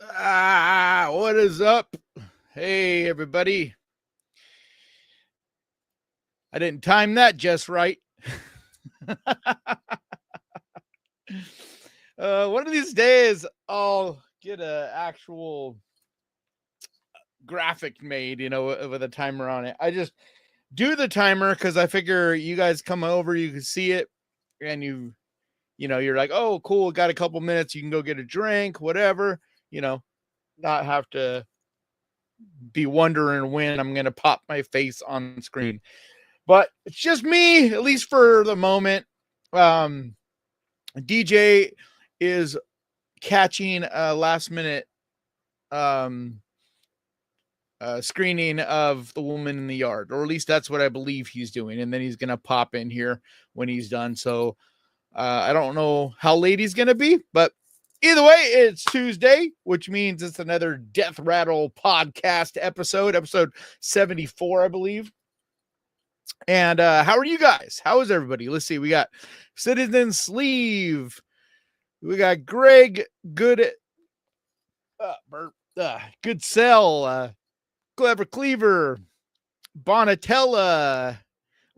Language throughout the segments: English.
What is up? Hey, everybody. I didn't time that just right. One of these days, I'll get an actual graphic made, with a timer on it. I just do the timer because I figure you guys come over, you can see it, and you're like, oh, cool, got a couple minutes. You can go get a drink, whatever, not have to be wondering when I'm going to pop my face on screen. But it's just me, at least for the moment. DJ is catching a last minute screening of The Woman in the Yard, or at least that's what I believe he's doing. And then he's going to pop in here when he's done. So I don't know how late he's going to be, but either way, it's Tuesday, which means it's another Death Rattle Podcast episode 74, I believe. And how are you guys? How is everybody? Let's see. We got Citizen Sleeve. We got Greg Good Clever Cleaver, Bonatella,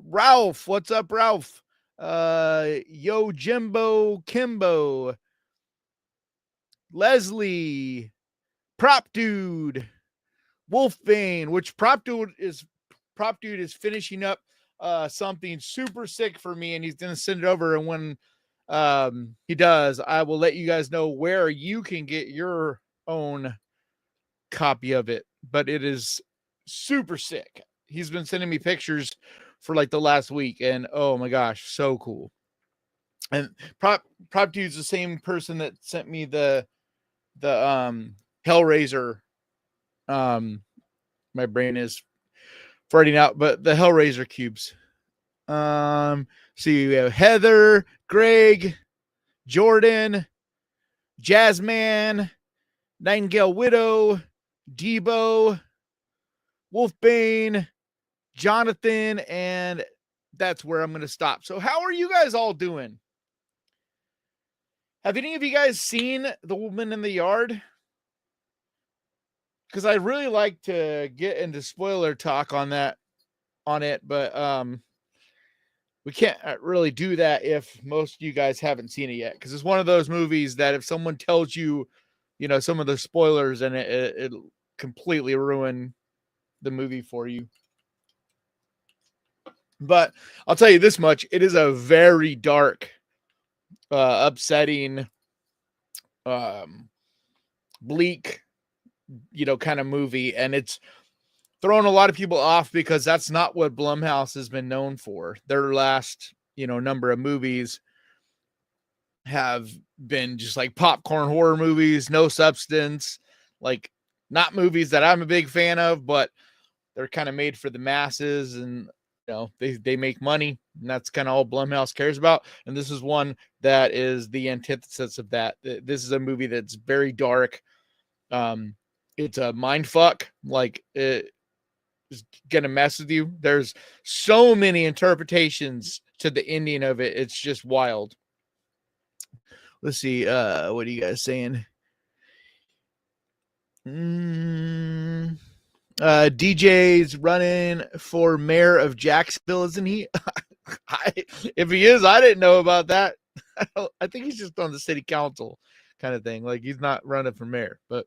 Ralph. What's up, Ralph? Yo Jimbo Kimbo, Leslie, Prop Dude, Wolfbane, which Prop Dude is finishing up something super sick for me, and he's gonna send it over. And when he does, I will let you guys know where you can get your own copy of it. But it is super sick. He's been sending me pictures for like the last week, and oh my gosh, so cool. And Prop Dude's the same person that sent me the Hellraiser. My brain is farting out, but the Hellraiser cubes. See, we have Heather, Greg, Jordan, Jazzman, Nightingale Widow, Debo, Wolfbane, Jonathan, and that's where I'm going to stop. So how are you guys all doing? Have any of you guys seen The Woman in the Yard? Because I really like to get into spoiler talk on it, but we can't really do that if most of you guys haven't seen it yet. Because it's one of those movies that if someone tells you, some of the spoilers in it, it'll completely ruin the movie for you. But I'll tell you this much: it is a very dark, upsetting, bleak, kind of movie, and it's throwing a lot of people off because that's not what Blumhouse has been known for. Their last, number of movies have been just like popcorn horror movies, no substance, like not movies that I'm a big fan of, but they're kind of made for the masses, and they make money, and that's kind of all Blumhouse cares about. And this is one that is the antithesis of that. This is a movie that's very dark. It's a mind fuck. Like, it is gonna mess with you. There's so many interpretations to the ending of it. It's just wild. Let's see. What are you guys saying? DJ's running for mayor of Jacksonville, isn't he? If he is, I didn't know about that. I think he's just on the city council kind of thing. Like, he's not running for mayor, but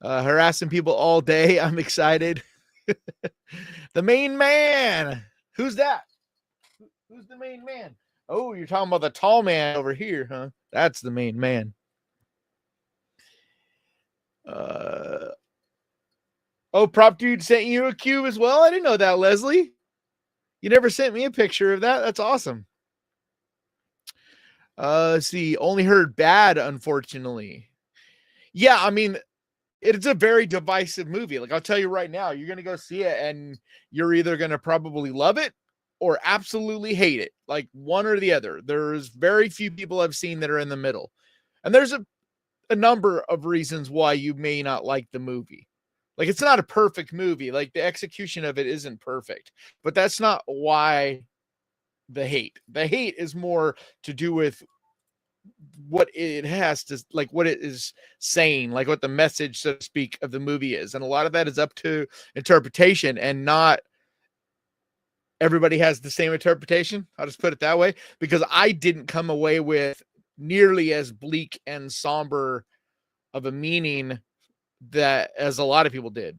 harassing people all day. I'm excited. The main man. Who's that? Who's the main man? Oh, you're talking about the tall man over here, huh? That's the main man. Prop Dude sent you a cube as well? I didn't know that, Leslie. You never sent me a picture of that. That's awesome. Let's see. Only heard bad, unfortunately. Yeah, I mean, it's a very divisive movie. Like, I'll tell you right now, you're going to go see it, and you're either going to probably love it or absolutely hate it. Like, one or the other. There's very few people I've seen that are in the middle. And there's a number of reasons why you may not like the movie. Like, it's not a perfect movie. Like, the execution of it isn't perfect. But that's not why the hate. The hate is more to do with what it has to, like what it is saying, like what the message, so to speak, of the movie is. And a lot of that is up to interpretation, and not everybody has the same interpretation. I'll just put it that way, because I didn't come away with nearly as bleak and somber of a meaning that as a lot of people did.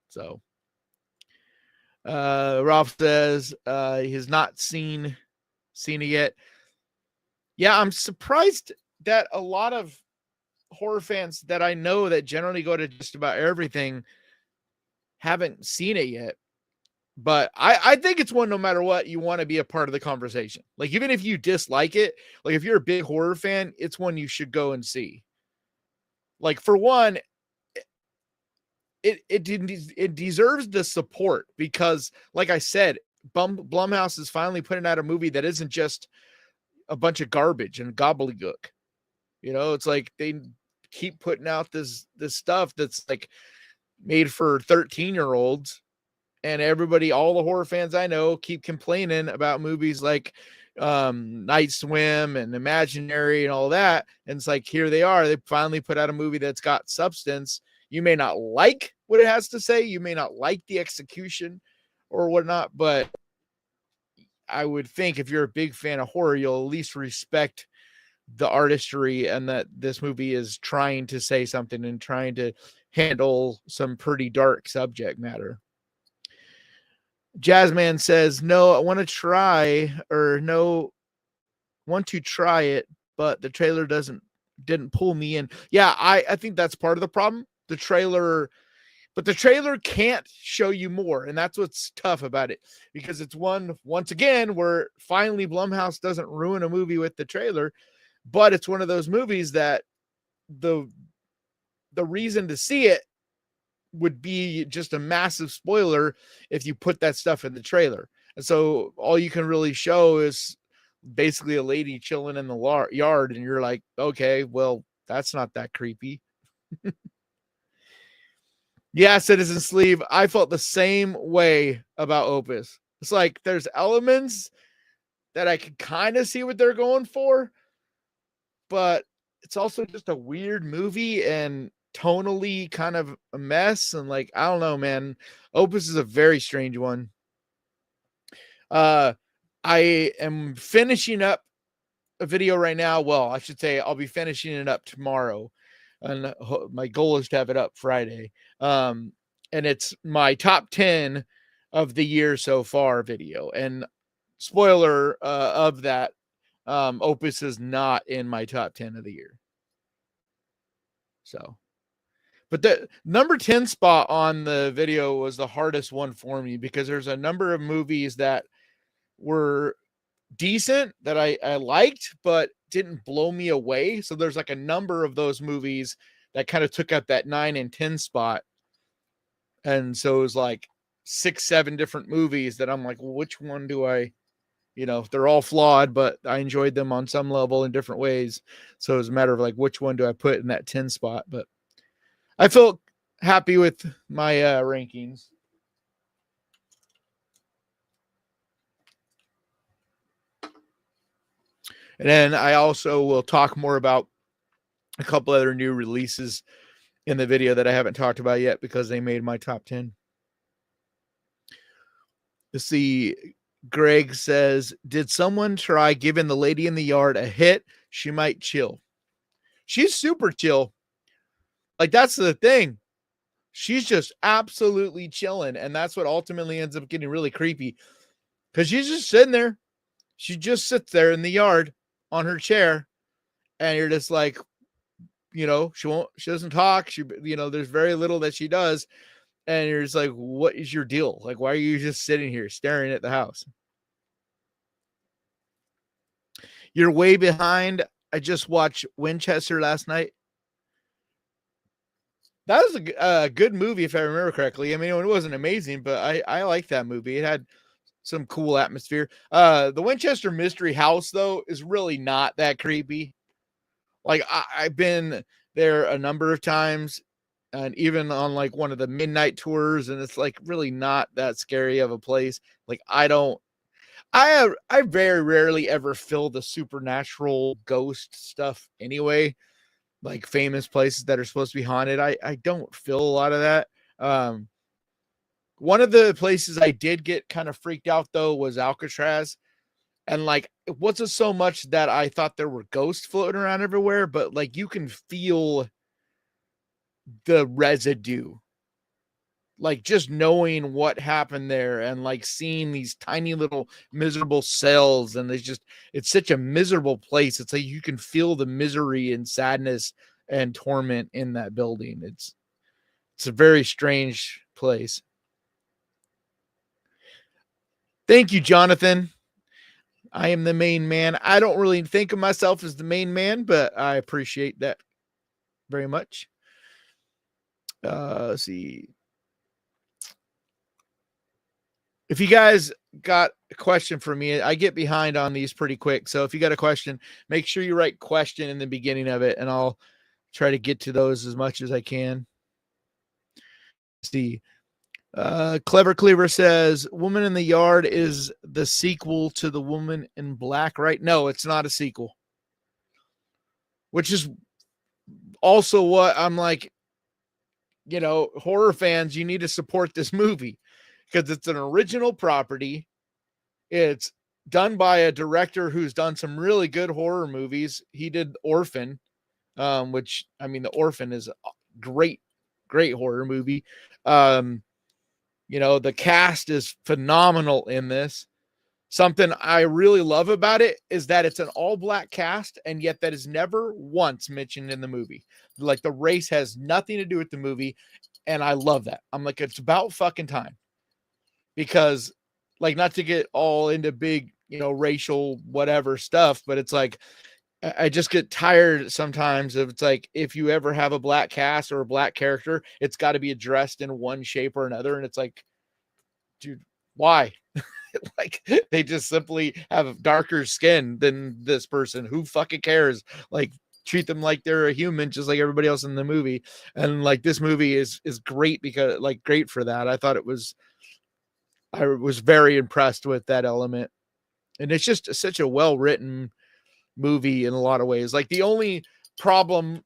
So Ralph says he has not seen it yet. Yeah, I'm surprised that a lot of horror fans that I know that generally go to just about everything haven't seen it yet. But I think it's one, no matter what, you want to be a part of the conversation. Like, even if you dislike it, like if you're a big horror fan, it's one you should go and see. Like, for one, it deserves the support, because, like I said, Blumhouse is finally putting out a movie that isn't just a bunch of garbage and gobbledygook. You know, it's like they keep putting out this stuff that's like made for 13-year-olds, and everybody, all the horror fans I know, keep complaining about movies like Night Swim and Imaginary and all that. And it's like, here they are. They finally put out a movie that's got substance. You may not like what it has to say. You may not like the execution or whatnot, but I would think if you're a big fan of horror, you'll at least respect the artistry, and that this movie is trying to say something and trying to handle some pretty dark subject matter. Jazzman says, no, I want to try it, but the trailer didn't pull me in. Yeah, I think that's part of the problem. The trailer can't show you more, and that's what's tough about it, because it's once again, where finally Blumhouse doesn't ruin a movie with the trailer, but it's one of those movies that the reason to see it would be just a massive spoiler if you put that stuff in the trailer. And so all you can really show is basically a lady chilling in the yard, and you're like, okay, well, that's not that creepy. Yeah, Citizen Sleeve, I felt the same way about Opus. It's like there's elements that I can kind of see what they're going for, but it's also just a weird movie and tonally kind of a mess. And like, I don't know, man. Opus is a very strange one. I am finishing up a video right now. Well, I should say I'll be finishing it up tomorrow, and my goal is to have it up Friday. And it's my top 10 of the year so far video. And spoiler of that, Opus is not in my top 10 of the year. So, but the number 10 spot on the video was the hardest one for me, because there's a number of movies that were decent that I liked, but didn't blow me away. So there's like a number of those movies that kind of took up that 9 and 10 spot. And so it was like 6, 7 different movies that I'm like, well, which one do I, they're all flawed, but I enjoyed them on some level in different ways. So it's a matter of like, which one do I put in that 10 spot? But I felt happy with my rankings. And then I also will talk more about a couple other new releases in the video that I haven't talked about yet, because they made my top 10. Let's see. Greg says, did someone try giving the lady in the yard a hit? She might chill. She's super chill. Like, that's the thing. She's just absolutely chilling. And that's what ultimately ends up getting really creepy, because she's just sitting there. She just sits there in the yard on her chair, and you're just like, she doesn't talk. There's very little that she does. And you're just like, what is your deal? Like, why are you just sitting here staring at the house? You're way behind. I just watched Winchester last night. That was a good movie, if I remember correctly. I mean, it wasn't amazing, but I liked that movie. It had some cool atmosphere. The Winchester Mystery House, though, is really not that creepy. Like, I've been there a number of times, and even on like one of the midnight tours, and it's like really not that scary of a place. Like, I very rarely ever feel the supernatural ghost stuff anyway. Like famous places that are supposed to be haunted. I don't feel a lot of that. Um, One of the places I did get kind of freaked out though was Alcatraz. And like it wasn't so much that I thought there were ghosts floating around everywhere, but like you can feel the residue. Like just knowing what happened there and like seeing these tiny little miserable cells, and it's such a miserable place. It's like you can feel the misery and sadness and torment in that building. It's a very strange place. Thank you, Jonathan. I am the main man. I don't really think of myself as the main man, but I appreciate that very much. Let's see. If you guys got a question for me, I get behind on these pretty quick. So if you got a question, make sure you write question in the beginning of it, and I'll try to get to those as much as I can. Let's see. Clever Cleaver says, Woman in the Yard is the sequel to The Woman in Black, right? No, it's not a sequel. Which is also what I'm like, horror fans, you need to support this movie because it's an original property. It's done by a director who's done some really good horror movies. He did Orphan, which, I mean, The Orphan is a great horror movie. The cast is phenomenal in this. Something I really love about it is that it's an all-black cast, and yet that is never once mentioned in the movie. Like, the race has nothing to do with the movie, and I love that. I'm like, it's about fucking time. Because, like, not to get all into big, racial whatever stuff, but it's like, I just get tired sometimes of, it's like, if you ever have a black cast or a black character, it's got to be addressed in one shape or another. And it's like, dude, why? Like, they just simply have darker skin than this person. Who fucking cares? Like, treat them like they're a human, just like everybody else in the movie. And like, this movie is great because, like, great for that. I was very impressed with that element. And it's just such a well-written movie in a lot of ways. Like, the only problem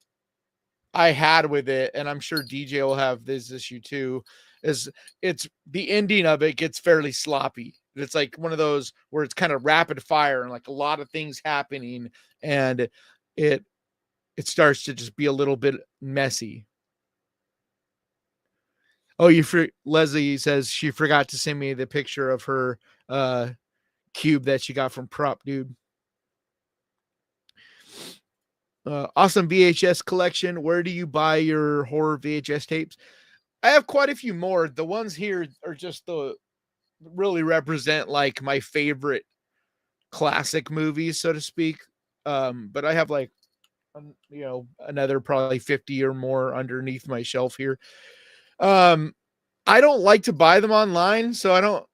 I had with it, and I'm sure DJ will have this issue too, is it's the ending of it gets fairly sloppy. It's like one of those where it's kind of rapid fire and like a lot of things happening, and it starts to just be a little bit messy. Oh, Leslie says she forgot to send me the picture of her cube that she got from Prop Dude. Awesome VHS collection. Where do you buy your horror VHS tapes? I have quite a few more. The ones here are just really represent like my favorite classic movies, so to speak. But I have like, another probably 50 or more underneath my shelf here. I don't like to buy them online, so I don't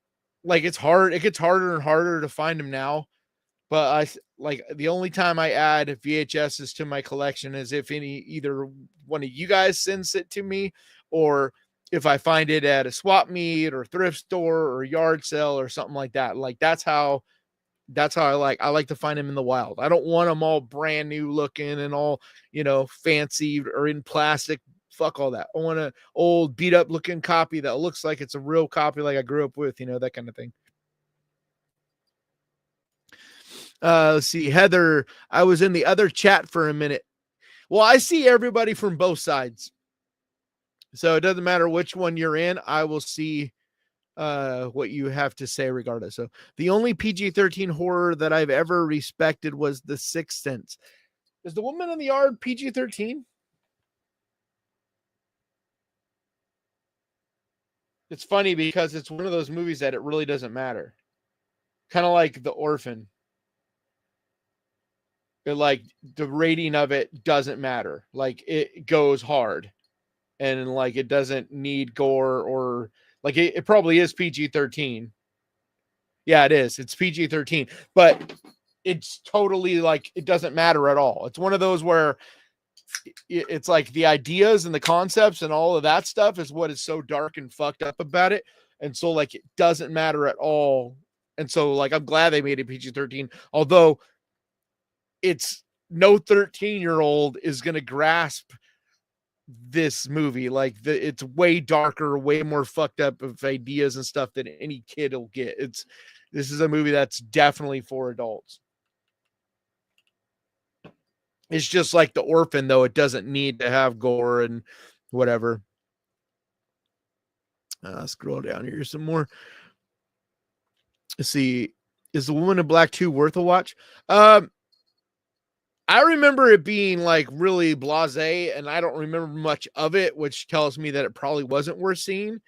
like, it's hard. It gets harder and harder to find them now. But the only time I add VHSs to my collection is if either one of you guys sends it to me, or if I find it at a swap meet or thrift store or yard sale or something like that. Like, that's how I like to find them in the wild. I don't want them all brand new looking and all, fancy or in plastic. Fuck all that. I want an old beat up looking copy that looks like it's a real copy, like I grew up with, that kind of thing. Let's see, Heather, I was in the other chat for a minute. Well, I see everybody from both sides. So it doesn't matter which one you're in. I will see what you have to say regardless. So the only PG-13 horror that I've ever respected was The Sixth Sense. Is The Woman in the Yard PG-13? It's funny because it's one of those movies that it really doesn't matter. Kind of like The Orphan. Like, the rating of it doesn't matter. Like, it goes hard. And like, it doesn't need gore, or like, it probably is PG-13. Yeah, it is. It's PG-13, but it's totally like, it doesn't matter at all. It's one of those where it's like the ideas and the concepts and all of that stuff is what is so dark and fucked up about it. And so like, it doesn't matter at all And so like, I'm glad they made it PG-13, although it's no 13-year-old is going to grasp this movie. Like it's way darker, way more fucked up of ideas and stuff than any kid will get. This is a movie that's definitely for adults. It's just like The Orphan, though. It doesn't need to have gore and whatever. Scroll down here some more. Let's see. Is The Woman in Black 2 worth a watch? I remember it being like really blasé, and I don't remember much of it, which tells me that it probably wasn't worth seeing.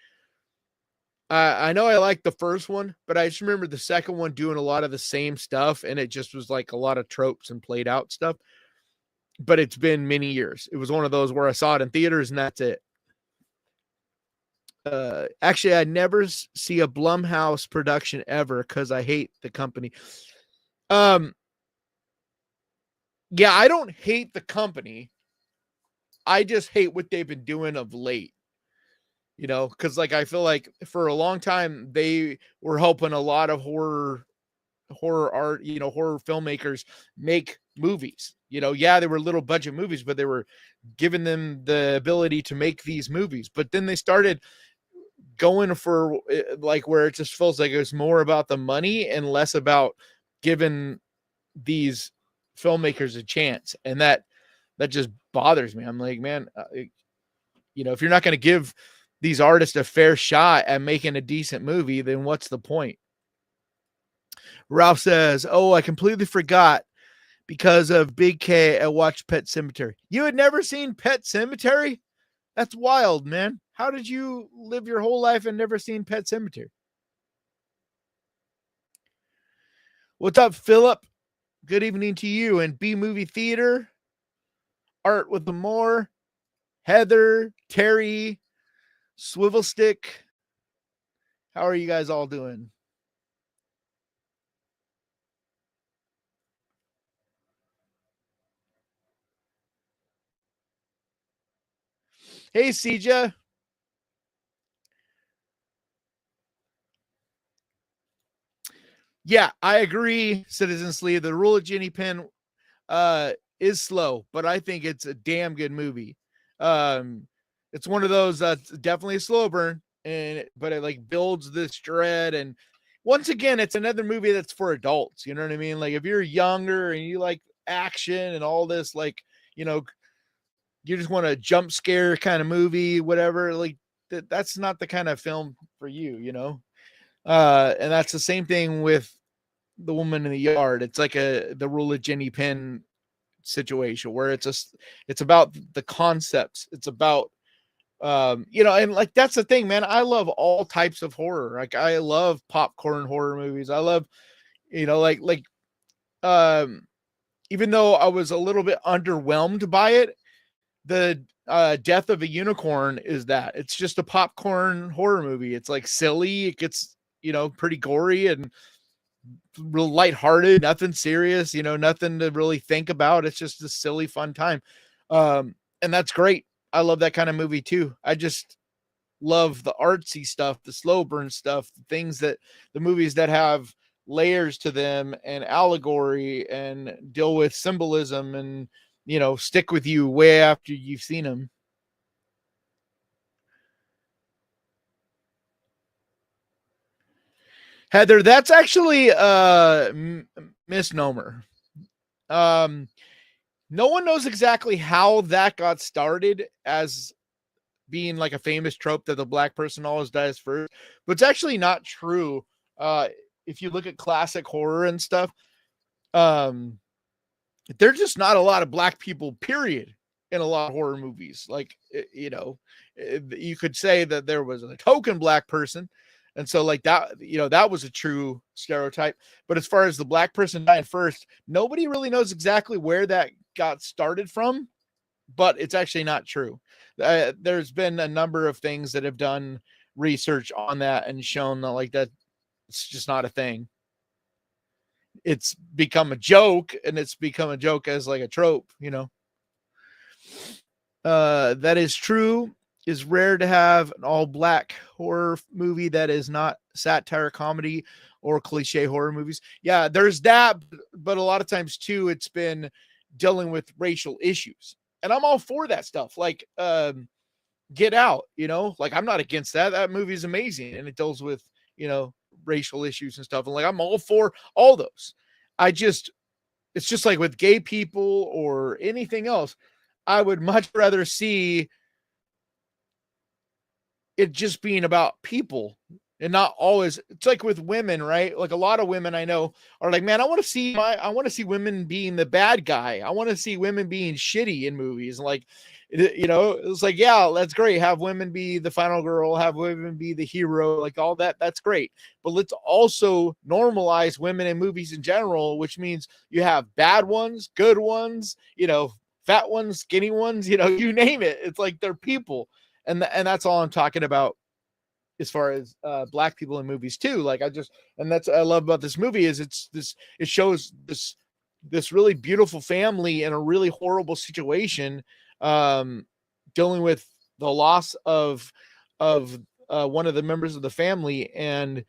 I know I liked the first one, but I just remember the second one doing a lot of the same stuff, and it just was like a lot of tropes and played out stuff. But it's been many years. It was one of those where I saw it in theaters, and that's it. Actually, I never see a Blumhouse production ever because I hate the company. Yeah, I don't hate the company. I just hate what they've been doing of late. You know, because like I feel like for a long time they were helping a lot of horror art, you know, horror filmmakers make movies. You know, yeah, they were little budget movies, but they were giving them the ability to make these movies. But then they started going for like where it just feels like it was more about the money and less about giving these filmmakers a chance. And that just bothers me. I'm like, man, you know, if you're not going to give these artists a fair shot at making a decent movie, then what's the point? Ralph says, oh, I completely forgot because of Big K. I watched Pet Sematary. You had never seen Pet Sematary? That's wild, man. How did you live your whole life and never seen Pet Sematary? What's up, Philip? Good evening to you. And B Movie Theater, Art with the More, Heather, Terry, Swivel Stick. How are you guys all doing? Hey, CJ. Yeah, I agree, Citizen Sleeve. The Rule of Jenny Penn is slow, but I think it's a damn good movie. It's one of those that's definitely a slow burn, but it like builds this dread. And once again, it's another movie that's for adults. You know what I mean? Like if you're younger and you like action and all this, like, you know, you just want a jump scare kind of movie, whatever, like that's not the kind of film for you, you know? And that's the same thing with The Woman in the Yard. It's like the Rule of Jenny Penn situation where it's about the concepts. It's about, you know, and like, that's the thing, man. I love all types of horror. Like I love popcorn horror movies. I love, you know, even though I was a little bit underwhelmed by it, the Death of a Unicorn is that it's just a popcorn horror movie. It's like silly. It gets, you know, pretty gory and real lighthearted, nothing serious, you know, nothing to really think about. It's just a silly, fun time. And that's great. I love that kind of movie too. I just love the artsy stuff, the slow burn stuff, the movies that have layers to them and allegory and deal with symbolism and, you know, stick with you way after you've seen them. Heather, that's actually a misnomer. No one knows exactly how that got started as being like a famous trope that the black person always dies first, but it's actually not true. If you look at classic horror and stuff, there's just not a lot of black people, period, in a lot of horror movies. Like, you know, you could say that there was a token black person. And so like that, you know, that was a true stereotype. But as far as the black person dying first, nobody really knows exactly where that got started from, but it's actually not true. There's been a number of things that have done research on that and shown that like that it's just not a thing. It's become a joke, and it's become a joke as like a trope, you know. That is true. is rare to have an all black horror movie that is not satire comedy or cliche horror movies. Yeah, there's that, but a lot of times too, it's been dealing with racial issues. And I'm all for that stuff. Like Get Out, like I'm not against that. That movie is amazing and it deals with, racial issues and stuff. And like I'm all for all those. It's just like with gay people or anything else. I would much rather see it just being about people and not always. It's like with women, right? Like a lot of women I know are like, man, I want to see women being the bad guy. I want to see women being shitty in movies. And like, it's like, yeah, that's great. Have women be the final girl, have women be the hero, like all that. That's great. But let's also normalize women in movies in general, which means you have bad ones, good ones, fat ones, skinny ones, you name it. It's like they're people. And that's all I'm talking about as far as black people in movies too. Like and that's what I love about this movie is it shows this really beautiful family in a really horrible situation, dealing with the loss of one of the members of the family. And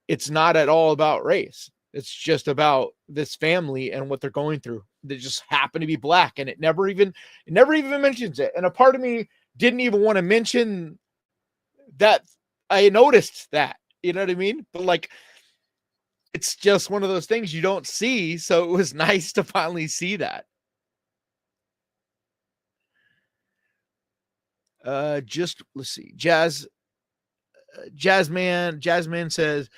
it's not at all about race. It's just about this family and what they're going through. They just happen to be black. And it never even mentions it. And a part of me didn't even want to mention that I noticed that, you know what I mean? But like, it's just one of those things you don't see. So it was nice to finally see that. Let's see. Jazzman says,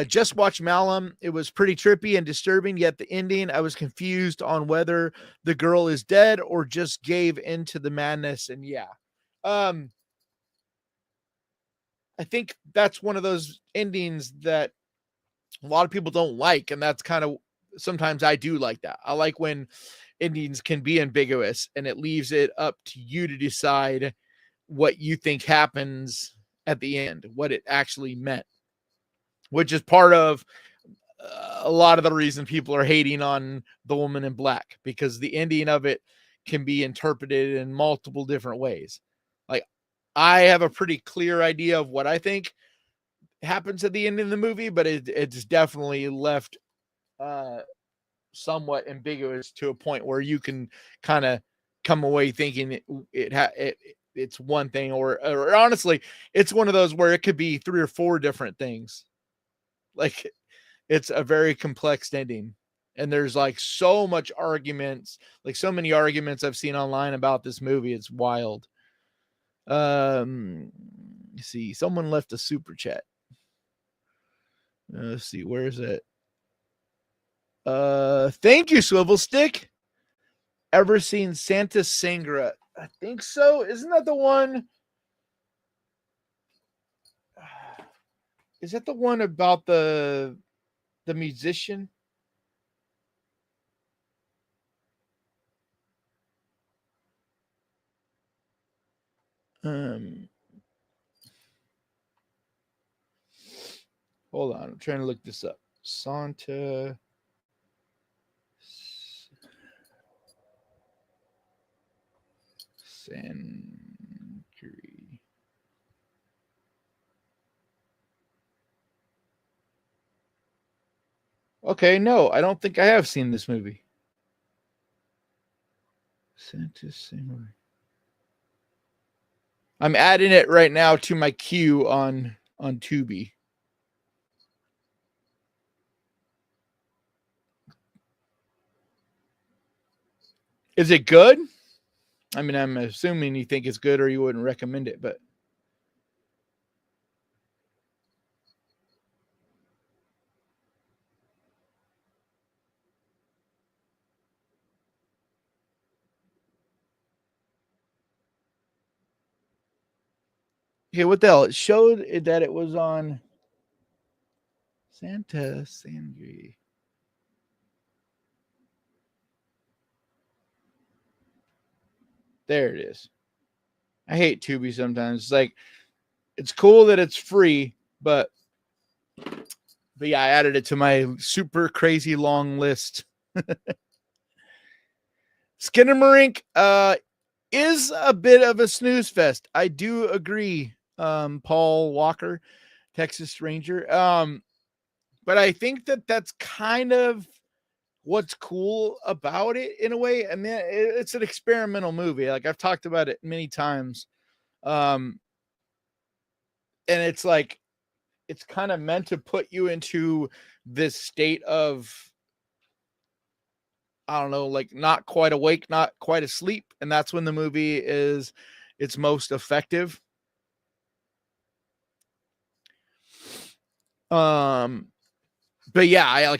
just watch Malum. It was pretty trippy and disturbing, yet the ending, I was confused on whether the girl is dead or just gave into the madness. And yeah, I think that's one of those endings that a lot of people don't like. And that's kind of, sometimes I do like that. I like when endings can be ambiguous and it leaves it up to you to decide what you think happens at the end, what it actually meant, which is part of a lot of the reason people are hating on The Woman in Black, because the ending of it can be interpreted in multiple different ways. Like I have a pretty clear idea of what I think happens at the end of the movie, but it's definitely left somewhat ambiguous to a point where you can kind of come away thinking it's one thing, or honestly, it's one of those where it could be 3 or 4 different things. Like it's a very complex ending. And there's like so much arguments, like so many arguments I've seen online about this movie. It's wild. See, someone left a super chat. Let's see, where is it? Thank you, Swivel Stick. Ever seen Santa Sangra? I think so. Isn't that the one? Is that the one about the musician? Hold on, I'm trying to look this up. Santa Sangri. Okay, no, I don't think I have seen this movie. Santa Sangri. I'm adding it right now to my queue on Tubi. Is it good? I mean, I'm assuming you think it's good or you wouldn't recommend it, but okay, what the hell? It showed that it was on Santa Sangri. There it is. I hate Tubi sometimes. It's like, it's cool that it's free, but yeah, I added it to my super crazy long list. Skinamarink, is a bit of a snooze fest. I do agree. Paul Walker, Texas Ranger. But I think that that's kind of what's cool about it in a way. I mean, it's an experimental movie. Like I've talked about it many times. And it's like, it's kind of meant to put you into this state of, I don't know, like not quite awake, not quite asleep. And that's when the movie is its most effective. But yeah, I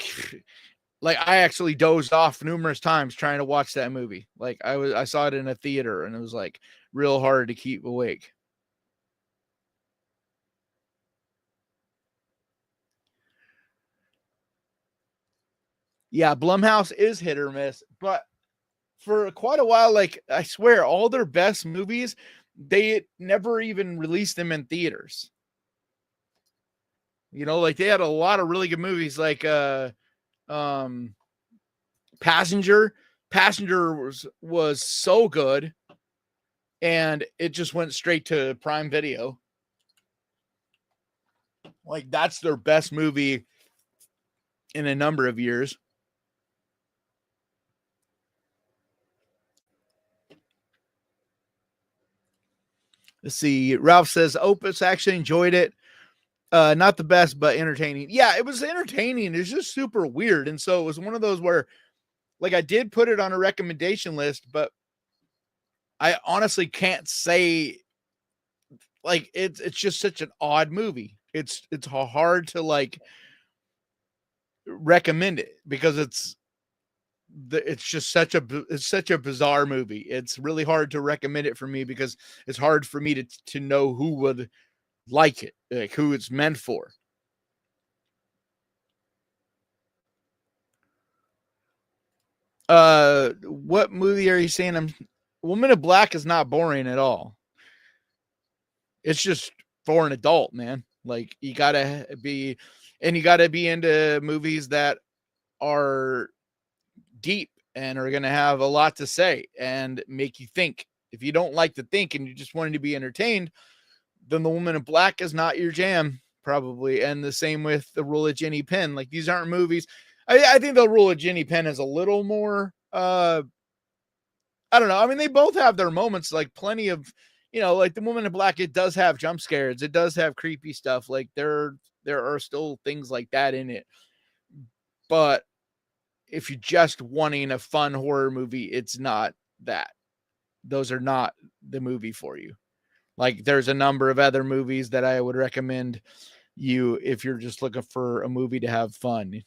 I actually dozed off numerous times trying to watch that movie. Like I saw it in a theater and it was like real hard to keep awake. Yeah, Blumhouse is hit or miss, but for quite a while, like I swear, all their best movies, they never even released them in theaters. You know, like they had a lot of really good movies, like um, Passenger. Passenger was so good, and it just went straight to Prime Video. Like that's their best movie in a number of years. Let's see. Ralph says Opus actually enjoyed it. Not the best, but entertaining. Yeah, it was entertaining. It's just super weird. And so it was one of those where, like, I did put it on a recommendation list, but I honestly can't say, like, it's just such an odd movie. It's hard to like recommend it because it's just such a bizarre movie. It's really hard to recommend it for me because it's hard for me to know who would like it, like who it's meant for. What movie are you saying? Woman in Black is not boring at all. It's just for an adult, man. Like you gotta be, and you gotta be into movies that are deep and are gonna have a lot to say and make you think. If you don't like to think and you just wanted to be entertained, then The Woman in Black is not your jam, probably. And the same with The Rule of Jenny Penn. Like these aren't movies. I think The Rule of Jenny Penn is a little more I don't know. I mean, they both have their moments, like plenty of, like The Woman in Black, it does have jump scares. It does have creepy stuff. Like there are still things like that in it. But if you're just wanting a fun horror movie, it's not that. Those are not the movie for you. Like there's a number of other movies that I would recommend you if you're just looking for a movie to have fun.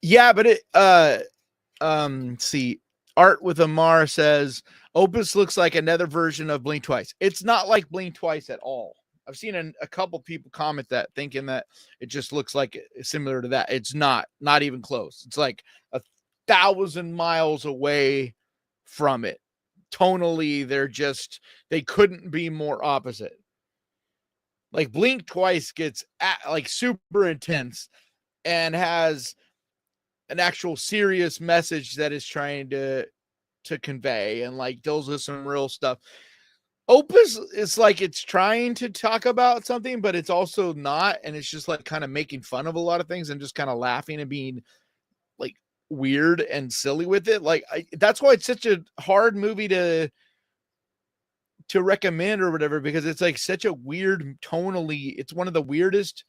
Yeah, but see, Art with Amar says Opus looks like another version of Blink Twice. It's not like Blink Twice at all. I've seen a couple people comment that, thinking that it just looks like similar to that. It's not even close. It's like 1,000 miles away from it. Tonally, they couldn't be more opposite. Like Blink Twice gets like super intense and has an actual serious message that is trying to convey and like deals with some real stuff. Opus is like it's trying to talk about something, but it's also not, and it's just like kind of making fun of a lot of things and just kind of laughing and being like weird and silly with it. Like that's why it's such a hard movie to recommend or whatever, because it's like such a weird tonally. It's one of the weirdest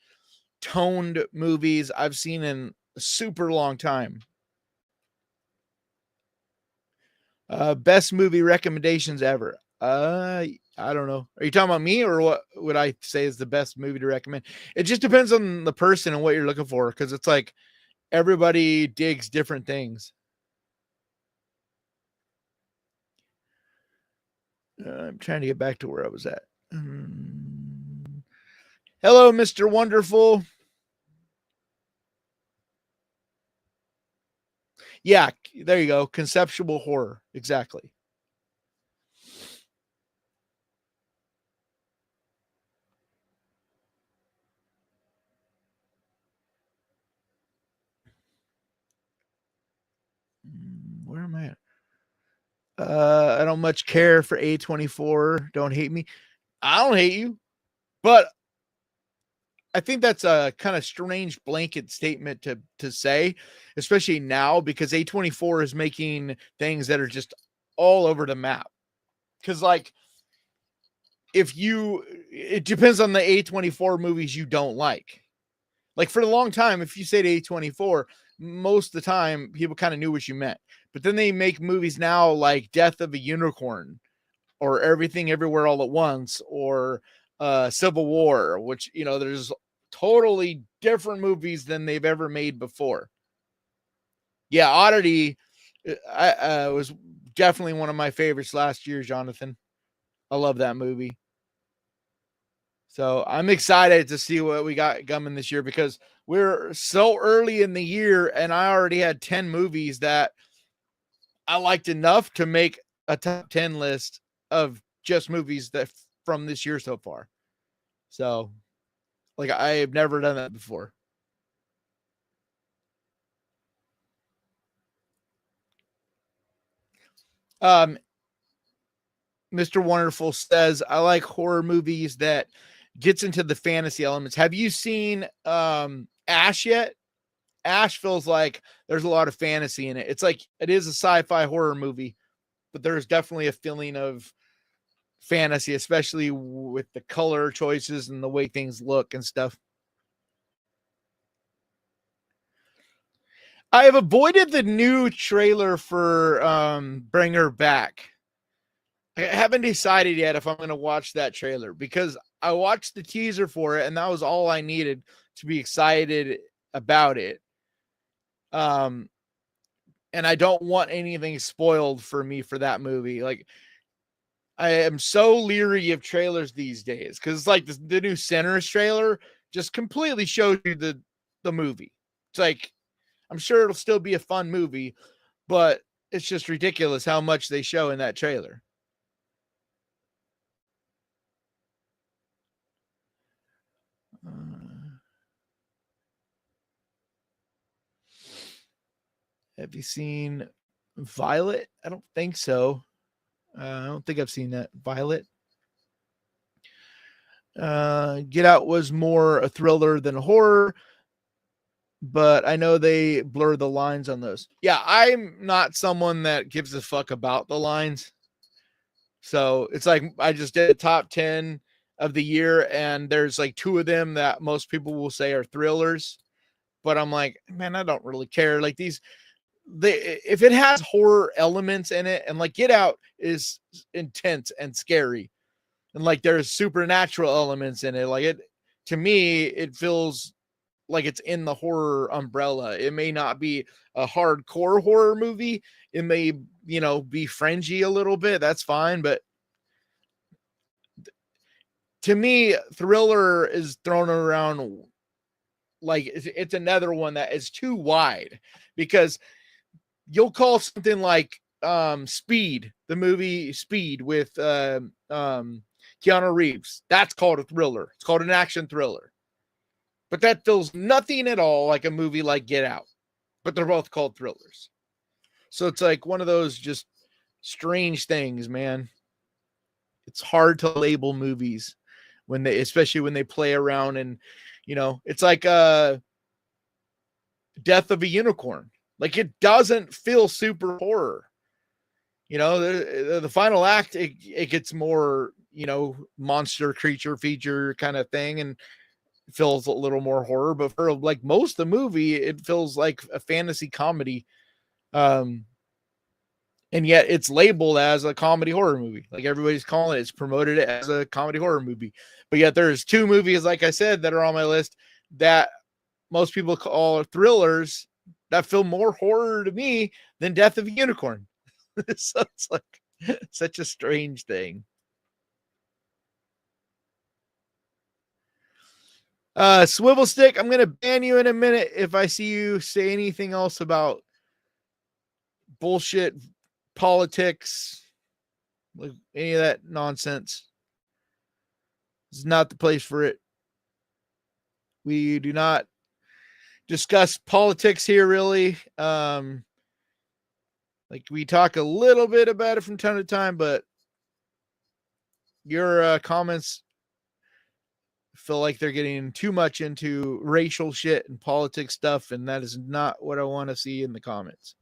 toned movies I've seen in a super long time. Best movie recommendations ever. I don't know. Are you talking about me, or what would I say is the best movie to recommend? It just depends on the person and what you're looking for, because it's like everybody digs different things. I'm trying to get back to where I was at. Hello, Mr. Wonderful. Yeah, there you go. Conceptual horror. Exactly. I don't much care for A24. Don't hate me. I don't hate you, but I think that's a kind of strange blanket statement to say, especially now because A24 is making things that are just all over the map. Because like, it depends on the A24 movies you don't like. Like for a long time, if you said A24, most of the time people kind of knew what you meant. But then they make movies now like Death of a Unicorn or Everything Everywhere All at Once or Civil War, which, there's totally different movies than they've ever made before. Yeah, Oddity was definitely one of my favorites last year, Jonathan. I love that movie. So I'm excited to see what we got coming this year because we're so early in the year and I already had 10 movies that I liked enough to make a top 10 list of just movies that from this year so far. So like I have never done that before. Mr. Wonderful says, I like horror movies that gets into the fantasy elements. Have you seen Ash yet? Ash feels like there's a lot of fantasy in it. It's like it is a sci-fi horror movie, but there's definitely a feeling of fantasy, especially with the color choices and the way things look and stuff. I have avoided the new trailer for Bring Her Back. I haven't decided yet if I'm going to watch that trailer because I watched the teaser for it and that was all I needed to be excited about it. And I don't want anything spoiled for me for that movie. Like I am so leery of trailers these days because like the new Sinners trailer just completely shows you the movie. It's like I'm sure it'll still be a fun movie, but it's just ridiculous how much they show in that trailer. Have you seen Violet? I don't think so. I don't think I've seen that. Violet. Get Out was more a thriller than a horror, but I know they blur the lines on those. Yeah, I'm not someone that gives a fuck about the lines. So it's like I just did a top 10 of the year, and there's like two of them that most people will say are thrillers. But I'm like, man, I don't really care. Like if it has horror elements in it, and like Get Out is intense and scary, and like there's supernatural elements in it, like it to me, it feels like it's in the horror umbrella. It may not be a hardcore horror movie. It may, be fringy a little bit. That's fine. But to me, thriller is thrown around like it's another one that is too wide because you'll call something like Speed, the movie Speed with Keanu Reeves. That's called a thriller. It's called an action thriller. But that feels nothing at all like a movie like Get Out. But they're both called thrillers. So it's like one of those just strange things, man. It's hard to label movies especially when they play around and, it's like Death of a Unicorn. Like it doesn't feel super horror. The final act, it gets more, monster creature feature kind of thing. And feels a little more horror, but for like most of the movie, it feels like a fantasy comedy. And yet it's labeled as a comedy horror movie. Like everybody's calling it, it's promoted it as a comedy horror movie. But yet there's two movies, like I said, that are on my list that most people call thrillers that feel more horror to me than Death of a Unicorn. So it's like such a strange thing. Swivel Stick, I'm gonna ban you in a minute if I see you say anything else about bullshit politics, like any of that nonsense. This is not the place for it. We do not discuss politics here, really. Like, we talk a little bit about it from time to time, but your comments feel like they're getting too much into racial shit and politics stuff, and that is not what I want to see in the comments.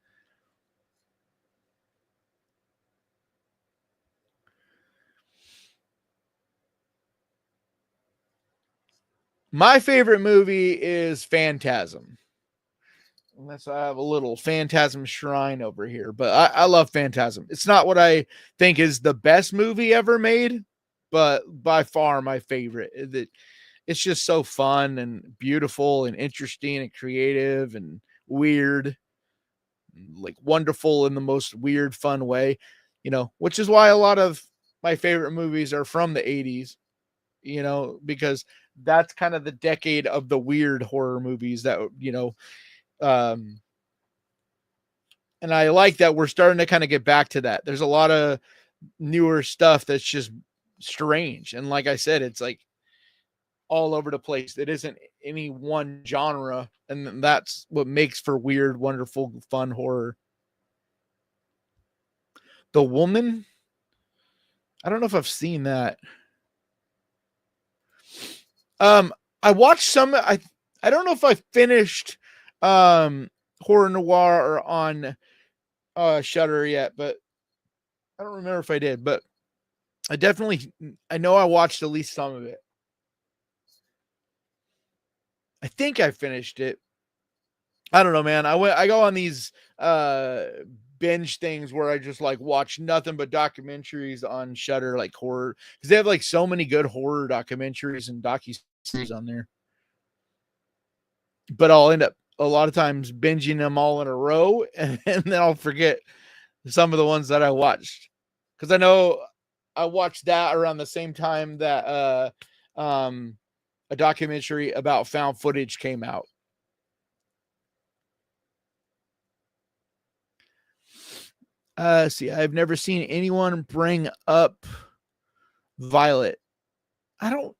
My favorite movie is Phantasm. Unless I have a little Phantasm shrine over here, but I love Phantasm. It's not what I think is the best movie ever made, but by far my favorite. It's just so fun and beautiful and interesting and creative and weird, like wonderful in the most weird, fun way, which is why a lot of my favorite movies are from the 80s, because that's kind of the decade of the weird horror movies that, um, and I like that we're starting to kind of get back to that. There's a lot of newer stuff that's just strange. And like I said, it's like all over the place. It isn't any one genre. And that's what makes for weird, wonderful, fun horror. The Woman, I don't know if I've seen that. I watched some, I don't know if I finished Horror Noir or on Shudder yet, but I don't remember if I did, but I know I watched at least some of it. I think I finished it. I don't know, man. I go on these binge things where I just like watch nothing but documentaries on Shudder, like horror, because they have like so many good horror documentaries and docu-series on there. But I'll end up a lot of times binging them all in a row, and then I'll forget some of the ones that I watched, because I know I watched that around the same time that a documentary about found footage came out. See, I've never seen anyone bring up Violet. I don't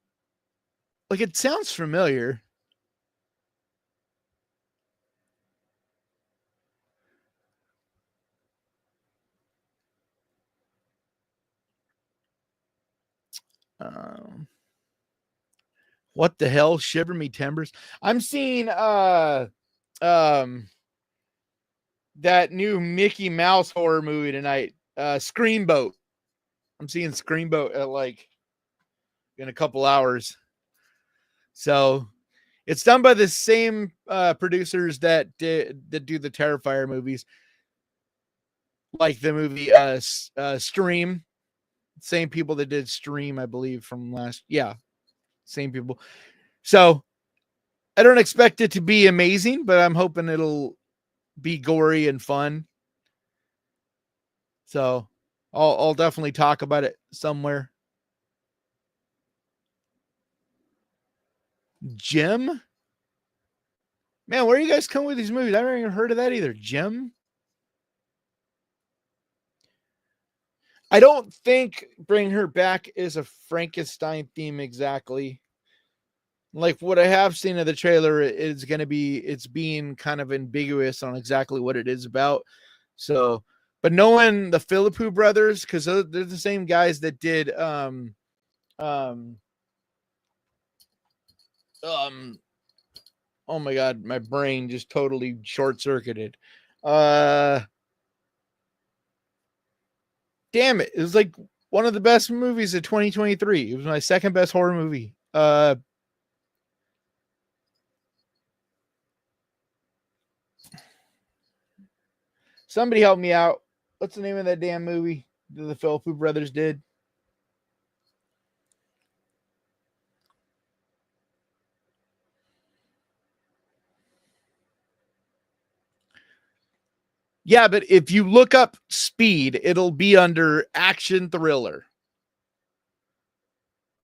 like, it sounds familiar. Um, what the hell? Shiver me timbers. I'm seeing um that new Mickey Mouse horror movie tonight. Screamboat. I'm seeing Screamboat at like in a couple hours. So it's done by the same producers that do the Terrifier movies, like the movie Stream. Same people that did Stream, I believe, from last. Yeah, same people. So I don't expect it to be amazing, but I'm hoping it'll be gory and fun. So I'll definitely talk about it somewhere. Jim? Man, where are you guys coming with these movies? I haven't even heard of that either. Jim? I don't think Bring Her Back is a Frankenstein theme exactly. Like, what I have seen of the trailer is going to be, it's being kind of ambiguous on exactly what it is about. So, but knowing the Philippou brothers, because they're the same guys that did um oh my god, my brain just totally short-circuited. Damn it. It was like one of the best movies of 2023. It was my second best horror movie. Somebody help me out. What's the name of that damn movie that the Philippou brothers did? Yeah, but if you look up Speed, it'll be under action thriller.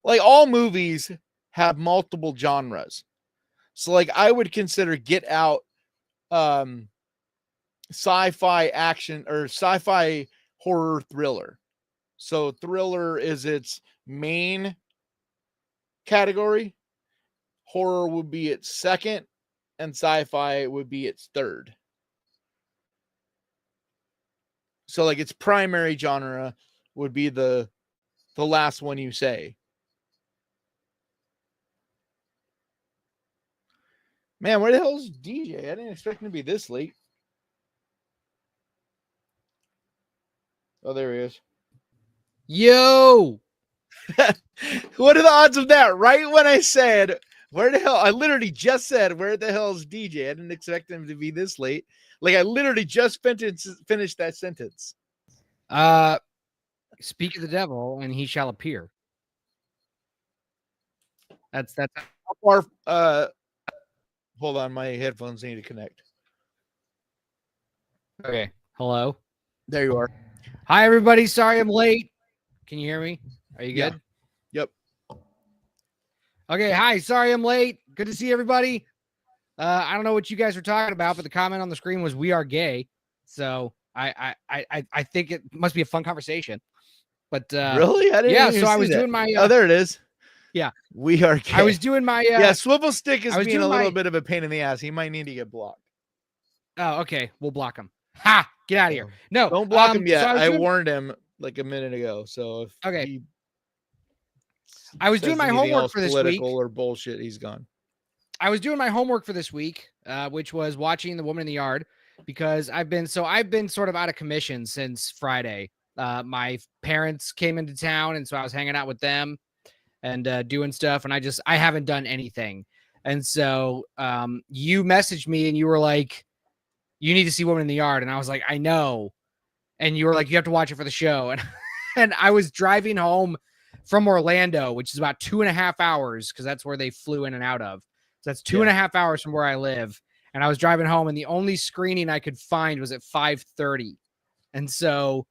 Like, all movies have multiple genres. So like, I would consider Get Out um sci-fi action or sci-fi horror thriller. So thriller is its main category, horror would be its second, and sci-fi would be its third. So like its primary genre would be the last one you say. Man, where the hell's DJ? I didn't expect him to be this late. Oh, there he is. Yo! What are the odds of that? Right when I said, where the hell? I literally just said, where the hell's DJ? I didn't expect him to be this late. Like, I literally just finished that sentence. Speak of the devil, and he shall appear. That's how far. Hold on, my headphones need to connect. Okay. Hello. There you are. Hi, everybody. Sorry I'm late. Can you hear me? Are you good? Yeah. Yep. Okay. Hi. Sorry I'm late. Good to see everybody. I don't know what you guys were talking about, but the comment on the screen was "We are gay." So I think it must be a fun conversation. But really, I didn't. Yeah. Even so see I was that. doing my. Oh, there it is. Yeah. We are gay. I was doing my. Yeah. Swivel Stick is being a little my... bit of a pain in the ass. He might need to get blocked. Oh, okay. We'll block him. Ha! Get out of here. No, don't block him yet. So I warned him like a minute ago. So if okay, I was doing my homework for this week. Political or bullshit, he's gone. I was doing my homework for this week, which was watching The Woman in the Yard, because I've been sort of out of commission since Friday. My parents came into town, and so I was hanging out with them and doing stuff, and I haven't done anything. And so you messaged me, and you were like, "You need to see Woman in the Yard," and I was like, "I know," and you were like, "You have to watch it for the show," and I was driving home from Orlando, which is about 2.5 hours, because that's where they flew in and out of. So that's 2.5 hours from where I live. And I was driving home, and the only screening I could find was at 5:30. And so,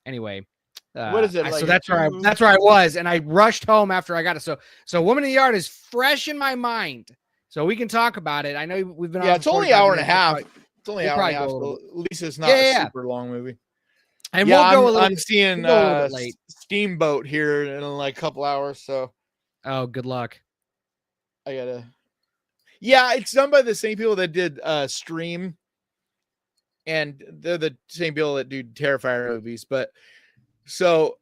anyway, what is it? Like so that's where I was, and I rushed home after I got it. So Woman in the Yard is fresh in my mind, so we can talk about it. I know we've been. Yeah, it's only an hour and a half. It's only an hour and a half. So at least it's not a super long movie. And we'll go a little. I'm seeing Steamboat here in like a couple hours. So, oh, good luck. I gotta. Yeah, it's done by the same people that did Stream, and they're the same people that do Terrifier movies. But so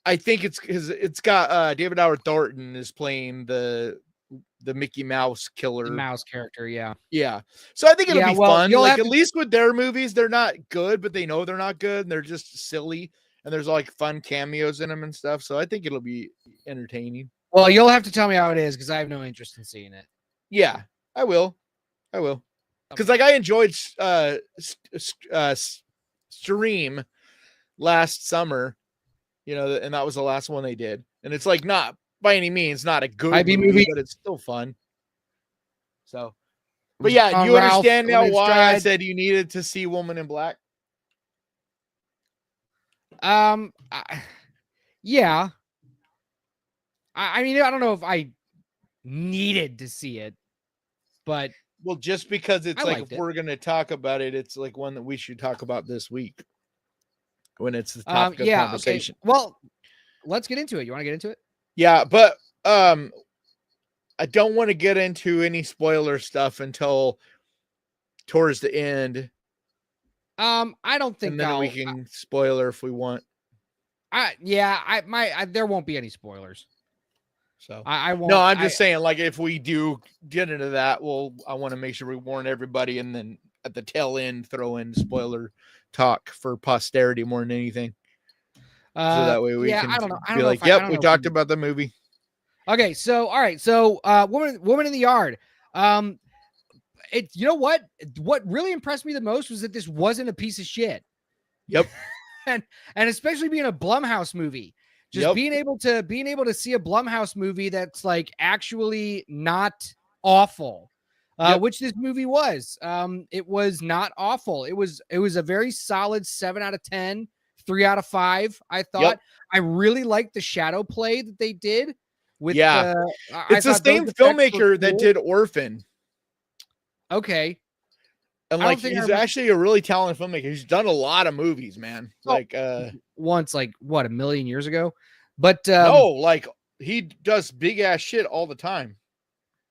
I think it's because it's got David Howard Thornton is playing the Mickey Mouse killer, the mouse character. Yeah. So I think it'll be fun. Like at least with their movies, they're not good, but they know they're not good, and they're just silly. And there's like fun cameos in them and stuff. So I think it'll be entertaining. Well, you'll have to tell me how it is, because I have no interest in seeing it. Yeah, I will. Because like I enjoyed Stream last summer, and that was the last one they did. And it's like not by any means not a good movie, but it's still fun. So, but yeah, you understand now why I said you needed to see Woman in Black? Yeah. I mean, I don't know if I needed to see it, but well, just because it's like if we're gonna talk about it, it's like one that we should talk about this week when it's the topic of conversation. Okay. Well, let's get into it. You want to get into it? Yeah, but I don't want to get into any spoiler stuff until towards the end. I don't think and then we can spoiler if we want. There won't be any spoilers. So I won't. No, I'm just saying, like, if we do get into that, I want to make sure we warn everybody, and then at the tail end throw in spoiler talk for posterity more than anything. So that way we can be like, yep, we talked about the movie. Okay, so all right, so Woman in the Yard. You know what? What really impressed me the most was that this wasn't a piece of shit. Yep. and especially being a Blumhouse movie. Just being able to see a Blumhouse movie that's like actually not awful, which this movie was. It was not awful. It was a very solid 7 out of 10, 3 out of 5. I thought I really liked the shadow play that they did. With it's the same filmmaker that did Orphan. Okay. And like he's actually a really talented filmmaker. He's done a lot of movies, man. Once, like what, 1 million years ago? But no, like he does big ass shit all the time.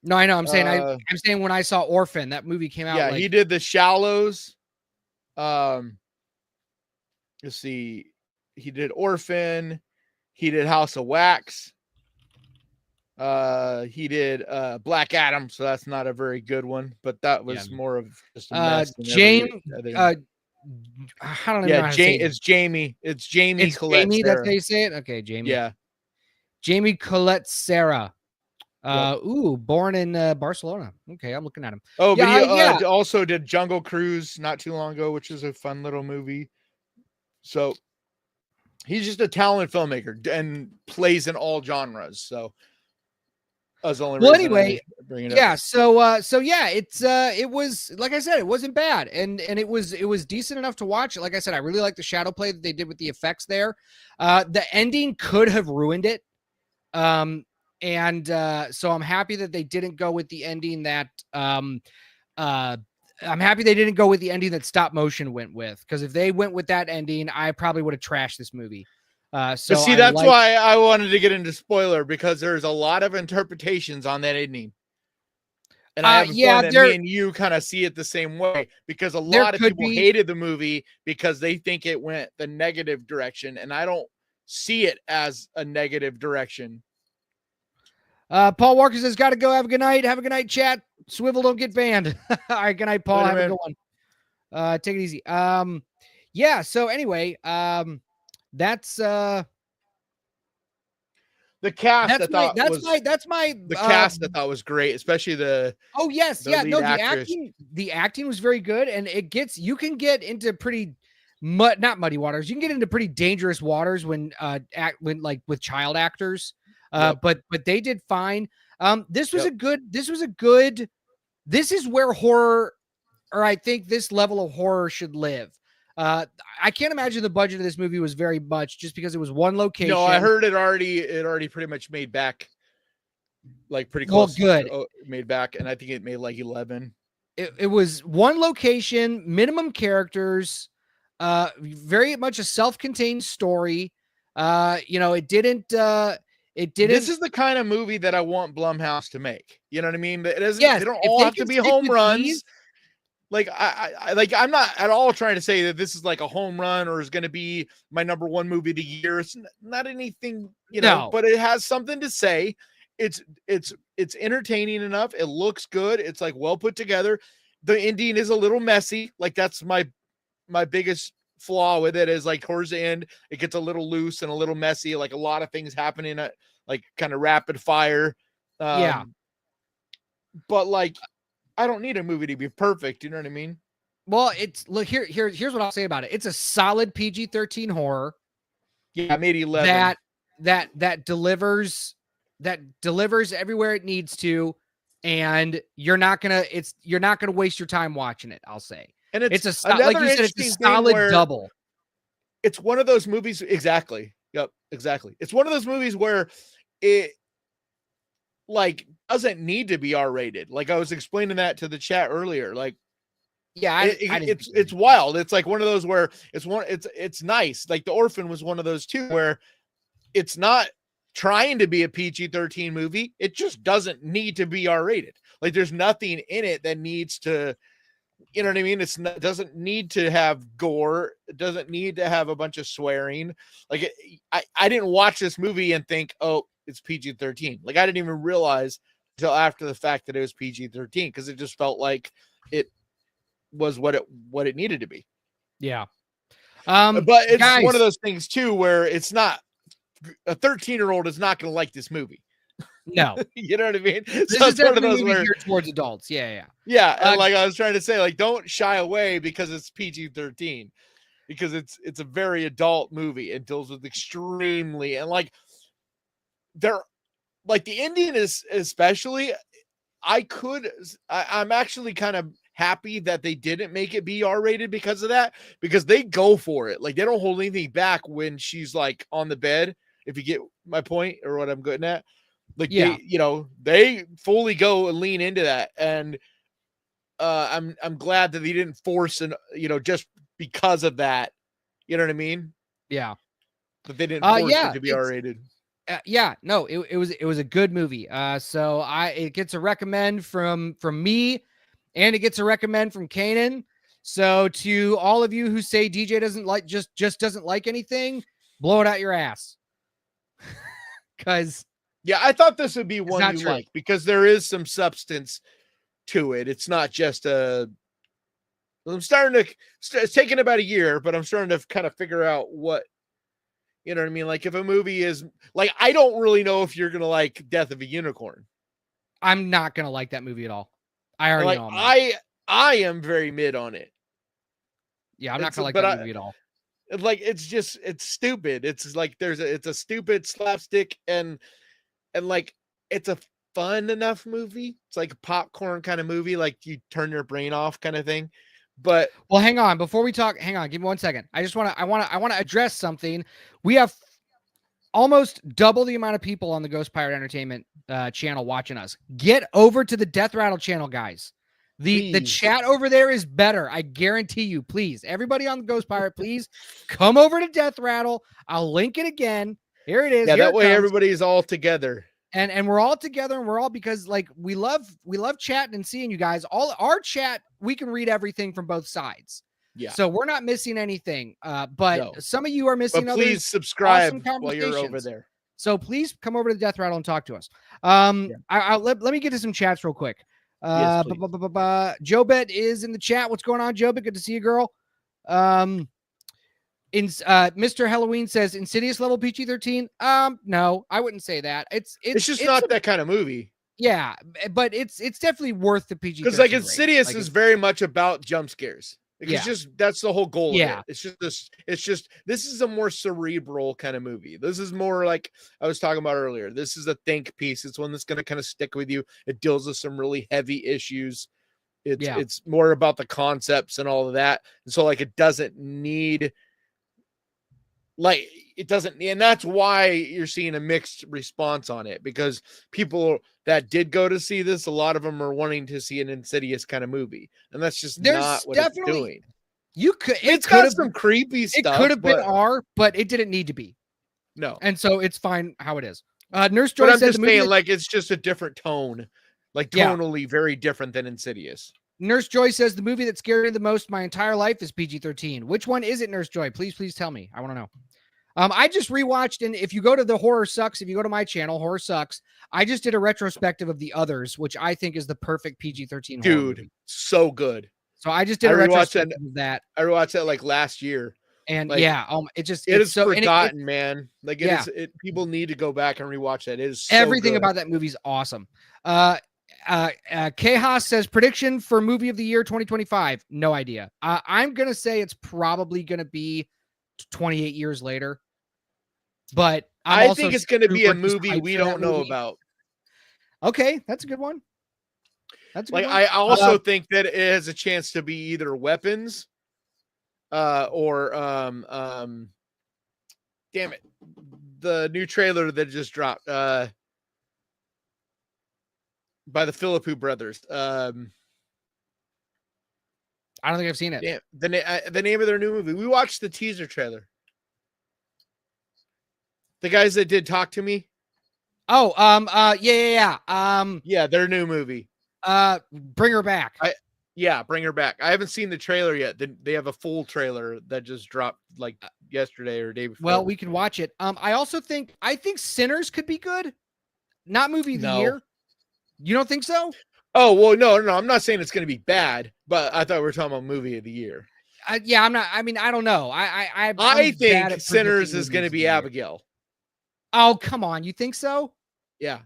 No, I know. I'm saying I'm saying when I saw Orphan, that movie came out. Yeah, he did The Shallows. let's see, he did Orphan, he did House of Wax, he did Black Adam, so that's not a very good one, but that was more of just a mess. James, I don't even know how to say it. It's Jamie. It's Jamie. It's Jamie. That's how you say it. Okay, Jamie. Yeah, Jamie Colette Serra. Born in Barcelona. Okay, I'm looking at him. Oh, but he also did Jungle Cruise not too long ago, which is a fun little movie. So he's just a talented filmmaker and plays in all genres. So that's the only reason I bring it up. It was, like I said, it wasn't bad, and it was decent enough to watch. Like I said, I really like the shadow play that they did with the effects there. The ending could have ruined it. So I'm happy that they didn't go with the ending that stop motion went with, because if they went with that ending, I probably would have trashed this movie. That's why I wanted to get into spoiler, because there's a lot of interpretations on that ending. And I have fun that me and you kind of see it the same way, because a lot of people hated the movie because they think it went the negative direction, and I don't see it as a negative direction. Paul Walker says, "Got to go. Have a good night. Have a good night, chat. Swivel, don't get banned." All right, good night, Paul. Have a good one. Take it easy. So anyway, that's the cast. The cast I thought was great, especially the the acting was very good, and you can get into pretty not muddy waters. You can get into pretty dangerous waters when with child actors. But they did fine. This is where horror, or I think this level of horror should live. I can't imagine the budget of this movie was very much, just because it was one location. No, I heard it already pretty much made back, like pretty close. Well, good. Made back, and I think it made like 11. It was one location, minimum characters, very much a self-contained story. It didn't. This is the kind of movie that I want Blumhouse to make. You know what I mean? It isn't. Yes, they don't all have to be home runs. I'm not at all trying to say that this is like a home run or is going to be my number one movie of the year. It's not anything, but it has something to say. It's entertaining enough. It looks good. It's like well put together. The ending is a little messy. Like that's my biggest flaw with it, is like towards the end, it gets a little loose and a little messy. Like a lot of things happening at like kind of rapid fire. But like, I don't need a movie to be perfect. You know what I mean? Well, here's what I'll say about it. It's a solid PG-13 horror. Yeah, maybe 11. That delivers everywhere it needs to, and you're not gonna waste your time watching it. I'll say, and it's a solid double. It's one of those movies. Exactly. Yep. Exactly. It's one of those movies where it like doesn't need to be R-rated. Like I was explaining that to the chat earlier. Like, it's wild. It's like one of those where it's nice. Like The Orphan was one of those too, where it's not trying to be a PG-13 movie. It just doesn't need to be R-rated. Like there's nothing in it that needs to, you know what I mean? It doesn't need to have gore. It doesn't need to have a bunch of swearing. Like I didn't watch this movie and think, oh, it's PG-13. Like I didn't even realize until after the fact that it was PG-13, because it just felt like it was what it needed to be. Yeah. But it's one of those things too where it's not, a 13-year-old is not going to like this movie. No. You know what I mean? This is one of those where geared towards adults. Yeah. And like I was trying to say, like, don't shy away because it's PG-13, because it's a very adult movie. It deals with extremely, and like they're like the ending is especially, I'm actually kind of happy that they didn't make it be R-rated because of that, because they go for it. Like they don't hold anything back when she's like on the bed, if you get my point or what I'm getting at. Like they fully go and lean into that. And I'm glad that they didn't force just because of that. You know what I mean? Yeah. That they didn't force it to be R-rated. It was a good movie. It gets a recommend from me, and it gets a recommend from Kanan. So to all of you who say DJ doesn't like just doesn't like anything, blow it out your ass. Because yeah, I thought this would be one not you true. like because there is some substance to it. It's not just I'm starting to, it's taken about a year, but I'm starting to kind of figure out what, you know what I mean? Like if a movie is like, I don't really know if you're going to like Death of a Unicorn. I'm not going to like that movie at all. I already Like know I'm not. I am very mid on it. Yeah, I'm not going to like that movie at all. Like it's stupid. It's like it's a stupid slapstick and like it's a fun enough movie. It's like a popcorn kind of movie, like you turn your brain off kind of thing. But well, hang on, before we talk, hang on, give me 1 second. I want to address something. We have almost double the amount of people on the Ghost Pirate Entertainment channel watching us. Get over to the Death Rattle channel, guys. The chat over there is better. I guarantee you. Please, everybody on the Ghost Pirate, please come over to Death Rattle. I'll link it again. Here it is. Yeah, Here that way everybody's all together. And we're all together, and we're all, because like we love chatting and seeing you guys. All our chat, we can read everything from both sides. Yeah. So we're not missing anything. But some of you are missing. But please subscribe while you're over there. So please come over to the Death Rattle and talk to us. Let me get to some chats real quick. Yes, Jobet is in the chat. What's going on, Jobet? Good to see you, girl. Mr. Halloween says Insidious level PG-13. No, I wouldn't say that. It's just not that kind of movie. Yeah, but it's definitely worth the PG-13. Because like Insidious is very much about jump scares. It's just that's the whole goal of it. It's just this is a more cerebral kind of movie. This is more like I was talking about earlier. This is a think piece. It's one that's going to kind of stick with you. It deals with some really heavy issues. It's more about the concepts and all of that. And so like it doesn't need and that's why you're seeing a mixed response on it, because people that did go to see this, a lot of them are wanting to see an Insidious kind of movie, and that's just not what it's doing. It's got some creepy stuff. It could have been R, but it didn't need to be. No, and so it's fine how it is. Nurse Joy but I'm said just saying, like it's just a different tone, like tonally very different than Insidious. Nurse Joy says the movie that scared me the most my entire life is PG-13. Which one is it, Nurse Joy? Please tell me. I want to know. I just rewatched, and if you go to the Horror Sucks, if you go to my channel, Horror Sucks, I just did a retrospective of The Others, which I think is the perfect PG-13 horror movie. So good. So I just did a retrospective of that. I rewatched that like last year. And like, it is so forgotten, man. Like people need to go back and rewatch that. It is so everything good. About that movie is awesome. K-Haas says prediction for movie of the year 2025. No idea. I'm gonna say it's probably gonna be 28 years later. But I think it's going to be a movie we don't know about. Okay, that's a good one. That's a good one. I also think that it has a chance to be either Weapons, or damn it, the new trailer that just dropped by the Philippou brothers. I don't think I've seen it. Damn, the name of their new movie. We watched the teaser trailer. The guys that did Talk to Me. Oh, yeah. Their new movie. Bring Her Back. Bring Her Back. I haven't seen the trailer yet. They have a full trailer that just dropped like yesterday or day before. Well, we can watch it. I think Sinners could be good. Not movie of the year. You don't think so? Oh, well, no. I'm not saying it's going to be bad, but I thought we were talking about movie of the year. I'm not. I mean, I don't know. I think Sinners is going to be Abigail. Oh, come on. You think so? Yeah.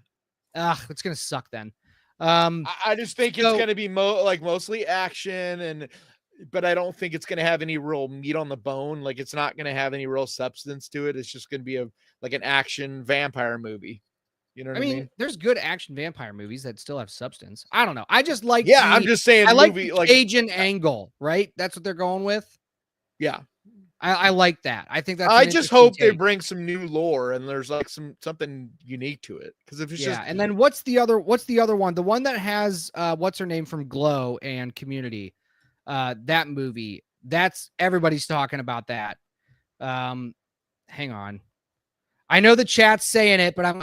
Ugh, it's going to suck then. I just think it's going to be mostly action, but I don't think it's going to have any real meat on the bone. Like it's not going to have any real substance to it. It's just going to be an action vampire movie. You know what I mean? There's good action vampire movies that still have substance. I don't know. I just like I'm just saying I like the Cajun angle, right? That's what they're going with. Yeah. I like that. I think that's. I just hope they bring some new lore and there's like something unique to it. Because if it's and then what's the other one? The one that has what's her name from Glow and Community, that movie. That's everybody's talking about that. Hang on, I know the chat's saying it, but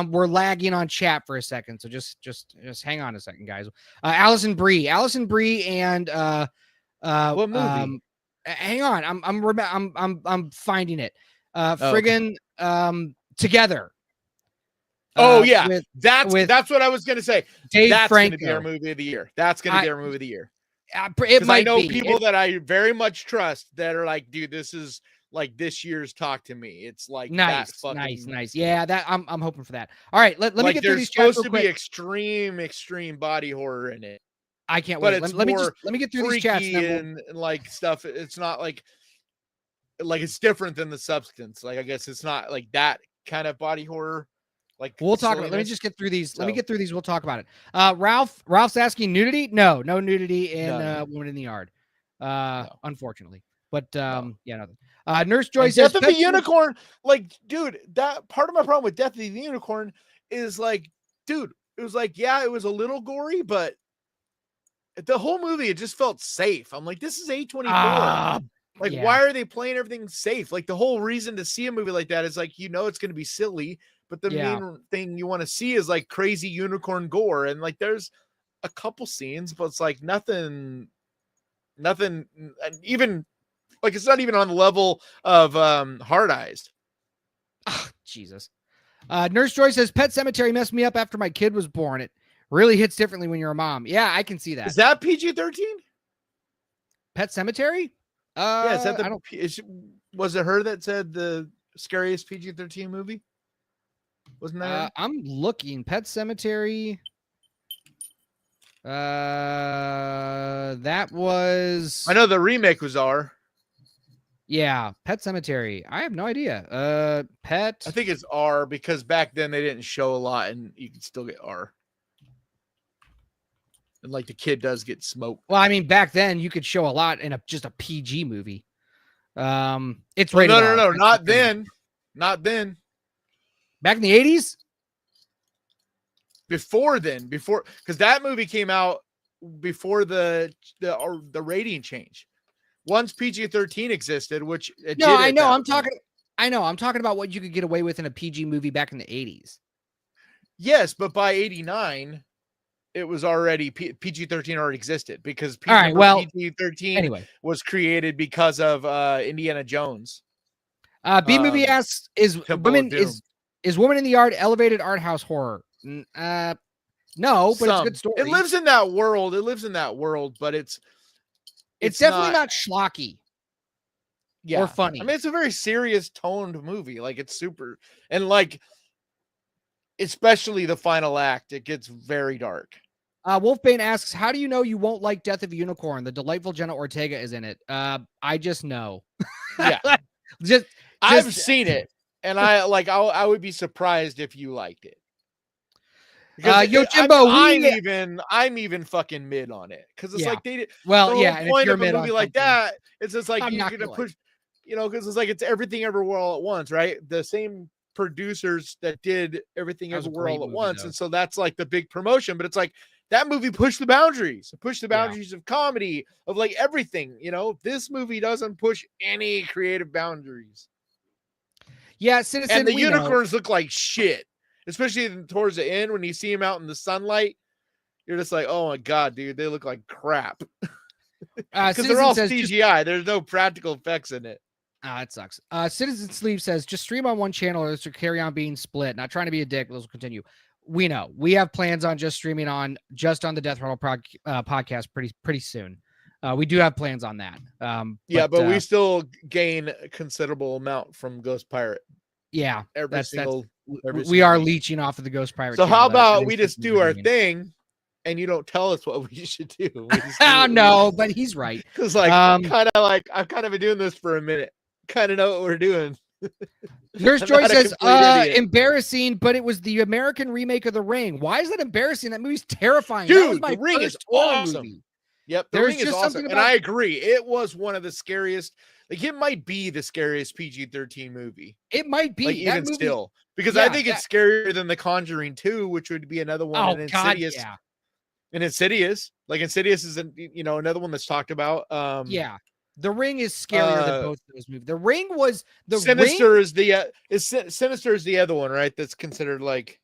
we're lagging on chat for a second. So just hang on a second, guys. Allison Brie and What movie? Hang on, I'm finding it. Okay. Together. Oh yeah, with that's what I was gonna say. Dave That's Franco. gonna be our movie of the year. That's gonna be our movie of the year. It Because I might know be people that I very much trust that are like, dude, this is like this year's Talk to Me. It's like that fucking nice. Yeah, that I'm hoping for that. All right, let me get through there's these chats supposed real to quick. be extreme body horror in it. I can't But wait. it's Let me get through these chats and like stuff. It's not like it's different than The Substance. Like I guess it's not like that kind of body horror. Like we'll talk about. Let me just get through these. So, let me get through these. We'll talk about it. Ralph's asking nudity. No nudity in Woman in the Yard. No. Unfortunately, but no. yeah, nothing. Nurse Joy says Death of the Unicorn. Like, dude, that part of my problem with Death of the Unicorn is like, dude, it was like, yeah, it was a little gory, but the whole movie, it just felt safe. I'm like, this is A24. Like, why are they playing everything safe? Like, the whole reason to see a movie like that is like, it's going to be silly, but the main thing you want to see is like crazy unicorn gore. And like, there's a couple scenes, but it's like nothing, even like, it's not even on the level of Hard Eyes. Oh, Jesus. Nurse Joy says, Pet Cemetery messed me up after my kid was born. It really hits differently when you're a mom. Yeah, I can see that. Is that PG-13? Pet Cemetery? Yeah, is that was it her that said the scariest PG-13 movie? Wasn't that? I'm looking. Pet Cemetery. That was. I know the remake was R. Yeah, Pet Cemetery. I have no idea. Pet. I think it's R because back then they didn't show a lot, and you can still get R. And like the kid does get smoked. Well, I mean, back then you could show a lot in just a PG movie. It's rated R. No, not then. Not then. Back in the 80s? Before then, because that movie came out before the rating change. Once PG-13 existed, which it no, did I know. I'm talking about what you could get away with in a PG movie back in the 80s. Yes, but by 89, it was already PG-13 already existed because PG-13 was created because of Indiana Jones. B movie asks, is Woman in the Yard elevated art house horror? No, but it's a good story. It lives in that world. But it's definitely not schlocky. Yeah. Or funny. I mean, it's a very serious toned movie. Like, it's super, and like, especially the final act, it gets very dark. Wolfbane asks, how do you know you won't like Death of a Unicorn? The delightful Jenna Ortega is in it. I just know. Yeah. I've seen it, and I would be surprised if you liked it. Jimbo, I'm even fucking mid on it because it's like they did. And point if of a movie like that, it's just like you're gonna push, because it's like it's Everything Everywhere All at Once, right? The same producers that did Everything Everywhere All at Once, and so that's like the big promotion. But it's like that movie pushed the boundaries, of comedy, of like everything. This movie doesn't push any creative boundaries. Yeah, Citizen. And the unicorns look like shit. Especially towards the end when you see them out in the sunlight, you're just like, oh my God, dude, they look like crap. Because they're all CGI. There's no practical effects in it. It sucks. Citizen Sleeve says, just stream on one channel or to carry on being split. Not trying to be a dick, but those will continue. We know. We have plans on just streaming on the Death Rattle podcast pretty soon. We do have plans on that. But we still gain a considerable amount from Ghost Pirate. Yeah. We are leeching off of the Ghost Pirate. So how about we just do our thing and you don't tell us what we should do? No, but he's right. Because I've kind of been doing this for a minute. Kind of know what we're doing. Nurse Joy says, embarrassing, but it was the American remake of The Ring. Why is that embarrassing? That movie's terrifying. Dude, The Ring is awesome. Movie. Yep, The Ring is awesome. And I agree. It was one of the scariest. Like, it might be the scariest PG-13 movie. It might be. Even still. Because I think it's scarier than The Conjuring 2, which would be another one. Oh, Insidious. God, yeah. And Insidious. Like, Insidious is, another one that's talked about. Yeah. The Ring is scarier than both of those movies. The Ring was... Sinister is the other one, right? That's considered like...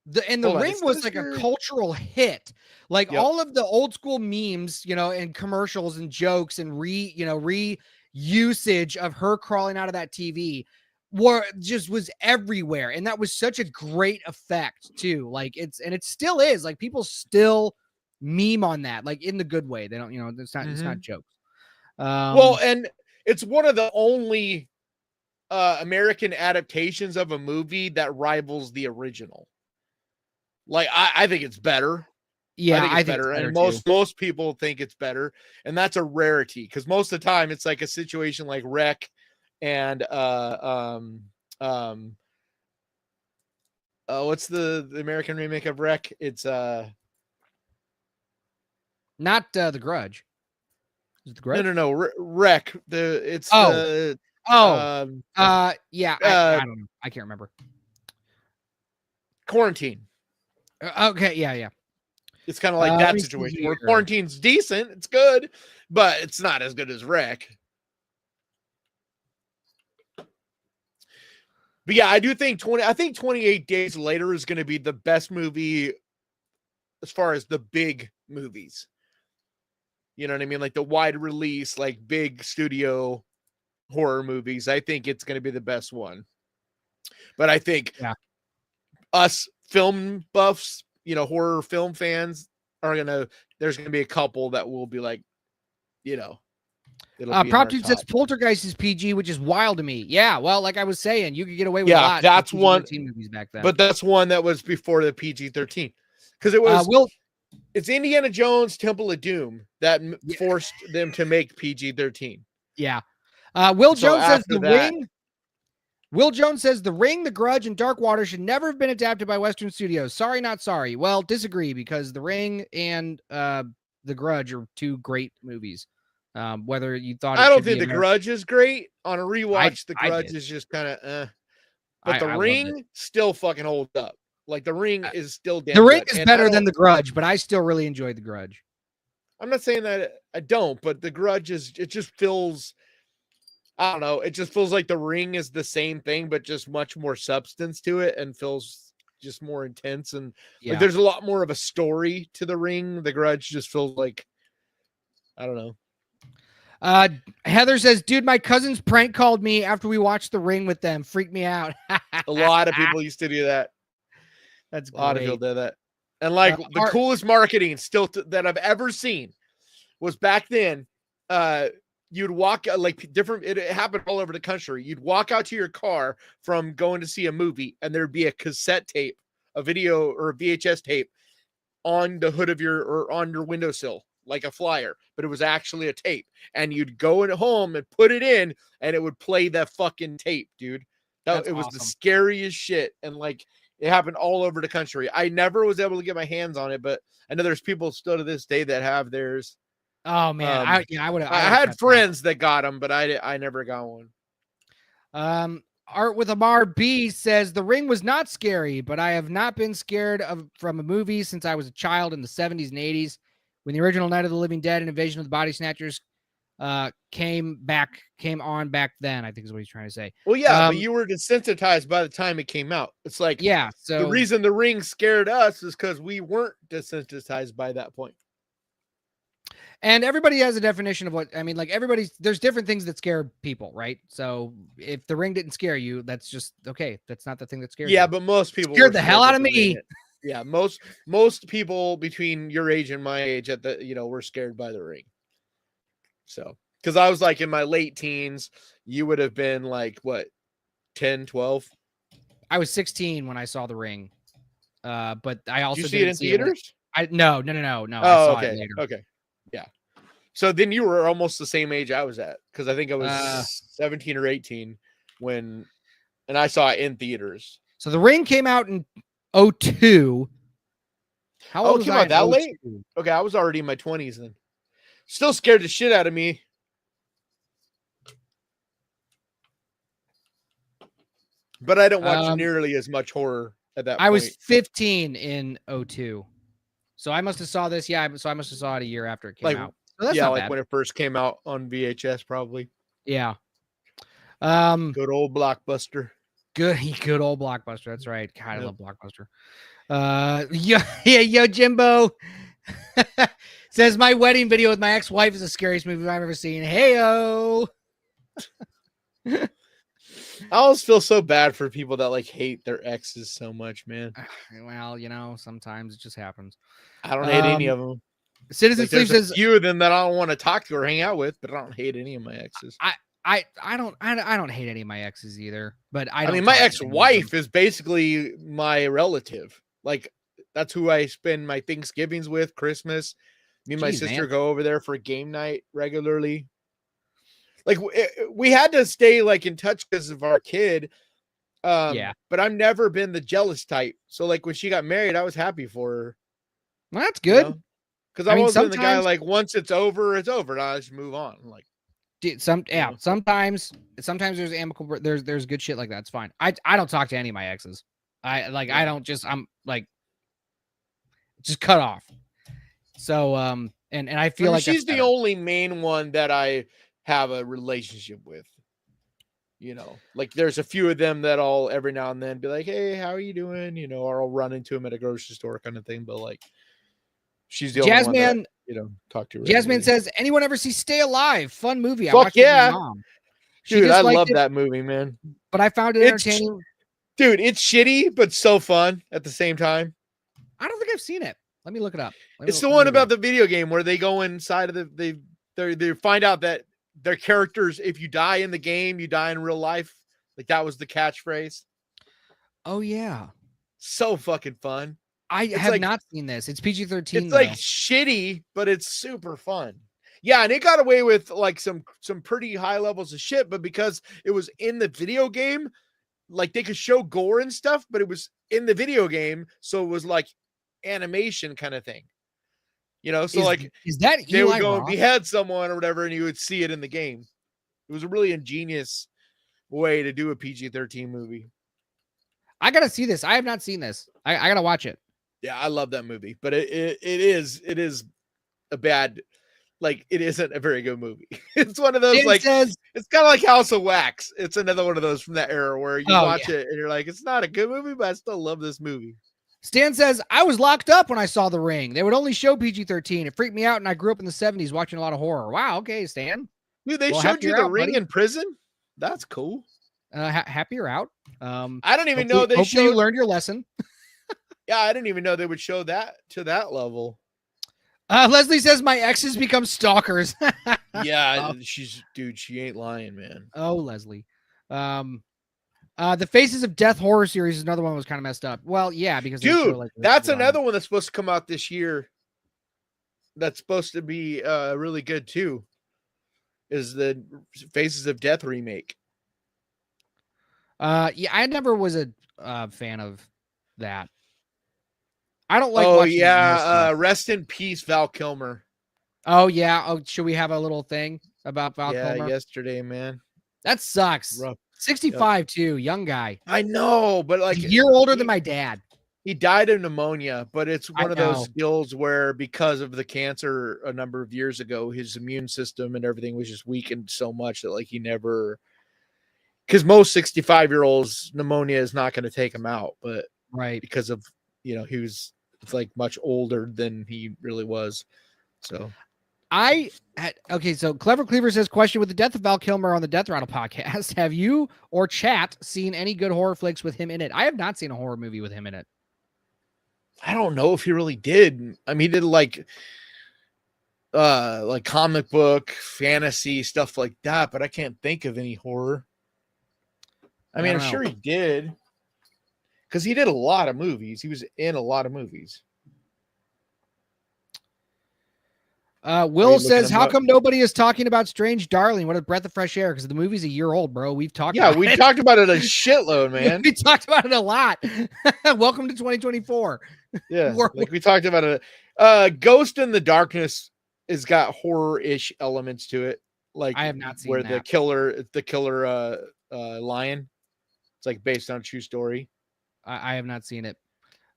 The Ring was like a cultural hit. Like all of the old school memes, and commercials and jokes and reusage of her crawling out of that TV was everywhere. And that was such a great effect too. Like it still is, like people still meme on that, like in the good way. They don't, it's not jokes. Well, and it's one of the only American adaptations of a movie that rivals the original. Like I think it's better. Yeah, I think it's better. And most people think it's better, and that's a rarity because most of the time it's like a situation like Wreck and what's the American remake of Wreck? It's not The Grudge. Is it The Grudge? No, Wreck. I don't know. I can't remember. Quarantine. Okay, yeah. It's kind of like that situation where Quarantine's decent, it's good, but it's not as good as Wreck. But yeah, I do think 28 Days Later is going to be the best movie as far as the big movies. You know what I mean? Like the wide release, like big studio horror movies. I think it's going to be the best one. But I think us film buffs, horror film fans there's going to be a couple that will be like, Prop Dude says Poltergeist is PG, which is wild to me. Yeah, well, like I was saying, you could get away with a lot. That's one movies back then. But that's one that was before the PG-13 because it was. It's Indiana Jones Temple of Doom that forced them to make PG-13. Yeah. Will Jones says The Ring. Will Jones says The Ring, The Grudge, and Dark Water should never have been adapted by Western Studios. Sorry, not sorry. Well, disagree because The Ring and The Grudge are two great movies. Whether you thought I don't think The Grudge is great. On a rewatch, The Grudge is just kind of But The Ring still fucking holds up. Like The Ring is still damn The Ring good. is better than The Grudge, but I still really enjoyed The Grudge. I'm not saying that I don't, but The Grudge it just feels, I don't know, it just feels like The Ring is the same thing, but just much more substance to it and feels just more intense. And like, there's a lot more of a story to The Ring. The Grudge just feels like, I don't know. Heather says, dude, my cousins prank called me after we watched The Ring with them. Freaked me out. A lot of people used to do that. That's great. A lot of people did that. And like the coolest marketing still that I've ever seen was back then. You'd walk it happened all over the country. You'd walk out to your car from going to see a movie, and there'd be a cassette tape, a video or a VHS tape on the hood of on your windowsill, like a flyer, but it was actually a tape. And you'd go at home and put it in, and it would play that fucking tape, dude. It was awesome. The scariest shit. And like, it happened all over the country. I never was able to get my hands on it, but I know there's people still to this day that have theirs. Oh man, I had friends that got them, but I never got one. Art with Amar B says The Ring was not scary, but I have not been scared from a movie since I was a child in the 70s and 80s when the original Night of the Living Dead and Invasion of the Body Snatchers came on back then, I think is what he's trying to say. Well, yeah, but you were desensitized by the time it came out. It's like, so the reason The Ring scared us is because we weren't desensitized by that point. And everybody has a definition of what, I mean, like there's different things that scare people, right? So if The Ring didn't scare you, that's just, okay, that's not the thing that scares you. Yeah, but most people scared the hell out of me. Yeah, most people between your age and my age were scared by The Ring. So, because I was like in my late teens, you would have been like, what, 10, 12? I was 16 when I saw The Ring. But I also did you see it in theaters? No. Oh, I saw it later. Okay. Yeah. So then you were almost the same age I was at, because I think I was 17 or 18 and I saw it in theaters. So The Ring came out in 2002. How old was I? That late? Okay, I was already in my 20s then. Still scared the shit out of me. But I don't watch nearly as much horror at that point. I was 15 in 2002. So I must have saw this. Yeah, so I must have saw it a year after it came out. So that's not bad. When it first came out on VHS, probably. Yeah. Good old Blockbuster. Good old Blockbuster. That's right. God, I Yep. love Blockbuster. Yo, Jimbo says my wedding video with my ex-wife is the scariest movie I've ever seen. Heyo. I always feel so bad for people that like hate their exes so much, man. Well, sometimes it just happens. I don't hate any of them. Citizen Like, Sleep there's a says few of them that I don't want to talk to or hang out with, but I don't hate any of my exes. I don't hate any of my exes either, but I mean, my ex-wife is basically my relative. Like, that's who I spend my Thanksgivings with, Christmas. Me and my sister go over there for game night regularly. Like, we had to stay like in touch because of our kid. But I've never been the jealous type. So like when she got married, I was happy for her. Well, that's good. Because I wasn't the guy like once it's over, it's over. And I just move on. Like, sometimes there's amicable. There's good shit like that. It's fine. I don't talk to any of my exes. I don't just. I'm like just cut off. So and I feel like she's the only main one that I have a relationship with. Like there's a few of them that I'll every now and then be like, hey, how are you doing? Or I'll run into him at a grocery store kind of thing. But like, she's the only one that, talk to. Jasmine says, anyone ever see Stay Alive? Fun movie. I watched it with my mom. Dude, I love that movie, man. But I found it entertaining. Dude, it's shitty, but so fun at the same time. I don't think I've seen it. Let me look it up. It's the one about the video game where they go inside of they find out that their characters, if you die in the game, you die in real life. Like that was the catchphrase. Oh yeah. So fucking fun. I have not seen this. It's PG-13. It's like shitty, but it's super fun. Yeah, and it got away with like some pretty high levels of shit, but because it was in the video game, like they could show gore and stuff, but it was in the video game, so it was like animation kind of thing. So is that they would go and behead someone or whatever, and you would see it in the game. It was a really ingenious way to do a PG-13 movie. I gotta see this. I have not seen this. I gotta watch it. Yeah, I love that movie, but it is a bad, like it isn't a very good movie. It's one of those it's kind of like House of Wax. It's another one of those from that era where you watch it and you're like, it's not a good movie, but I still love this movie. Stan says, I was locked up when I saw The Ring. They would only show PG-13. It freaked me out, and I grew up in the 70s watching a lot of horror. Wow, okay, Stan. Dude, they showed you The Ring in prison? That's cool. Happy you're out. I don't even know they showed... you learned your lesson. Yeah, I didn't even know they would show that to that level. Leslie says, my exes become stalkers. Yeah, she ain't lying, man. Oh, Leslie. The Faces of Death horror series is another one that was kind of messed up. Well, yeah, because that's another one that's supposed to come out this year. That's supposed to be really good too. Is the Faces of Death remake? Yeah, I never was a fan of that. I don't like. Oh yeah, rest in peace, Val Kilmer. Oh yeah. Oh, should we have a little thing about Val Kilmer? Yeah, yesterday, man. That sucks. Rough. 65 too, young guy. I know, but like a year older than my dad. He died of pneumonia, but it's one of those skills where because of the cancer a number of years ago, his immune system and everything was just weakened so much that like he never, because most 65-year-olds pneumonia is not going to take him out, but because of he was like much older than he really was. So so Clever Cleaver says, question, with the death of Val Kilmer on the Death Rattle podcast, have you or chat seen any good horror flicks with him in it? I have not seen a horror movie with him in it. I don't know if he really did. I mean, he did like comic book, fantasy, stuff like that, but I can't think of any horror. I mean, I'm sure he did. Because he did a lot of movies. He was in a lot of movies. Will says, how come nobody is talking about Strange Darling? What a breath of fresh air, because the movie's a year old, bro. We've talked about it. Yeah, we talked about it a shitload, man. We talked about it a lot. Welcome to 2024. Yeah, like we talked about it. Ghost in the Darkness has got horror-ish elements to it. Like I have not seen where that. the killer lion. It's like based on a true story. I have not seen it.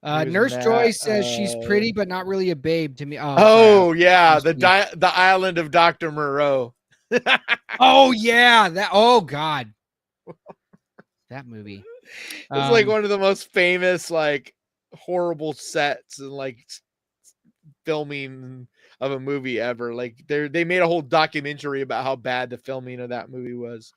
Nurse Joy says she's pretty, but not really a babe to me. Yeah, the Island of Dr. Moreau. Oh yeah, oh god, that movie. It's like one of the most famous, like, horrible sets and like filming of a movie ever. Like they made a whole documentary about how bad the filming of that movie was.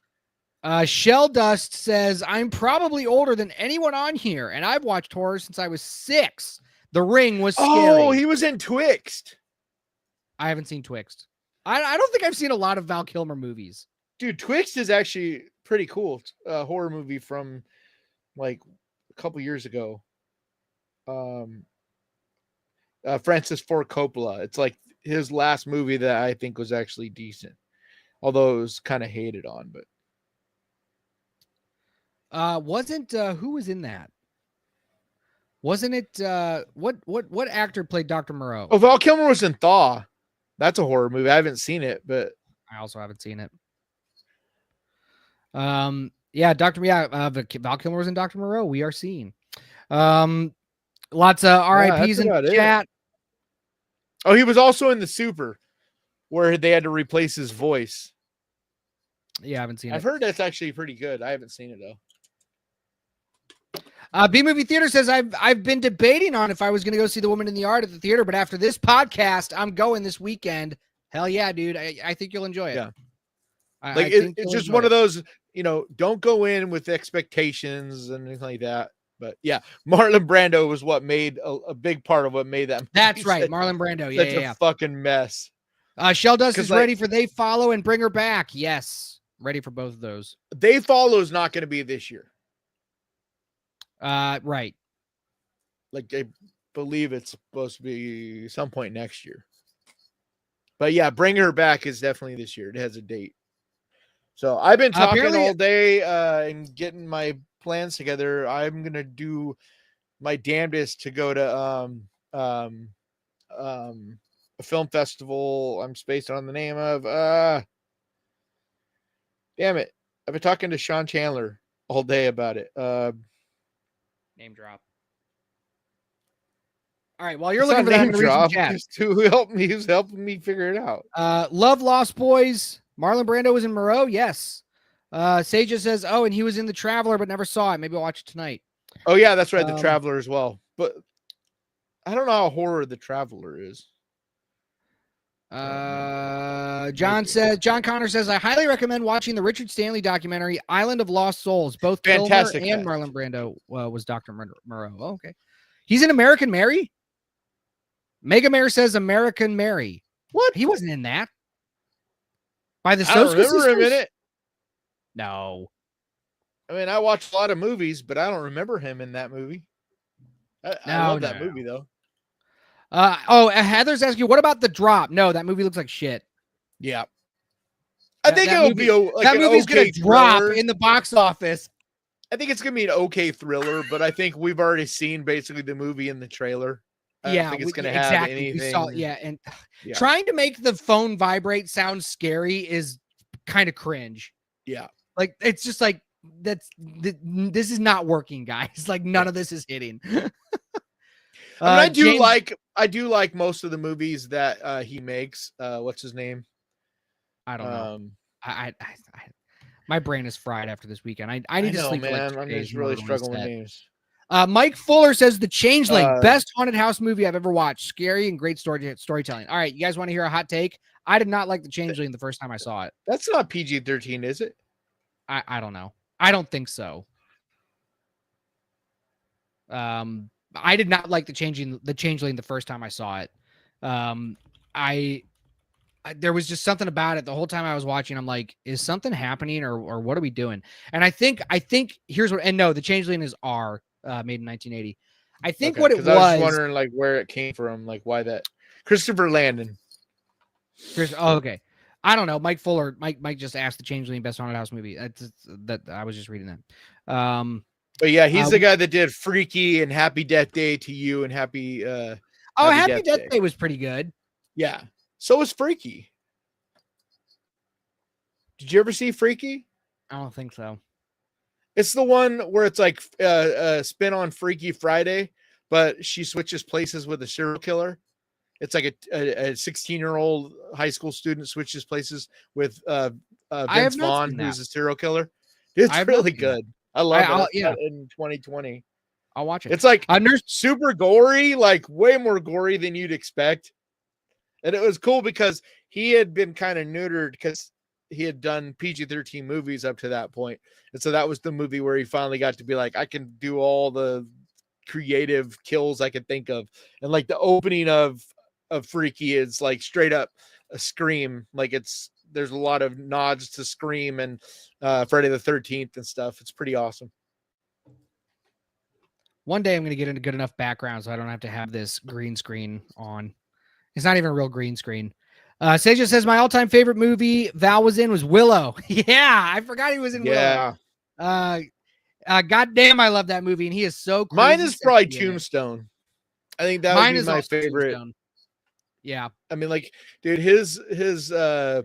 Shell Dust says, I'm probably older than anyone on here, and I've watched horror since I was 6. The Ring was scary. Oh, he was in Twixt. I haven't seen Twixt. I don't think I've seen a lot of Val Kilmer movies. Dude, Twixt is actually pretty cool. A horror movie from like a couple years ago. Francis Ford Coppola. It's like his last movie that I think was actually decent, although it was kind of hated on. But wasn't who was in that? Wasn't it what actor played Dr. Moreau? Oh, Val Kilmer was in Thaw. That's a horror movie. I haven't seen it, but I also haven't seen it. Val Kilmer was in Dr. Moreau. We are seeing. Lots of RIPs in the chat. Oh, he was also in The Super, where they had to replace his voice. Yeah, I haven't seen it. I've heard that's actually pretty good. I haven't seen it though. B Movie Theater says I've been debating on if I was going to go see The Woman in the Yard at the theater, but after this podcast, I'm going this weekend. Hell yeah, dude! I think you'll enjoy it. Yeah, it's just one of those. Don't go in with expectations and anything like that. But yeah, Marlon Brando was what made a big part of what made that movie. That's right, Marlon Brando. Such a fucking mess. Shell Dust is ready for They Follow and Bring Her Back. Yes, ready for both of those. They Follow is not going to be this year. Right. Like I believe it's supposed to be some point next year. But yeah, Bring Her Back is definitely this year. It has a date. So I've been talking all day and getting my plans together. I'm gonna do my damnedest to go to a film festival. I'm spaced on the name of damn it. I've been talking to Sean Chandler all day about it. Name drop. All right, while you're looking for that, I'm drop, who helped me, who's helping me figure it out. Love Lost Boys. Marlon Brando was in Moreau. Yes. Sage says, oh, and he was in The Traveler, but never saw it. Maybe I'll watch it tonight. Oh yeah, that's right. The Traveler as well. But I don't know how horror The Traveler is. John Connor says, I highly recommend watching the Richard Stanley documentary, Island of Lost Souls. Both fantastic Kilmer and Marlon Brando was Dr. Moreau. Oh, okay. He's in American Mary? Mega Mare says American Mary. What? He wasn't in that. By the I don't remember him in it. No. I mean, I watched a lot of movies, but I don't remember him in that movie. I love that movie, though. Heather's asking, what about The Drop? No, that movie looks like shit. Yeah. I think it'll be that movie's going to drop in the box office. I think it's going to be an okay thriller, but I think we've already seen basically the movie in the trailer. I don't think it's going to have anything. Trying to make the phone vibrate sound scary is kind of cringe. Yeah. Like, it's just like, this is not working, guys. Like, none of this is hitting. I do like most of the movies that he makes. What's his name? I don't know. I my brain is fried after this weekend. I need to sleep. Man, I'm just really struggling with names. Mike Fuller says The Changeling, best haunted house movie I've ever watched. Scary and great storytelling. All right, you guys want to hear a hot take? I did not like The Changeling the first time I saw it. That's not PG-13, is it? I don't know. I don't think so. I did not like the Changeling the first time I saw it. There was just something about it the whole time I was watching. I'm like, is something happening or what are we doing? And I think here's what. And no, The Changeling is made in 1980. I think what it was. I was wondering like where it came from, like why that Christopher Landon. Okay. I don't know. Mike Fuller. Mike just asked The Changeling best haunted house movie. That I was just reading that. But yeah, he's the guy that did Freaky and Happy Death Day to You and Happy Happy Death Day was pretty good. Yeah. So was Freaky. Did you ever see Freaky? I don't think so. It's the one where it's like a spin on Freaky Friday, but she switches places with a serial killer. It's like a 16-year-old high school student switches places with Vince Vaughn, who's a serial killer. It's really good. I love it. Yeah, in 2020. I'll watch it. It's like Nurse super gory, like way more gory than you'd expect. And it was cool because he had been kind of neutered because he had done PG-13 movies up to that point. And so that was the movie where he finally got to be like, I can do all the creative kills I could think of. And like the opening of Freaky is like straight up a Scream. Like there's a lot of nods to Scream and Friday the 13th and stuff. It's pretty awesome. One day I'm going to get into good enough background so I don't have to have this green screen on. It's not even a real green screen. Seja says my all-time favorite movie Val was in was Willow. Yeah, I forgot he was in Willow. God damn, I love that movie, and he is so crazy. Mine is probably Tombstone. I think that would be my favorite. Tombstone. Yeah. I mean, like, dude, his what's the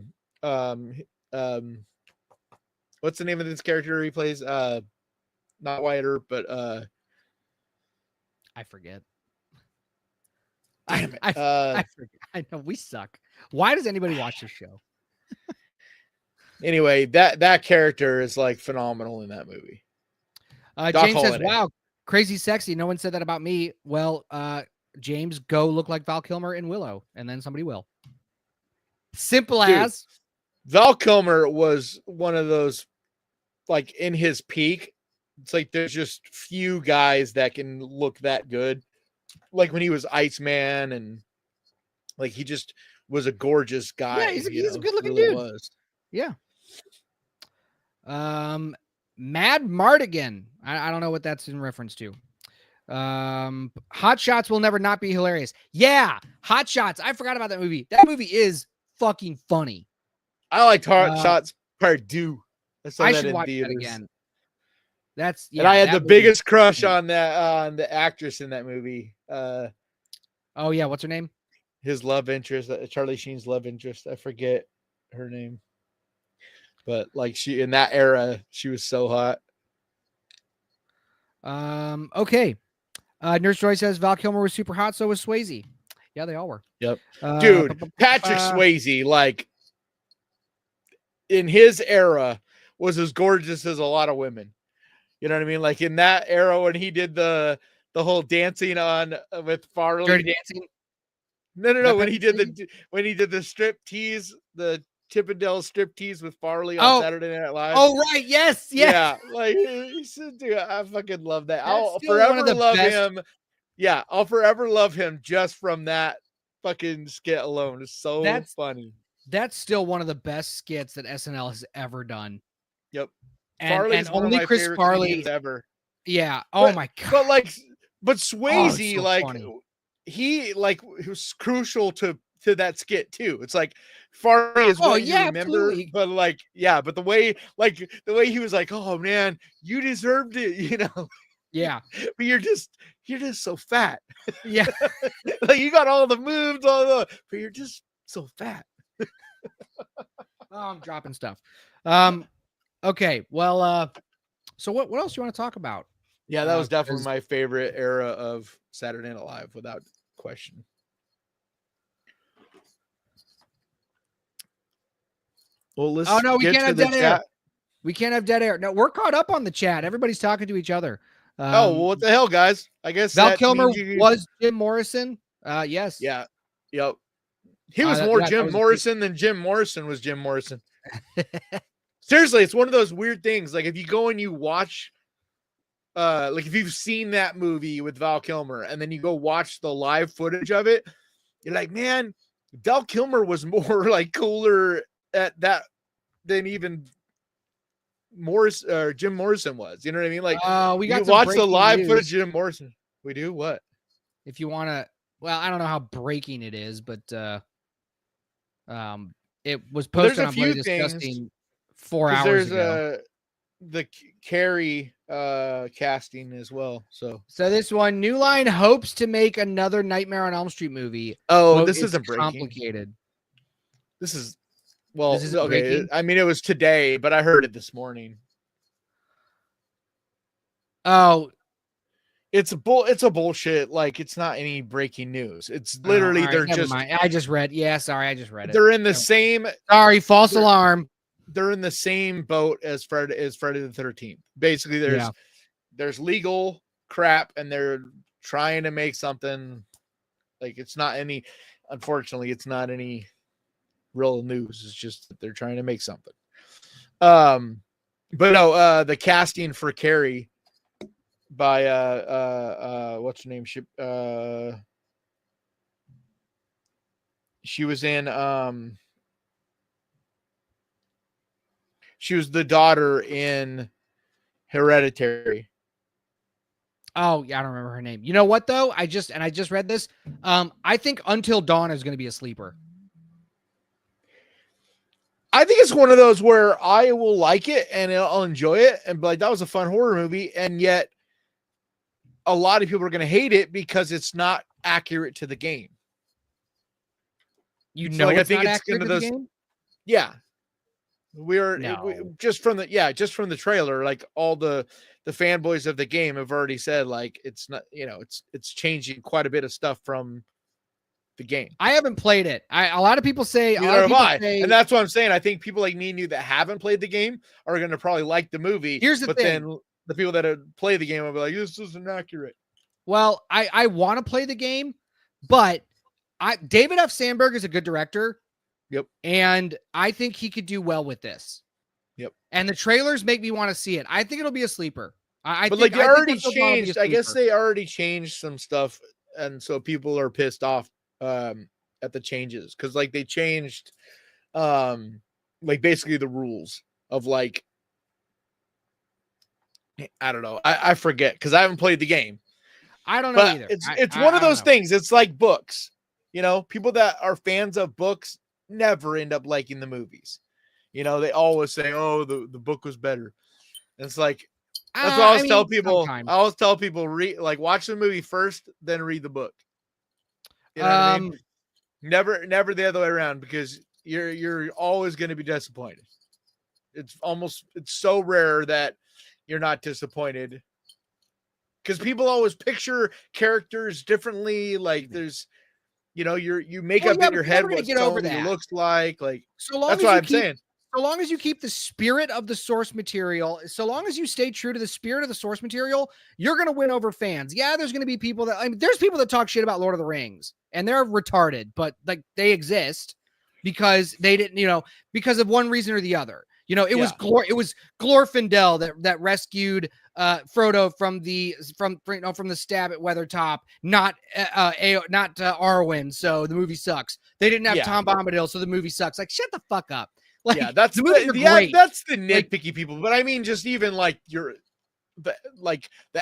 name of this character he plays? Not Wyatt Earp, but I forget. Damn it. I forget. I know we suck. Why does anybody watch this show? Anyway, that character is like phenomenal in that movie. James says, wow, crazy sexy. No one said that about me. Well, James, go look like Val Kilmer in Willow, and then somebody will. Simple as. Val Kilmer was one of those, like, in his peak. It's like there's just few guys that can look that good. Like when he was Iceman, and like he just was a gorgeous guy. Yeah, he's a good looking dude. Was. Yeah. Mad Mardigan. I don't know what that's in reference to. Hot Shots will never not be hilarious. Yeah, Hot Shots. I forgot about that movie. That movie is fucking funny. I liked Hot Shots Part 2. I should watch that again. That's and I had the biggest crush on that on the actress in that movie. Oh yeah, what's her name? His love interest, Charlie Sheen's love interest. I forget her name, but like she in that era, she was so hot. Okay. Nurse Joy says Val Kilmer was super hot, so was Swayze. Yeah, they all were. Yep. Dude, Patrick Swayze, like in his era, was as gorgeous as a lot of women. You know what I mean? Like in that era when he did the whole dancing on with Farley. Dirty Dancing? No. When he did the strip tease, the Chippendale strip tease with Farley on Saturday Night Live. Oh, right. Yes. Yeah. Like, dude, I fucking love that. I'll forever love him. Yeah. I'll forever love him just from that fucking skit alone. It's so funny. That's still one of the best skits that SNL has ever done. Yep. And only Chris Farley ever. Yeah. Oh my God. But Swayze, funny. He was crucial to that skit too. It's like Farley is what you remember, absolutely. But but the way he was like, oh man, you deserved it, you know. Yeah. But you're just so fat. Yeah. Like you got all the moves, but you're just so fat. I'm dropping stuff. Okay. Well, so what else do you want to talk about? Yeah, that was definitely my favorite era of Saturday Night Live, without question. Well, let's. Oh no, we can't have dead air. We can't have dead air. No, we're caught up on the chat. Everybody's talking to each other. Well, what the hell, guys? I guess Val Kilmer was Jim Morrison. Yes. Yeah. Yep. He was more Jim Morrison than Jim Morrison was Jim Morrison. Seriously, it's one of those weird things. Like if you go and you watch, like if you've seen that movie with Val Kilmer and then you go watch the live footage of it, you're like, man, Val Kilmer was more like cooler at that than even Jim Morrison was. You know what I mean? Like we got to watch the live footage of Jim Morrison. We do what? If you want to, well, I don't know how breaking it is, but it was posted on Bloody Disgusting 4 hours ago. The Carrie casting as well. So this one, New Line hopes to make another Nightmare on Elm Street movie. Oh, this isn't complicated. This is okay. Breaking? I mean, it was today, but I heard it this morning. Oh, it's a bullshit. Like it's not any breaking news. It's literally I just read. Yeah, sorry, I just read it. They're in the same. Sorry, false alarm. they're in the same boat as Friday the 13th. Basically, there's legal crap, and they're trying to make something like unfortunately, it's not any real news. It's just that they're trying to make something. But no, the casting for Carrie by what's her name? She was in she was the daughter in Hereditary. Oh, yeah, I don't remember her name. You know what though? I just read this. I think Until Dawn is going to be a sleeper. I think it's one of those where I will like it and I'll enjoy it and be like, that was a fun horror movie, and yet a lot of people are going to hate it because it's not accurate to the game. I think it's one of those. Yeah, just from the trailer, like all the fanboys of the game have already said like it's not, it's changing quite a bit of stuff from the game. I haven't played it. A lot of people say, and that's what I'm saying. I think people like me and you that haven't played the game are going to probably like the movie. Here's the thing. Then the people that play the game will be like, this isn't accurate. Well, I want to play the game, but David F. Sandberg is a good director. Yep. And I think he could do well with this. Yep. And the trailers make me want to see it. I think it'll be a sleeper. They already changed. I guess they already changed some stuff, and so people are pissed off at the changes because like they changed like basically the rules of like, I don't know. I forget because I haven't played the game. I don't know either. It's one of those things. It's like books. People that are fans of books never end up liking the movies. They always say, "Oh, the book was better." And it's like that's what I always tell people. Sometimes. I always tell people watch the movie first, then read the book. You know what I mean? Never the other way around, because you're always going to be disappointed. It's so rare that you're not disappointed, because people always picture characters differently. Like there's, you make up in your head what somebody looks like. Like that's what I'm saying. So long as you keep the spirit of the source material, so long as you stay true to the spirit of the source material, you're going to win over fans. Yeah, there's going to be people there's people that talk shit about Lord of the Rings, and they're retarded, but like they exist because they didn't, because of one reason or the other. It was Glorfindel that rescued Frodo from the stab at Weathertop, not Arwen. So the movie sucks. They didn't have Tom Bombadil, so the movie sucks. Like, shut the fuck up. Like, that's the movies are great. That's the nitpicky people. But I mean, just even like the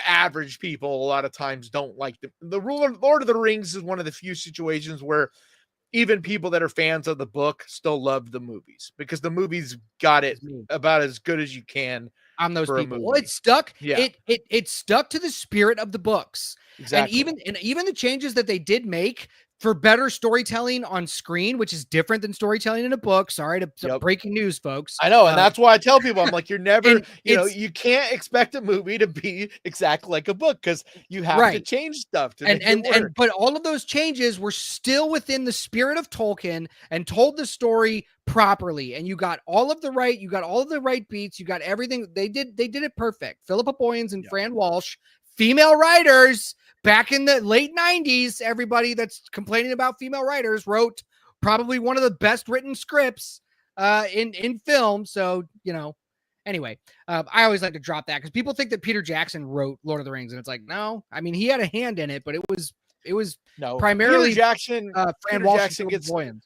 average people a lot of times don't like the Lord of the Rings is one of the few situations where even people that are fans of the book still love the movies, because the movies got it about as good as you can. I'm those people. Well, it stuck. Yeah. It stuck to the spirit of the books. Exactly. And even the changes that they did make for better storytelling on screen, which is different than storytelling in a book. Sorry to breaking news, folks. I know. And that's why I tell people, I'm like, you're never, you can't expect a movie to be exactly like a book, because you have to change stuff to make it work. But all of those changes were still within the spirit of Tolkien and told the story properly. And you got all of the right beats. You got everything. They did it perfect. Philippa Boyens and Fran Walsh, female writers. Back in the late 90s, everybody that's complaining about female writers wrote probably one of the best written scripts in film. So, anyway, I always like to drop that because people think that Peter Jackson wrote Lord of the Rings, and it's like, no. I mean, he had a hand in it, but it was primarily Peter Jackson. Fran Walsh and Boyens.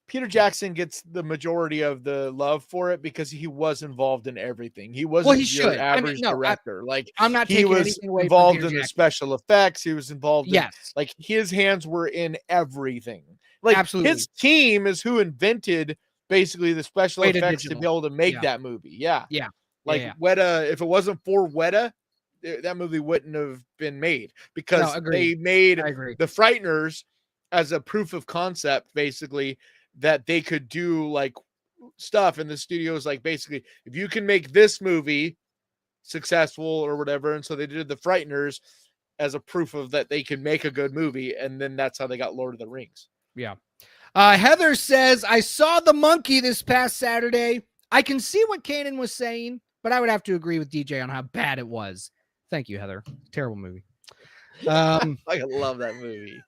Peter Jackson gets the majority of the love for it because he was involved in everything. He wasn't your average director. I'm not taking anything away from Peter Jackson. The special effects. He was involved in, like, his hands were in everything. Like, absolutely. His team is who invented basically the special effects to be able to make that movie. Yeah. Like Weta, if it wasn't for Weta, that movie wouldn't have been made, because they made the Frighteners as a proof of concept, basically, that they could do like stuff in the studios. Like, basically, if you can make this movie successful or whatever. And so they did the Frighteners as a proof of that they can make a good movie. And then that's how they got Lord of the Rings. Yeah. Heather says, I saw The Monkey this past Saturday. I can see what Kanan was saying, but I would have to agree with DJ on how bad it was. Thank you, Heather. Terrible movie. I love that movie.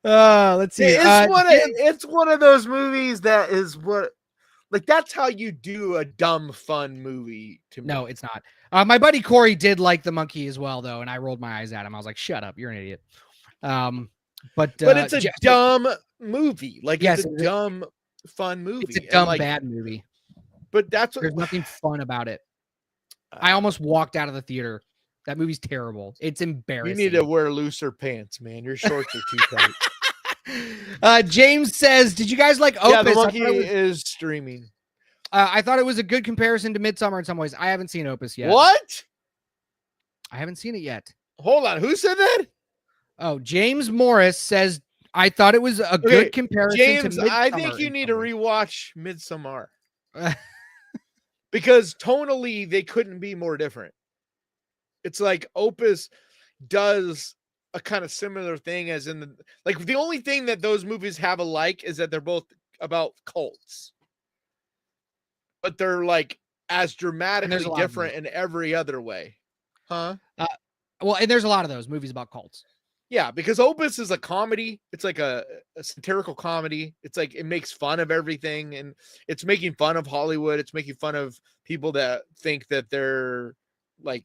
Let's see. It's one of those movies that is like that's how you do a dumb fun movie to me. No, it's not. My buddy Corey did like The Monkey as well, though, and I rolled my eyes at him. I was like, "Shut up, you're an idiot." But it's a dumb movie. Like yes, it's a dumb fun movie. It's a dumb bad movie. But there's nothing fun about it. I almost walked out of the theater. That movie's terrible. It's embarrassing. You need to wear looser pants, man. Your shorts are too tight. James says, "Did you guys like Opus?" Yeah, The Monkey is streaming. I thought it was a good comparison to Midsommar in some ways. I haven't seen Opus yet. What? I haven't seen it yet. Hold on. Who said that? Oh, James Morris says, "I thought it was a good comparison James, to Midsommar." I think you need to rewatch Midsommar. Because tonally, they couldn't be more different. It's like Opus does a kind of similar thing as in the only thing that those movies have alike is that they're both about cults. But they're like as dramatically different in every other way. Huh? Well, and there's a lot of those movies about cults. Yeah, because Opus is a comedy. It's like a satirical comedy. It's like it makes fun of everything, and it's making fun of Hollywood. It's making fun of people that think that they're like,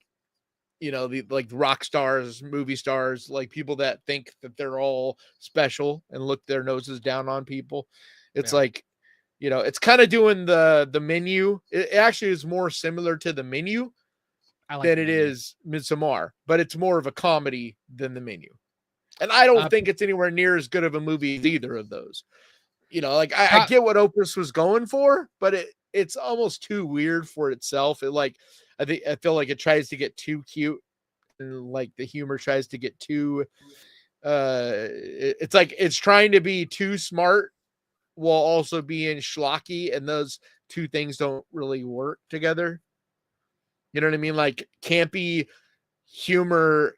like rock stars, movie stars, like people that think that they're all special and look their noses down on people. It's like, it's kind of doing the Menu. It actually is more similar to the Menu than it is Midsommar, but it's more of a comedy than the Menu. And I don't think it's anywhere near as good of a movie as either of those. I get what Opus was going for, but it's almost too weird for itself. I feel like it tries to get too cute, and like the humor tries to get too it's like it's trying to be too smart while also being schlocky, and those two things don't really work together. You know what I mean? Like campy humor,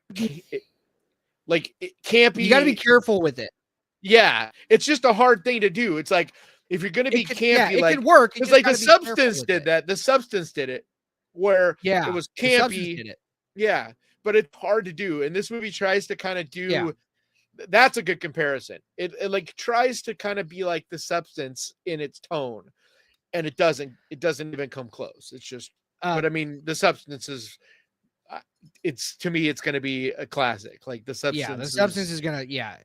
like campy. You got to be careful with it. Yeah, it's just a hard thing to do. It's like if you're going to be campy, it could work. It's like The Substance did that. The Substance did it, where it was campy. Yeah, but it's hard to do. And this movie tries to kind of do. Yeah. That's a good comparison. It like tries to kind of be like The Substance in its tone, and it doesn't even come close. It's just. But I mean, The Substance is. To me, it's going to be a classic. Like The Substance. Yeah, The Substance is going to. Yeah.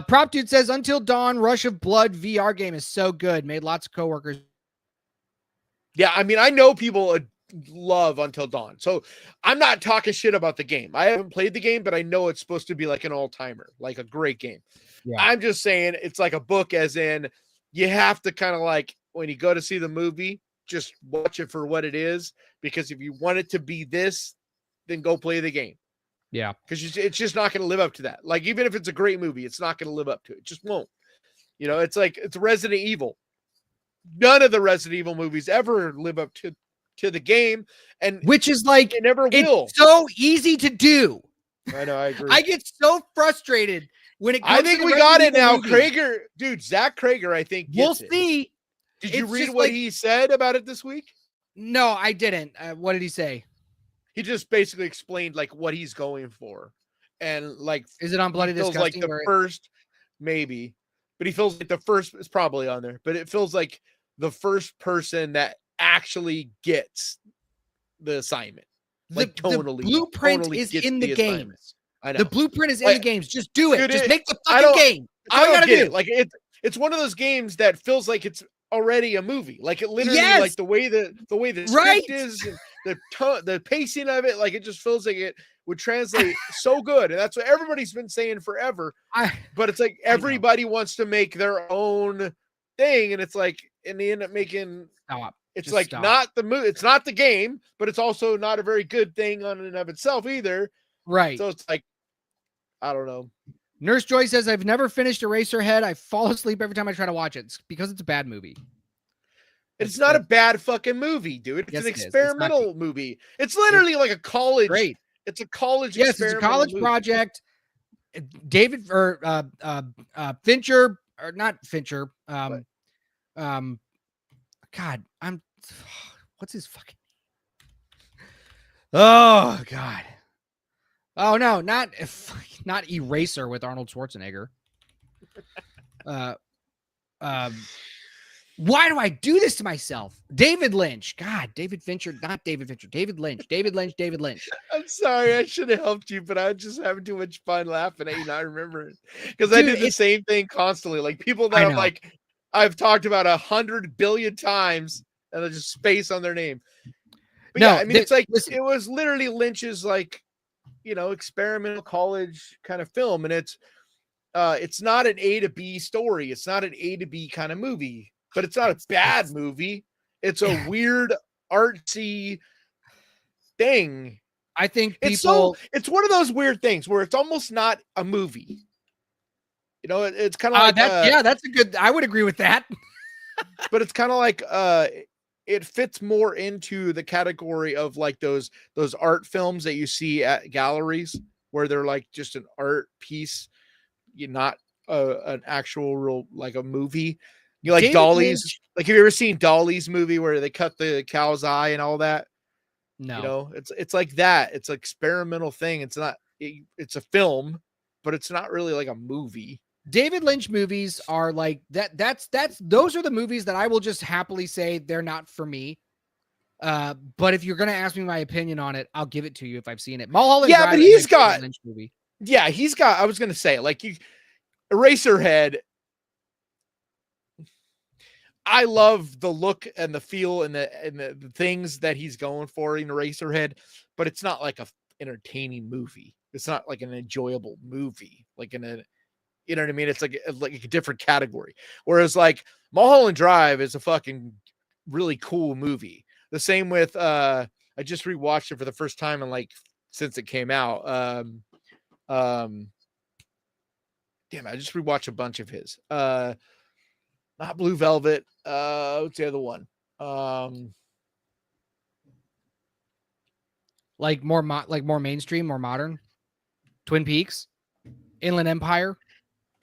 Prop Dude says, Until Dawn, Rush of Blood VR game is so good. Made lots of coworkers. Yeah, I mean, I know people love Until Dawn, so I'm not talking shit about the game. I haven't played the game, but I know it's supposed to be like an all-timer, like a great game. Yeah. I'm just saying it's like a book, as in you have to kind of like when you go to see the movie, just watch it for what it is, because if you want it to be this, then go play the game. Yeah. Because it's just not going to live up to that. Like, even if it's a great movie, it's not going to live up to it. It just won't. It's like, it's Resident Evil. None of the Resident Evil movies ever live up to the game. And which is like, it never will. It's so easy to do. I know, I agree. I get so frustrated when it comes I think to we got it now. Krager, dude, Zach Krager, I think. We'll see. Did you read what he said about it this week? No, I didn't. What did he say? He just basically explained like what he's going for, and like, is it on Bloody Disgusting? Like the first, maybe, but he feels like the first is probably on there, but it feels like the first person that actually gets the assignment. Like the blueprint is in the games. I know the blueprint is in the games. Just do it. Dude, just make the fucking game. I don't get it. Like it's one of those games that feels like it's already a movie. Like it literally, like the way the script is. The pacing of it, like it just feels like it would translate so good, and that's what everybody's been saying forever. But it's like everybody wants to make their own thing, and it's like, and they end up making. It's just like not the movie, it's not the game, but it's also not a very good thing on and of itself either. Right. So it's like, I don't know. Nurse Joy says, I've never finished Eraserhead. I fall asleep every time I try to watch it. It's because it's a bad movie. It's not a bad fucking movie, dude. It's an experimental movie. It's literally like a college. Great. It's a college. Yes, it's a college project. David or Fincher, or not Fincher. God, what's his fucking? Oh God. Oh no, not Eraser with Arnold Schwarzenegger. Why do I do this to myself? David Lynch. God, David Fincher, not David Fincher. David Lynch. David Lynch. David Lynch. I'm sorry, I should have helped you, but I was just having too much fun laughing at you not remembering. Because I did the same thing constantly. Like people that I'm like, I've talked about 100 billion times, and there's just space on their name. But no, yeah, I mean, it's like it was literally Lynch's like, experimental college kind of film, and it's not an A to B story. It's not an A to B kind of movie. But it's not a bad movie. It's a weird, artsy thing. I think it's one of those weird things where it's almost not a movie. It's kind of like that's a good. I would agree with that. But it's kind of like it fits more into the category of like those art films that you see at galleries where they're like just an art piece, not an actual real like a movie. You like David Dolly's? Lynch. Like, have you ever seen Dolly's movie where they cut the cow's eye and all that? No. It's like that. It's an experimental thing. It's not. It's a film, but it's not really like a movie. David Lynch movies are like that. Those are the movies that I will just happily say they're not for me. But if you're gonna ask me my opinion on it, I'll give it to you if I've seen it. Mulholland Drive, but he's got Lynch movie. Yeah, he's got. I was gonna say like Eraserhead. I love the look and the feel and the things that he's going for in Eraserhead, but it's not like a entertaining movie. It's not like an enjoyable movie, like you know what I mean? It's like a different category. Whereas like Mulholland Drive is a fucking really cool movie. The same with I just rewatched it for the first time since it came out. Damn, I just rewatched a bunch of his. Not Blue Velvet. What's the other one? Like more mainstream, more modern. Twin Peaks, Inland Empire.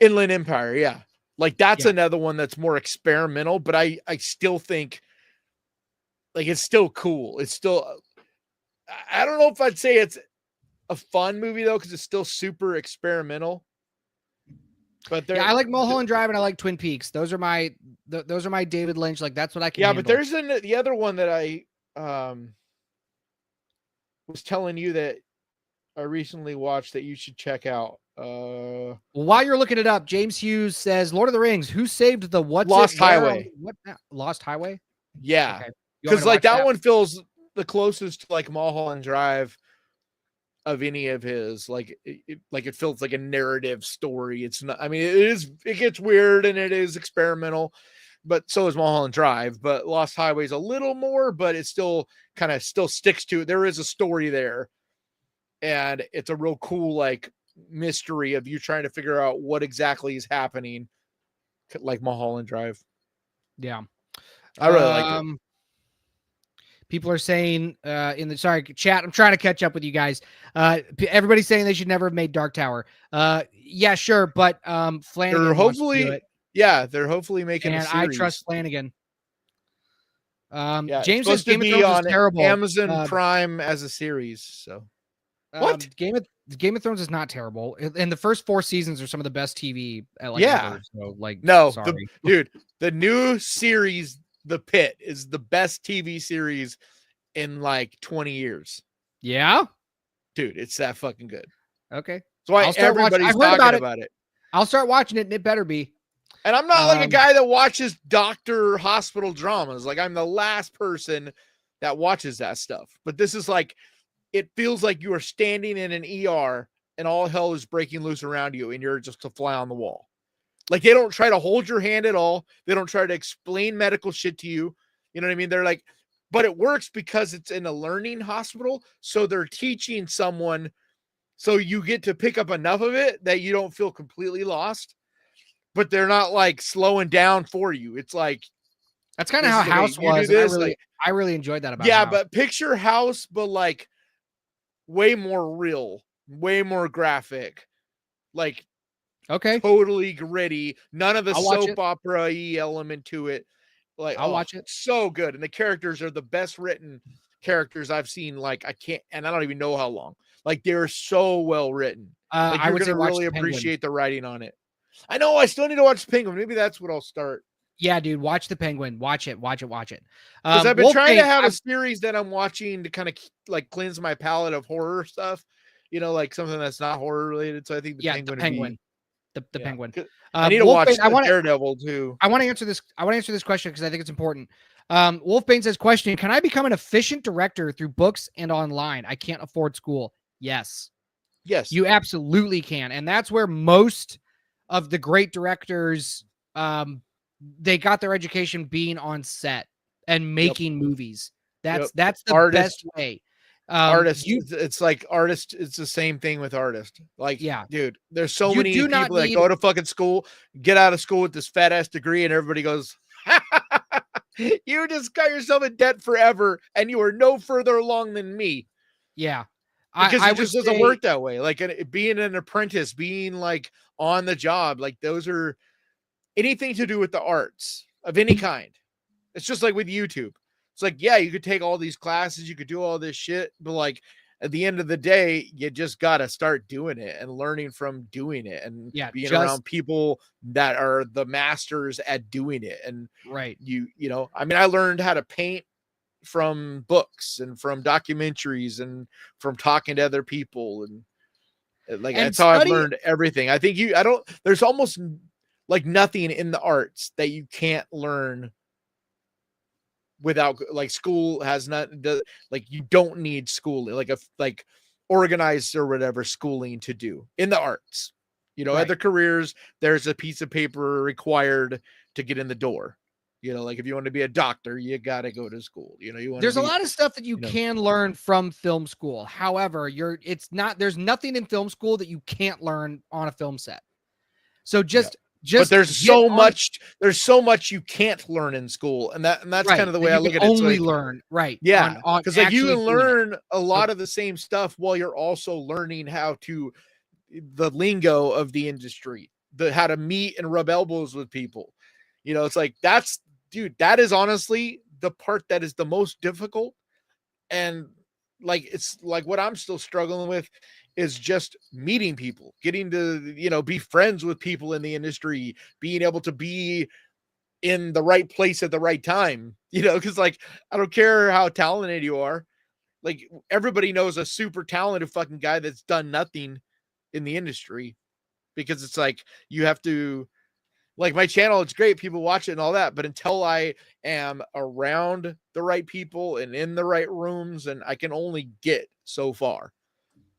Yeah. Like that's another one that's more experimental, but I still think like it's still cool. It's still, I don't know if I'd say it's a fun movie though, because it's still super experimental. But I like Mulholland Drive and I like Twin Peaks. Those are my David Lynch. Like that's what I can. Yeah, handle. But there's the other one that I was telling you that I recently watched that you should check out. While you're looking it up, James Hughes says Lord of the Rings. Who saved the Lost Highway? What Lost Highway? Yeah, because like that one feels the closest to like Mulholland Drive of any of his. Like it feels like a narrative story. It's not. I mean, it gets weird and it is experimental, but so is Mulholland Drive. But Lost Highway is a little more, but it still kind of sticks to it. There is a story there, and it's a real cool like mystery of you trying to figure out what exactly is happening, like Mulholland Drive. Yeah, I really liked it. People are saying in the chat, I'm trying to catch up with you guys. Everybody's saying they should never have made Dark Tower. Yeah, sure, but Flanagan they're hopefully do it. Yeah, they're hopefully making and a series. I trust Flanagan. Yeah, James says Game of Thrones is terrible. Amazon Prime as a series. So what? Game of Thrones is not terrible, and the first 4 seasons are some of the best TV. Ever, so no, sorry. The new series, The Pit, is the best TV series in like 20 years. Yeah, dude, it's that fucking good. Okay, that's why everybody's talking about it. I'll start watching it, and it better be. And I'm not like a guy that watches doctor hospital dramas. Like I'm the last person that watches that stuff. But this is like, it feels like you are standing in an ER and all hell is breaking loose around you and you're just a fly on the wall. Like they don't try to hold your hand at all. They don't try to explain medical shit to you. You know what I mean? They're like, but it works because it's in a learning hospital. So they're teaching someone. So you get to pick up enough of it that you don't feel completely lost. But they're not like slowing down for you. It's like that's kind of how House was. I really enjoyed that about House. But picture House, but like way more real, way more graphic, like okay, totally gritty. None of the soap opera-y element to it. Like, I'll watch it. So good. And the characters are the best written characters I've seen. Like, I don't even know how long. Like, they're so well written. Like, I you're would going say to watch really The Penguin. appreciate the writing on it. I know. I still need to watch Penguin. Maybe that's what I'll start. Yeah, dude, watch The Penguin. Watch it. Because I've been trying to have a series that I'm watching to kind of like cleanse my palate of horror stuff. Like something that's not horror related. So I think the Penguin. The Penguin. I need to watch Daredevil too. I want to answer this question because I think it's important. Wolfbane says, question, can I become an efficient director through books and online? I can't afford school. Yes. You absolutely can. And that's where most of the great directors, they got their education being on set and making movies. That's the best way. It's like artist. It's the same thing with artist. Like, dude, there's so many people that go to fucking school, get out of school with this fat ass degree, and everybody goes, you just got yourself in debt forever, and you are no further along than me. Yeah. Because it just doesn't work that way. Like being an apprentice, being like on the job, like those are anything to do with the arts of any kind. It's just like with YouTube. It's like, yeah, you could take all these classes, you could do all this shit, but like at the end of the day, you just got to start doing it and learning from doing it and being around people that are the masters at doing it. And I learned how to paint from books and from documentaries and from talking to other people. And that's how I've learned everything. I think there's almost like nothing in the arts that you can't learn without, like, school has not, like, you don't need schooling, like organized or whatever schooling to do in the arts. Other careers, there's a piece of paper required to get in the door. Like if you want to be a doctor, you got to go to school. There's a lot of stuff that you can learn from film school. However, there's nothing in film school that you can't learn on a film set. So but there's so much you can't learn in school, and that's kind of the way I look at it. Only learn, right? Yeah, because like you can learn a lot of the same stuff while you're also learning the lingo of the industry, how to meet and rub elbows with people. It's like that is honestly the part that is the most difficult, and like it's like what I'm still struggling with is just meeting people, getting to, be friends with people in the industry, being able to be in the right place at the right time, because like, I don't care how talented you are. Like everybody knows a super talented fucking guy that's done nothing in the industry, because it's like, you have to, like my channel, it's great. People watch it and all that, but until I am around the right people and in the right rooms, and I can only get so far.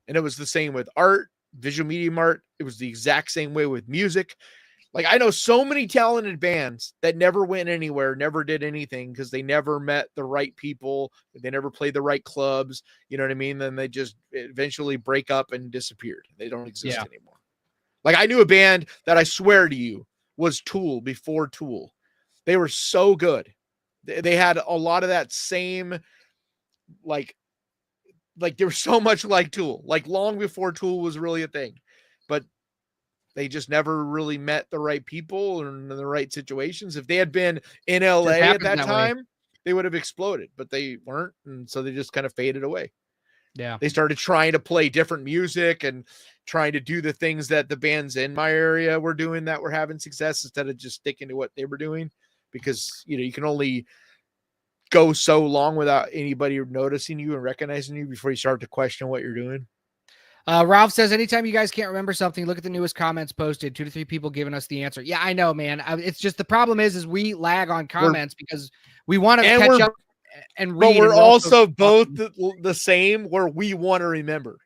And it was the same with art, visual medium art. It was the exact same way with music. Like I know so many talented bands that never went anywhere, never did anything because they never met the right people. They never played the right clubs. You know what I mean? Then they just eventually break up and disappeared. They don't exist anymore. Like I knew a band that I swear to you was Tool before Tool. They were so good. They had a lot of that same, like they were so much like Tool, like long before Tool was really a thing, but they just never really met the right people or in the right situations. If they had been in LA at that time, they would have exploded, but they weren't. And so they just kind of faded away. Yeah. They started trying to play different music and trying to do the things that the bands in my area were doing that were having success, instead of just sticking to what they were doing, because, you can only go so long without anybody noticing you and recognizing you before you start to question what you're doing. Ralph says, anytime you guys can't remember something, look at the newest comments posted. 2 to 3 people giving us the answer. Yeah, I know, man. It's just the problem is we lag on comments because we want to catch up and read. But we're also both the same, where we want to remember.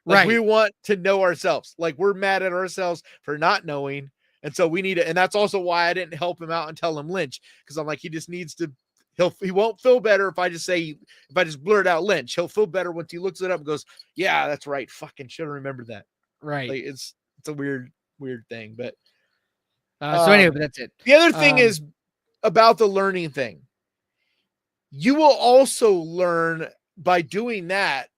Like, we want to know ourselves. Like, we're mad at ourselves for not knowing. And so we need to, and that's also why I didn't help him out and tell him Lynch, because I'm like, he just needs to, he won't feel better if I just blurt out Lynch. He'll feel better once he looks it up and goes, yeah, that's right. Fucking should have remembered that. Right. Like, it's a weird thing, but so anyway, but that's it. The other thing is about the learning thing. You will also learn by doing that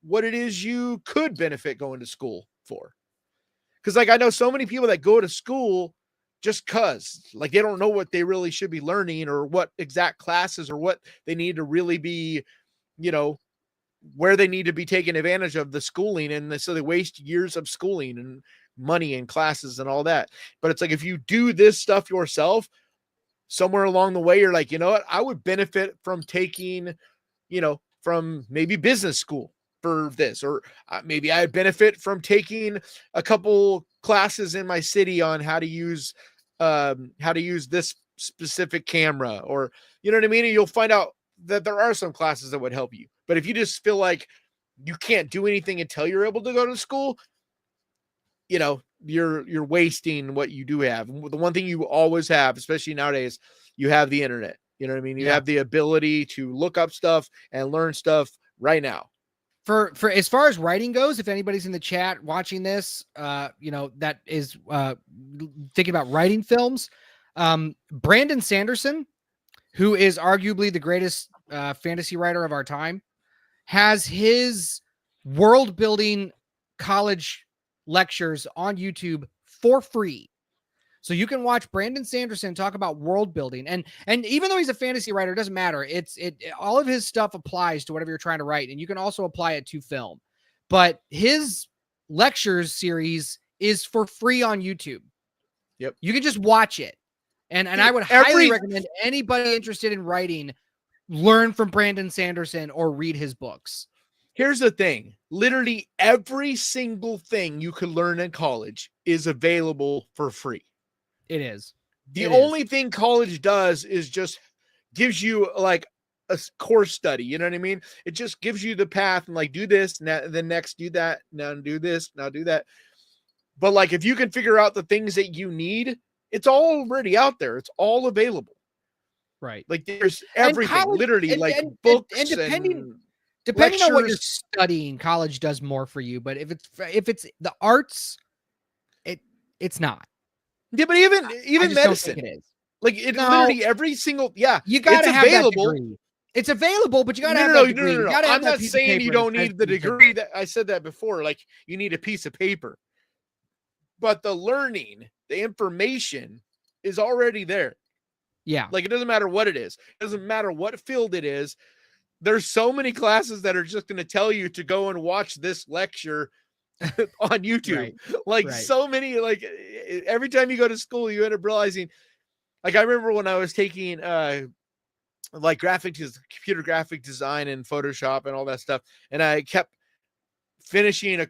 what it is you could benefit going to school for. Because like I know so many people that go to school just cause like they don't know what they really should be learning or what exact classes or what they need to really be, where they need to be taking advantage of the schooling. And so they waste years of schooling and money and classes and all that. But it's like, if you do this stuff yourself, somewhere along the way, you're like, you know what, I would benefit from taking, from maybe business school for this, or maybe I benefit from taking a couple classes in my city on how to use this specific camera, or, you know what I mean? And you'll find out that there are some classes that would help you. But if you just feel like you can't do anything until you're able to go to school, you're wasting what you do have. The one thing you always have, especially nowadays, you have the internet. You know what I mean? You have the ability to look up stuff and learn stuff right now. For as far as writing goes, if anybody's in the chat watching this, that is thinking about writing films, Brandon Sanderson, who is arguably the greatest fantasy writer of our time, has his world building college lectures on YouTube for free. So you can watch Brandon Sanderson talk about world building, and even though he's a fantasy writer, it doesn't matter. All of his stuff applies to whatever you're trying to write, and you can also apply it to film. But his lectures series is for free on YouTube. Yep, you can just watch it, and I would highly recommend anybody interested in writing learn from Brandon Sanderson or read his books. Here's the thing. Literally every single thing you could learn in college is available for free. It is. The only thing college does is just gives you like a course study. You know what I mean? It just gives you the path and like, do this, now, then next do that, now do this, now do that. But like, if you can figure out the things that you need, it's already out there. It's all available. Right. Like there's everything, college, literally, like books and depending lectures. On what you're studying, college does more for you. But if it's the arts, it's not. Yeah, but even medicine, it is. Like it literally every single you gotta have available. That degree. It's available, but you gotta have that degree. No. I'm not saying you don't need the degree. That I said that before. Like you need a piece of paper, but the learning, the information is already there. Yeah, like it doesn't matter what it is. It doesn't matter what field it is. There's so many classes that are just going to tell you to go and watch this lecture on YouTube. Right. So many, like every time you go to school, you end up realizing, like I remember when I was taking like computer graphic design and Photoshop and all that stuff. And I kept finishing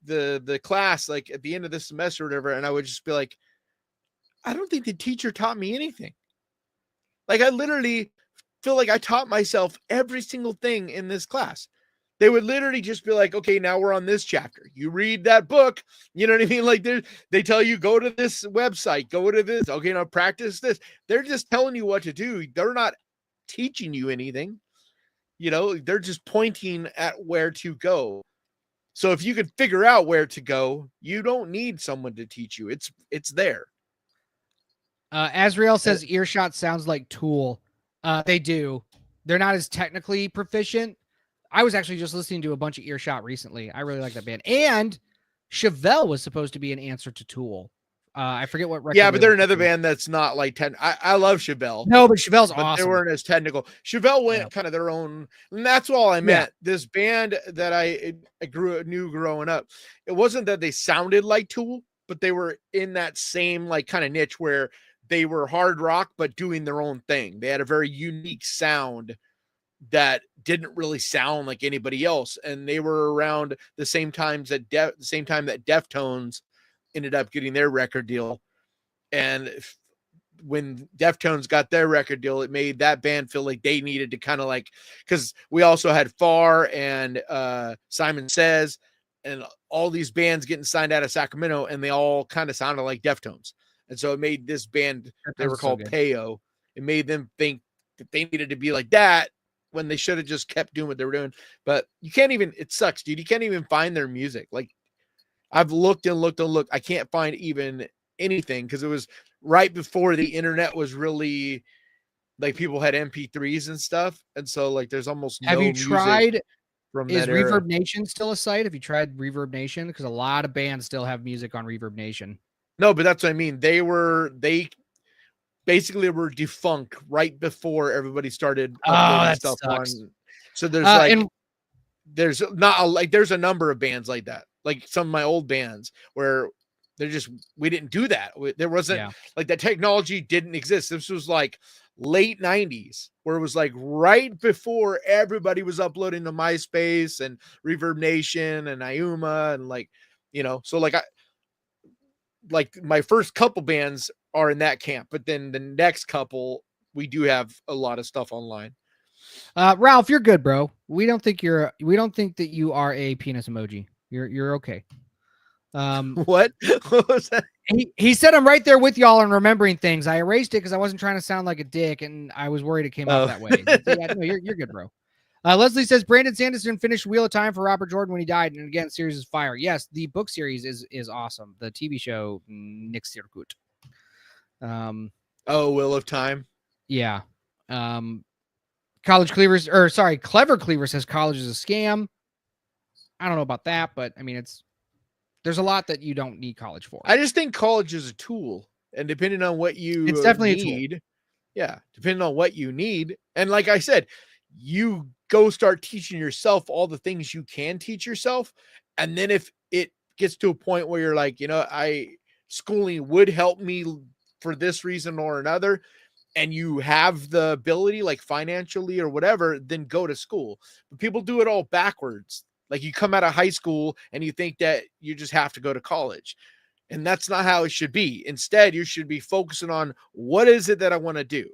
the class, like at the end of the semester or whatever. And I would just be like, I don't think the teacher taught me anything. Like I literally feel like I taught myself every single thing in this class. They would literally just be like, okay, now we're on this chapter. You read that book. You know what I mean? Like they tell you, go to this website, go to this. Okay, now practice this. They're just telling you what to do. They're not teaching you anything. They're just pointing at where to go. So if you could figure out where to go, you don't need someone to teach you. It's there. Azrael says Earshot sounds like Tool. They do. They're not as technically proficient. I was actually just listening to a bunch of Earshot recently. I really like that band. And Chevelle was supposed to be an answer to Tool. I forget what record. Yeah, but they're another band that's not like I love Chevelle. No, but Chevelle's awesome. They weren't as technical. Chevelle went kind of their own, and that's all I meant. Yeah. This band that I knew growing up, it wasn't that they sounded like Tool, but they were in that same like kind of niche where they were hard rock, but doing their own thing. They had a very unique sound that didn't really sound like anybody else. And they were around the same time that Deftones ended up getting their record deal. And when Deftones got their record deal, it made that band feel like they needed to kind of like, because we also had Far and Simon Says and all these bands getting signed out of Sacramento, and they all kind of sounded like Deftones. And so it made this band, they were called Peo. It made them think that they needed to be like that when they should have just kept doing what they were doing. But you can't even, it sucks, dude. You can't even find their music. Like I've looked and looked and looked. I can't find even anything because it was right before the internet was really like people had MP3s and stuff. And so like there's almost have no you tried from is that era. Reverb Nation still a site? Have you tried Reverb Nation? Because a lot of bands still have music on Reverb Nation. No, but that's what I mean. They basically were defunct right before everybody started Oh, uploading that stuff sucks. on. So there's like And there's not a, like there's a number of bands like that, like some of my old bands where they're just we didn't do that. There wasn't yeah. like that technology didn't exist. This was like late 90s where it was like right before everybody was uploading to MySpace and Reverb Nation and Iuma and like so like my first couple bands are in that camp, but then the next couple we do have a lot of stuff online. Ralph, you're good, bro. We don't think that you are a penis emoji. You're okay. What was that? He said I'm right there with y'all and remembering things. I erased it because I wasn't trying to sound like a dick, and I was worried it came out that way. So, yeah, no, you're good, bro. Leslie says Brandon Sanderson finished Wheel of Time for Robert Jordan when he died, and again, series is fire. Yes, the book series is awesome. The TV show Nick Circuit. Wheel of Time. Yeah. Clever Cleaver says college is a scam. I don't know about that, but I mean, there's a lot that you don't need college for. I just think college is a tool, and depending on what you it's definitely need, a tool. Yeah, depending on what you need, and like I said, you go start teaching yourself all the things you can teach yourself, and then if it gets to a point where you're like, schooling would help me for this reason or another, and you have the ability, like financially or whatever, then go to school. But people do it all backwards. Like you come out of high school and you think that you just have to go to college. And that's not how it should be. Instead, you should be focusing on what is it that I want to do?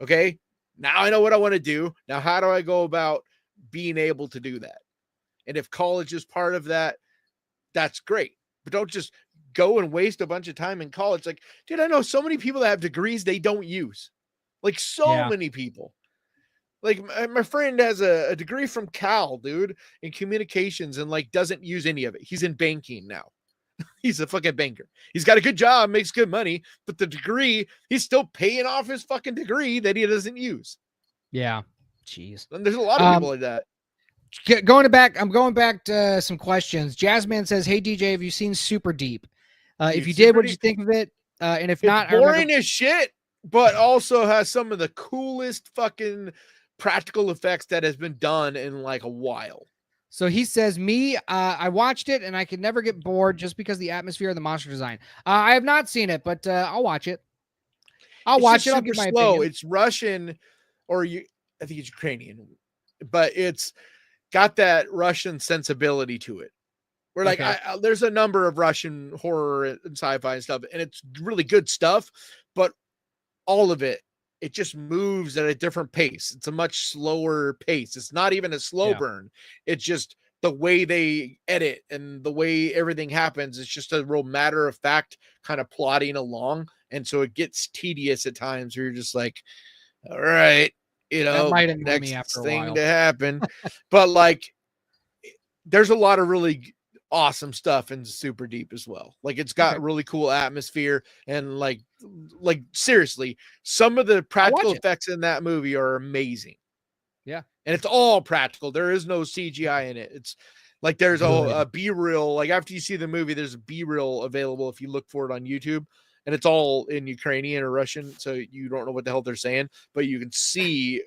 Okay. Now I know what I want to do. Now, how do I go about being able to do that? And if college is part of that, that's great. But don't just go and waste a bunch of time in college. Like, dude, I know so many people that have degrees they don't use. Like many people. Like my friend has a degree from Cal, dude, in communications and like doesn't use any of it. He's in banking now. He's a fucking banker. He's got a good job, makes good money, but the degree, he's still paying off his fucking degree that he doesn't use. Yeah. Jeez. And there's a lot of people like that. I'm going back to some questions. Jazzman says, "Hey DJ, have you seen Super Deep? If you did, what did you think of it? And if not, boring as shit, but also has some of the coolest fucking practical effects that has been done in like a while." So he says, I watched it and I could never get bored just because the atmosphere and the monster design. I have not seen it, but I'll watch it. I'll give my opinion. It's Russian, I think it's Ukrainian, but it's got that Russian sensibility to it. Where like there's a number of Russian horror and sci-fi and stuff, and it's really good stuff, but all of it just moves at a different pace. It's a much slower pace. It's not even a slow burn. It's just the way they edit and the way everything happens. It's just a real matter of fact kind of plodding along. And so it gets tedious at times where you're just like, all right, that might annoy next me after a thing while. to happen. But like, there's a lot of really awesome stuff in Super Deep as well. Like it's got really cool atmosphere and like seriously, some of the practical effects in that movie are amazing. Yeah. And it's all practical. There is no CGI in it. It's like there's a B-reel. Like after you see the movie, there's a B-reel available if you look for it on YouTube, and it's all in Ukrainian or Russian, so you don't know what the hell they're saying, but you can see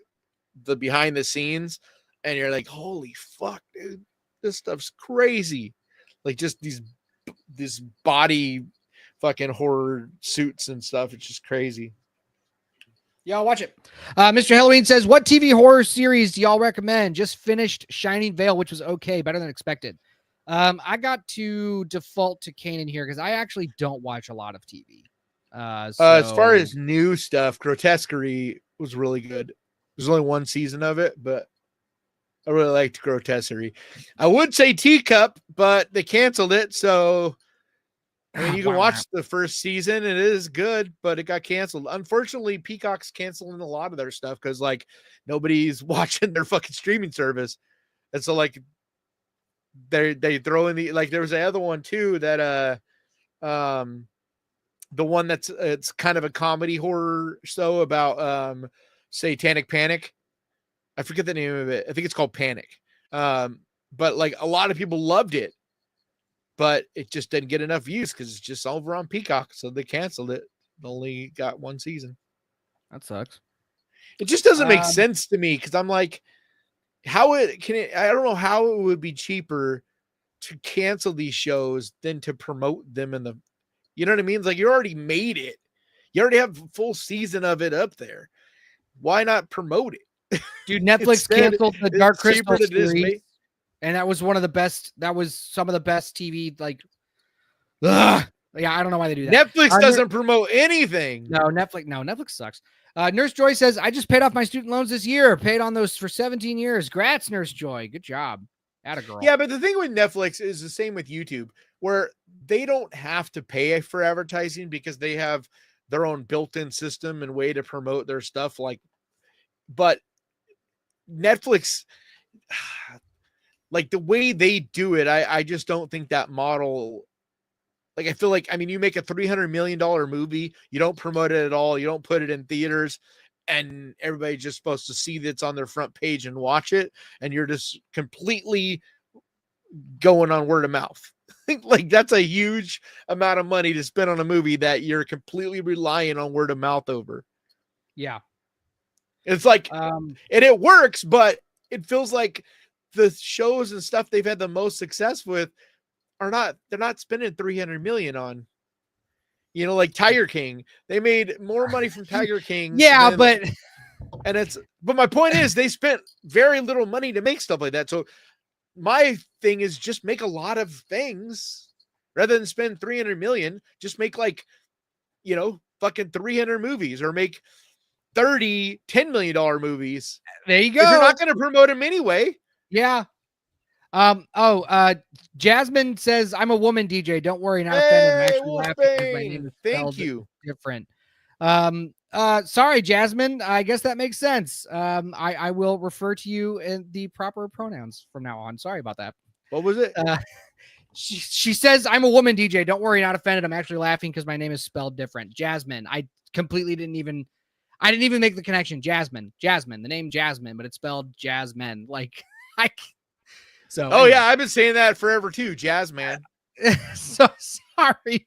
the behind the scenes and you're like, holy fuck, dude, this stuff's crazy. Like just this body fucking horror suits and stuff. It's just crazy. Yeah, I'll watch it. Mr. Halloween says, what TV horror series do y'all recommend? Just finished Shining Vale, which was okay, better than expected. I got to default to Kanan here because I actually don't watch a lot of TV. As far as new stuff, Grotesquerie was really good. There's only one season of it, but I really liked Grotesquerie. I would say Teacup, but they canceled it. So, I mean, you can watch the first season. It is good, but it got canceled. Unfortunately, Peacock's canceling a lot of their stuff because, like, nobody's watching their fucking streaming service. And so, like, they throw in the, like, there was the other one, too, that, the one that's, it's kind of a comedy horror show about, Satanic Panic. I forget the name of it. I think it's called Panic. But like a lot of people loved it, but it just didn't get enough views because it's just over on Peacock. So they canceled it. It only got one season. That sucks. It just doesn't make sense to me because I'm like, I don't know how it would be cheaper to cancel these shows than to promote them in the, you know what I mean? It's like you already made it. You already have a full season of it up there. Why not promote it? Dude, Netflix canceled the Dark Crystal series, and that was some of the best TV, like, yeah, I don't know why they do that. Netflix doesn't promote anything. No, Netflix sucks. Nurse Joy says, I just paid off my student loans this year. Paid on those for 17 years. Grats, Nurse Joy. Good job. Atta girl. Yeah, but the thing with Netflix is the same with YouTube, where they don't have to pay for advertising because they have their own built-in system and way to promote their stuff. But Netflix, like the way they do it, I just don't think that model. Like, I feel like, I mean, you make a $300 million movie, you don't promote it at all, you don't put it in theaters, and everybody's just supposed to see that's on their front page and watch it, and you're just completely going on word of mouth. Like, that's a huge amount of money to spend on a movie that you're completely relying on word of mouth over. Yeah. It's like, and it works, but it feels like the shows and stuff they've had the most success with they're not spending 300 million on, like Tiger King. They made more money from Tiger King. Yeah, but my point is they spent very little money to make stuff like that. So my thing is just make a lot of things rather than spend 300 million, just make fucking 300 movies or make 30 $10 million movies. There you go. If you're not going to promote them anyway. Yeah. Jasmine says, I'm a woman DJ. Don't worry, not offended. I'm actually laughing because my name is Thank you. Different. Sorry, Jasmine. I guess that makes sense. I will refer to you in the proper pronouns from now on. Sorry about that. What was it? She says, I'm a woman DJ. Don't worry, not offended. I'm actually laughing because my name is spelled different. Jasmine. I didn't even make the connection. Jasmine, the name Jasmine, but it's spelled Jasmine. Like, So, anyway. Yeah, I've been saying that forever too, Jazz Man. So sorry.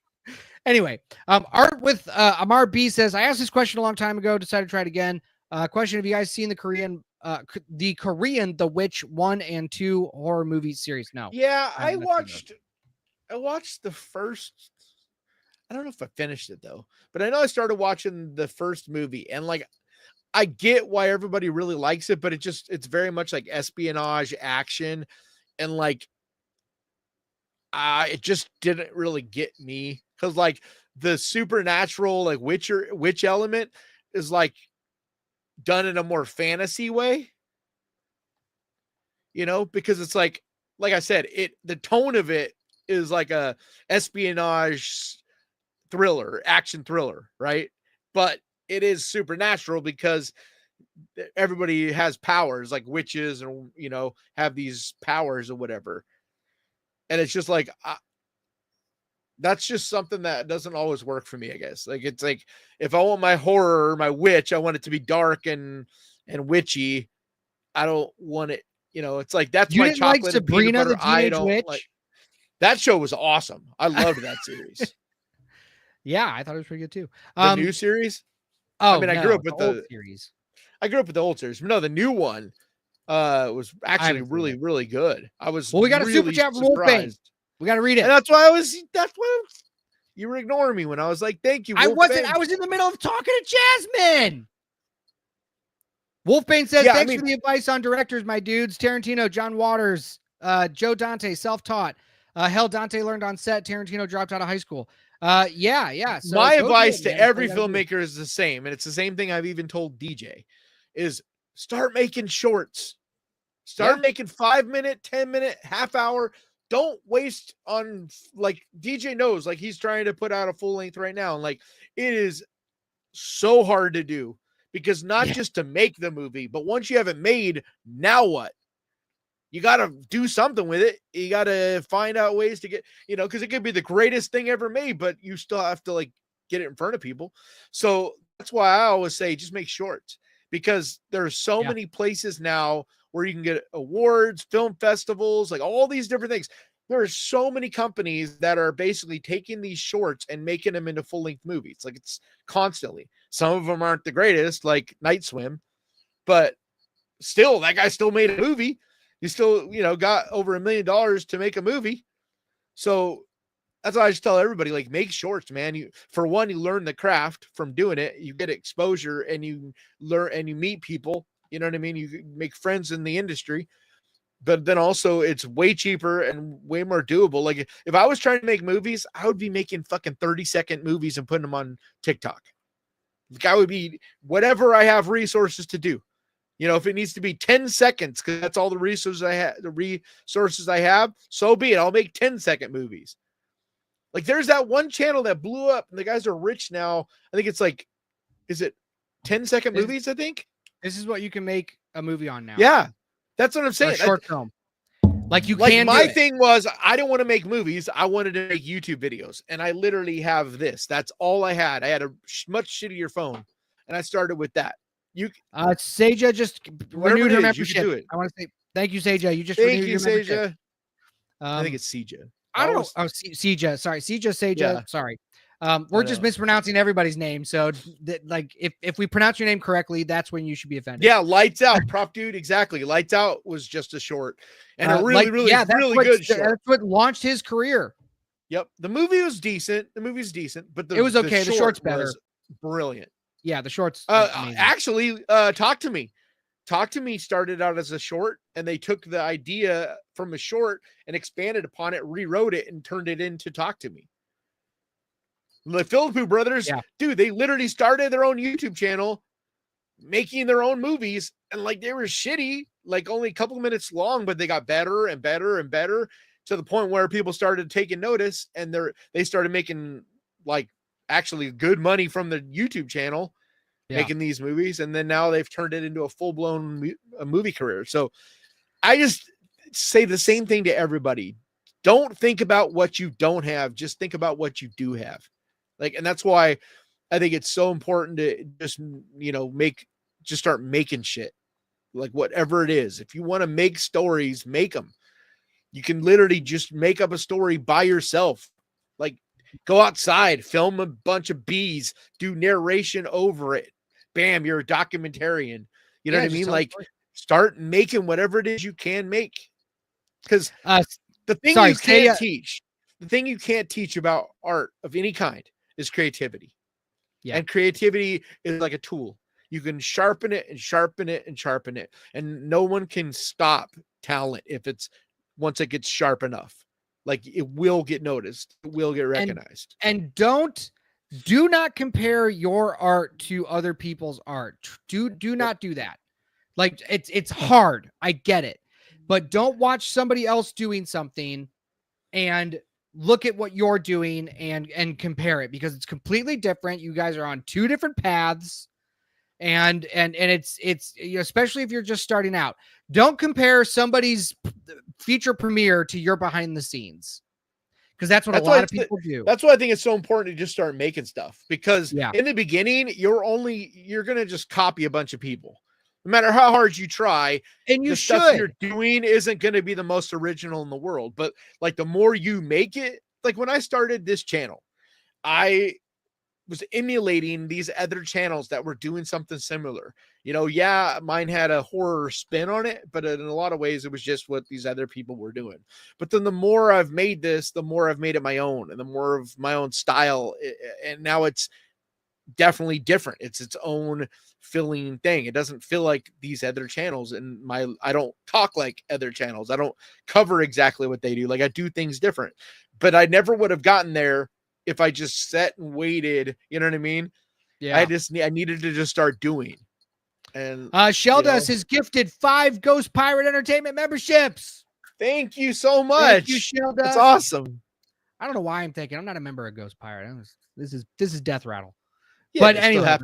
Anyway, Art with Amar B says, I asked this question a long time ago, decided to try it again. Question: have you guys seen the Korean The Witch 1 and 2 horror movie series? No. Yeah, I watched the first. I don't know if I finished it though, but I know I started watching the first movie, and like, I get why everybody really likes it, but it's very much like espionage action. And like, it just didn't really get me because like the supernatural, like witch element is like done in a more fantasy way, because it's like I said, the tone of it is like a espionage thriller, action thriller, right? But it is supernatural because everybody has powers like witches and have these powers or whatever, and it's just like that's just something that doesn't always work for me, I guess. Like, it's like if I want my horror or my witch, I want it to be dark and witchy. I don't want it, it's like that's my chocolate. Like Sabrina the Teenage Witch? Like, that show was awesome. I loved that series. Yeah, I thought it was pretty good too. The new series. Oh, I mean, I grew up with the old series. I grew up with the old series. But no, the new one was actually really, really good. I was we got really a super chat from Wolfbane. We got to read it. And that's why you were ignoring me when I was like, thank you, Wolfbane. I wasn't. I was in the middle of talking to Jasmine. Wolfbane says, thanks for the advice on directors, my dudes. Tarantino, John Waters, Joe Dante, self-taught. Hell, Dante learned on set. Tarantino dropped out of high school. Yeah. So my advice to every filmmaker is the same, and it's the same thing I've even told DJ, is start making shorts. Start making 5-minute, 10-minute, half hour. Don't waste on, like, DJ knows, like, he's trying to put out a full length right now, and like, it is so hard to do because not just to make the movie, but once you have it made, now what? You got to do something with it. You got to find out ways to get, because it could be the greatest thing ever made, but you still have to like get it in front of people. So that's why I always say just make shorts, because there's so many places now where you can get awards, film festivals, like all these different things. There are so many companies that are basically taking these shorts and making them into full-length movies. Like, it's constantly. Some of them aren't the greatest, like Night Swim, but still, that guy still made a movie. He still, got over $1 million to make a movie. So that's why I just tell everybody, like, make shorts, man. You learn the craft from doing it. You get exposure and you learn and you meet people. You know what I mean? You make friends in the industry. But then also it's way cheaper and way more doable. Like, if I was trying to make movies, I would be making fucking 30-second movies and putting them on TikTok. Like, I would be whatever I have resources to do. If it needs to be 10 seconds, because that's all the resources I have, so be it. I'll make 10-second movies. Like, there's that one channel that blew up and the guys are rich now. I think it's like, is it 10-second movies? I think this is what you can make a movie on now. Yeah. That's what I'm saying. Short film. Like, my thing was, I didn't want to make movies. I wanted to make YouTube videos. And I literally have this. That's all I had. I had a much shittier phone. And I started with that. Seja just renewed her membership. Do it. I want to say thank you, Seja. You just renewed your membership. I think it's Seja. I don't know. Oh, Seja. Sorry. Seja. Yeah. Sorry. We're just mispronouncing everybody's name. So if we pronounce your name correctly, that's when you should be offended. Yeah. Lights Out, Prop Dude. Exactly. Lights Out was just a short and a really good short. That's what launched his career. Yep. The movie was decent. But it was okay. The short's better. Brilliant. Yeah. The short's actually, Talk to Me. Talk to Me started out as a short, and they took the idea from a short and expanded upon it, rewrote it, and turned it into Talk to Me. The Philippou brothers, dude, they literally started their own YouTube channel, making their own movies, and like, they were shitty, like only a couple of minutes long, but they got better and better and better to the point where people started taking notice, and they started making like actually good money from the YouTube channel, making these movies, and then now they've turned it into a full-blown movie career. So I just say the same thing to everybody. Don't think about what you don't have, just think about what you do have. Like, and that's why I think it's so important to just, start making shit, like whatever it is. If you want to make stories, make them. You can literally just make up a story by yourself. Like, go outside, film a bunch of bees, do narration over it. Bam, you're a documentarian. You know what I mean? Like, start making whatever it is you can make. Because the thing you can't teach about art of any kind is creativity. Yeah. And creativity is like a tool. You can sharpen it and sharpen it and sharpen it. And no one can stop talent once it gets sharp enough. Like, it will get noticed. It will get recognized. And do not compare your art to other people's art. Do not do that. Like, it's hard. I get it. But don't watch somebody else doing something and look at what you're doing and compare it, because it's completely different. You guys are on two different paths, and it's especially if you're just starting out. Don't compare somebody's feature premiere to your behind the scenes, because that's what a lot of people do. That's why I think it's so important to just start making stuff, because in the beginning, you're going to just copy a bunch of people. No matter how hard you try, and the stuff you're doing isn't going to be the most original in the world. But like, the more you make it, like when I started this channel, I was emulating these other channels that were doing something similar. Mine had a horror spin on it, but in a lot of ways, it was just what these other people were doing. But then the more I've made this, the more I've made it my own, and the more of my own style. And now it's definitely different. It's its own filling thing. It doesn't feel like these other channels, and I don't talk like other channels. I don't cover exactly what they do. Like, I do things different, but I never would have gotten there if I just sat and waited. You know what I mean? Yeah. I needed to just start doing. And Sheldas has gifted 5 Ghost Pirate Entertainment memberships. Thank you so much. Thank you, Sheldas. That's awesome. I don't know why I'm thinking I'm not a member of Ghost Pirate. This is Death Rattle. Yeah, but anyway,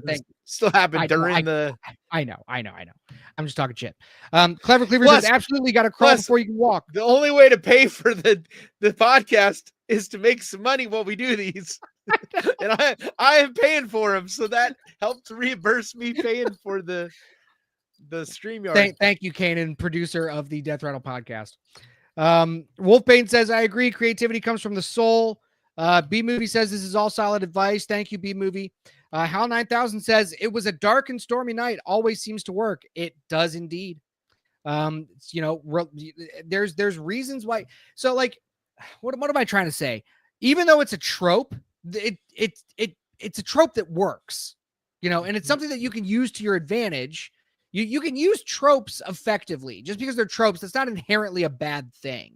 still happened during the. I know. I'm just talking shit. Clever Cleaver says absolutely got to crawl before you can walk. The only way to pay for the podcast is to make some money while we do these, and I am paying for them, so that helps reimburse me paying for the StreamYard. Thank you, Kanan, producer of the Death Rattle podcast. Wolfbane says, I agree. Creativity comes from the soul. B-Movie says, this is all solid advice. Thank you, B-Movie. Hal 9000 says, it was a dark and stormy night. Always seems to work. It does indeed. There's reasons why. So like, what am I trying to say? Even though it's a trope, it's a trope that works, and it's something that you can use to your advantage. You can use tropes effectively. Just because they're tropes, that's not inherently a bad thing.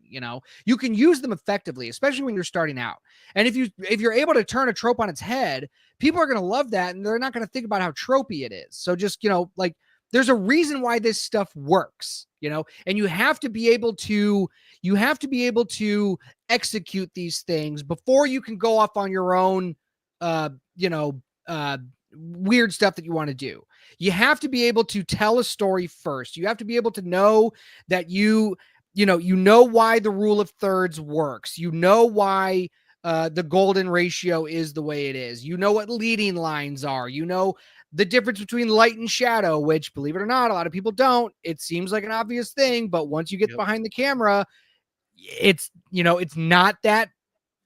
You can use them effectively, especially when you're starting out. And if you're able to turn a trope on its head, people are going to love that, and they're not going to think about how tropey it is. So just, like, there's a reason why this stuff works, and you have to be able to execute these things before you can go off on your own, weird stuff that you want to do. You have to be able to tell a story first. You have to be able to know that you know why the rule of thirds works. You know why the golden ratio is the way it is. You know what leading lines are. You know the difference between light and shadow, which, believe it or not, a lot of people don't. It seems like an obvious thing, but once you get behind the camera, it's not that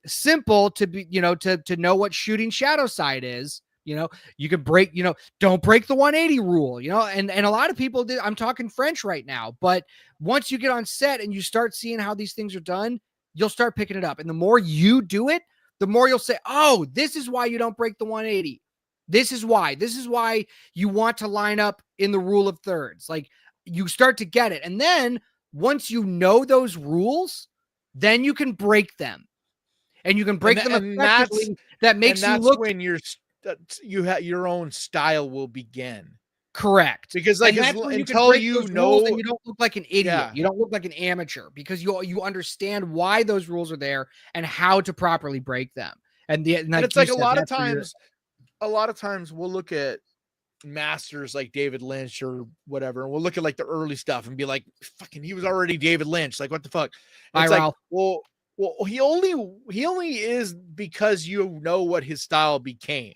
simple to be, to know what shooting shadow side is. You can break, don't break the 180 rule, and a lot of people did. I'm talking French right now, but once you get on set and you start seeing how these things are done, you'll start picking it up. And the more you do it, the more you'll say, oh, this is why you don't break the 180. This is why you want to line up in the rule of thirds. Like, you start to get it. And then once you know those rules, then you can break them, and you can break them effectively. That makes you look when your own style will begin. Correct. Because like, until you know, and you don't look like an idiot. Yeah. You don't look like an amateur, because you understand why those rules are there and how to properly break them. And it's like a lot of times we'll look at masters like David Lynch or whatever, and we'll look at like the early stuff and be like, fucking, he was already David Lynch. Like, what the fuck? It's like, well, he only is because you know what his style became.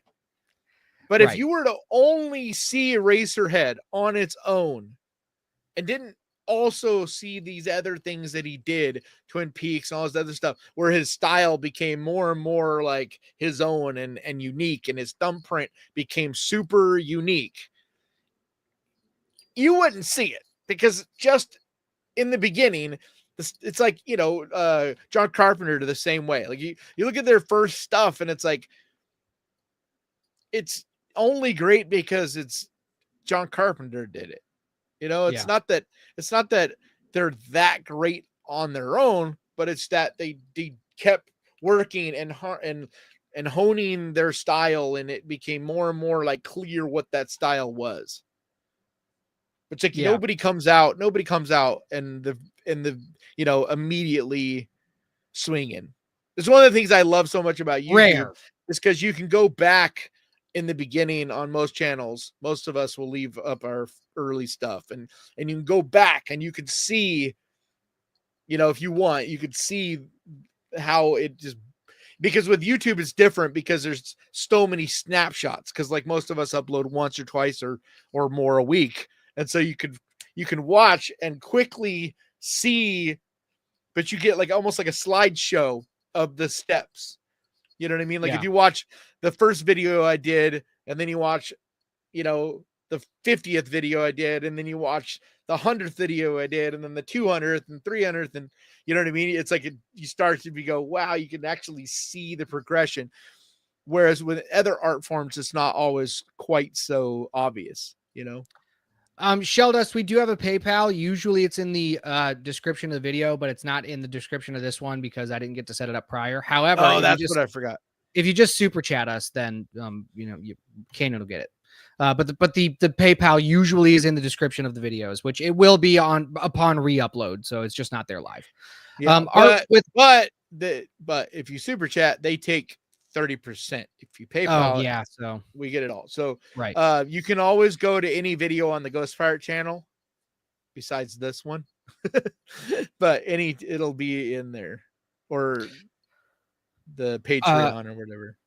But if you were to only see Eraserhead on its own and didn't also see these other things that he did, Twin Peaks and all this other stuff, where his style became more and more like his own and unique, and his thumbprint became super unique, you wouldn't see it. Because just in the beginning, it's like, John Carpenter the same way. Like, you look at their first stuff and it's like, it's only great because it's John Carpenter did it. It's not that they're that great on their own, but it's that they kept working and honing their style, and it became more and more like clear what that style was. It's like nobody comes out and the immediately swinging. It's one of the things I love so much about YouTube. Is because you can go back in the beginning on most channels. Most of us will leave up our early stuff, and you can go back and you can see, if you want, you could see how it just, because with YouTube it's different because there's so many snapshots, because like most of us upload once or twice or more a week, and so you can watch and quickly see, but you get like almost like a slideshow of the steps. You know what I mean? Like, if you watch the first video I did, and then you watch, the 50th video I did, and then you watch the 100th video I did, and then the 200th and 300th, and you know what I mean? It's like you start to go, wow, you can actually see the progression. Whereas with other art forms, it's not always quite so obvious, Sheldust, we do have a PayPal. Usually it's in the description of the video, but it's not in the description of this one because I didn't get to set it up prior. However, that's what I forgot. If you just super chat us, then Kanan will get it. But the PayPal usually is in the description of the videos, which it will be upon re-upload, so it's just not there live. Yeah, but if you super chat, they take 30%. If you PayPal, so we get it all. So you can always go to any video on the Ghost Pirate channel besides this one, but it'll be in there, or the Patreon or whatever.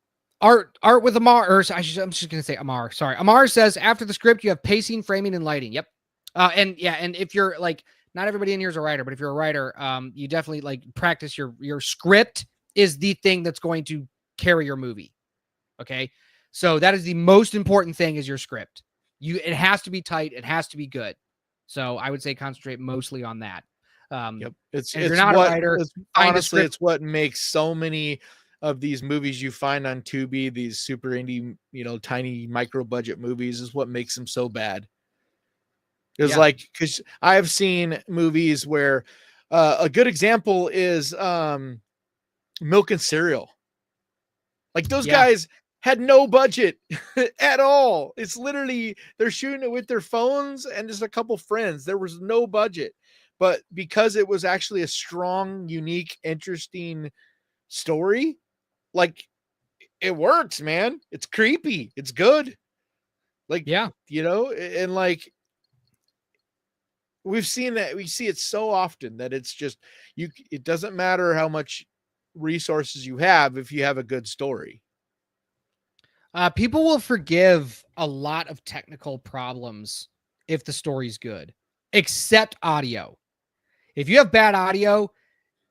Art with Amar, or I'm just gonna say Amar. Sorry, Amar says after the script you have pacing, framing, and lighting. Yep. And if you're like not everybody in here is a writer, but if you're a writer, you definitely like practice your script is the thing that's going to carry your movie. Okay. So that is the most important thing is your script. It has to be tight. It has to be good. So I would say concentrate mostly on that. Yep. It's if you're not a writer, honestly, it's what makes so many of these movies you find on Tubi, these super indie, tiny micro budget movies, is what makes them so bad. It's because I have seen movies where a good example is Milk and Cereal. Like those guys had no budget at all. It's literally they're shooting it with their phones and just a couple friends. There was no budget, but because it was actually a strong, unique, interesting story, like it works, man. It's creepy. It's good. Like, and like we've seen that. We see it so often that it's just it doesn't matter how much resources you have if you have a good story. People will forgive a lot of technical problems if the story's good, except audio. If you have bad audio,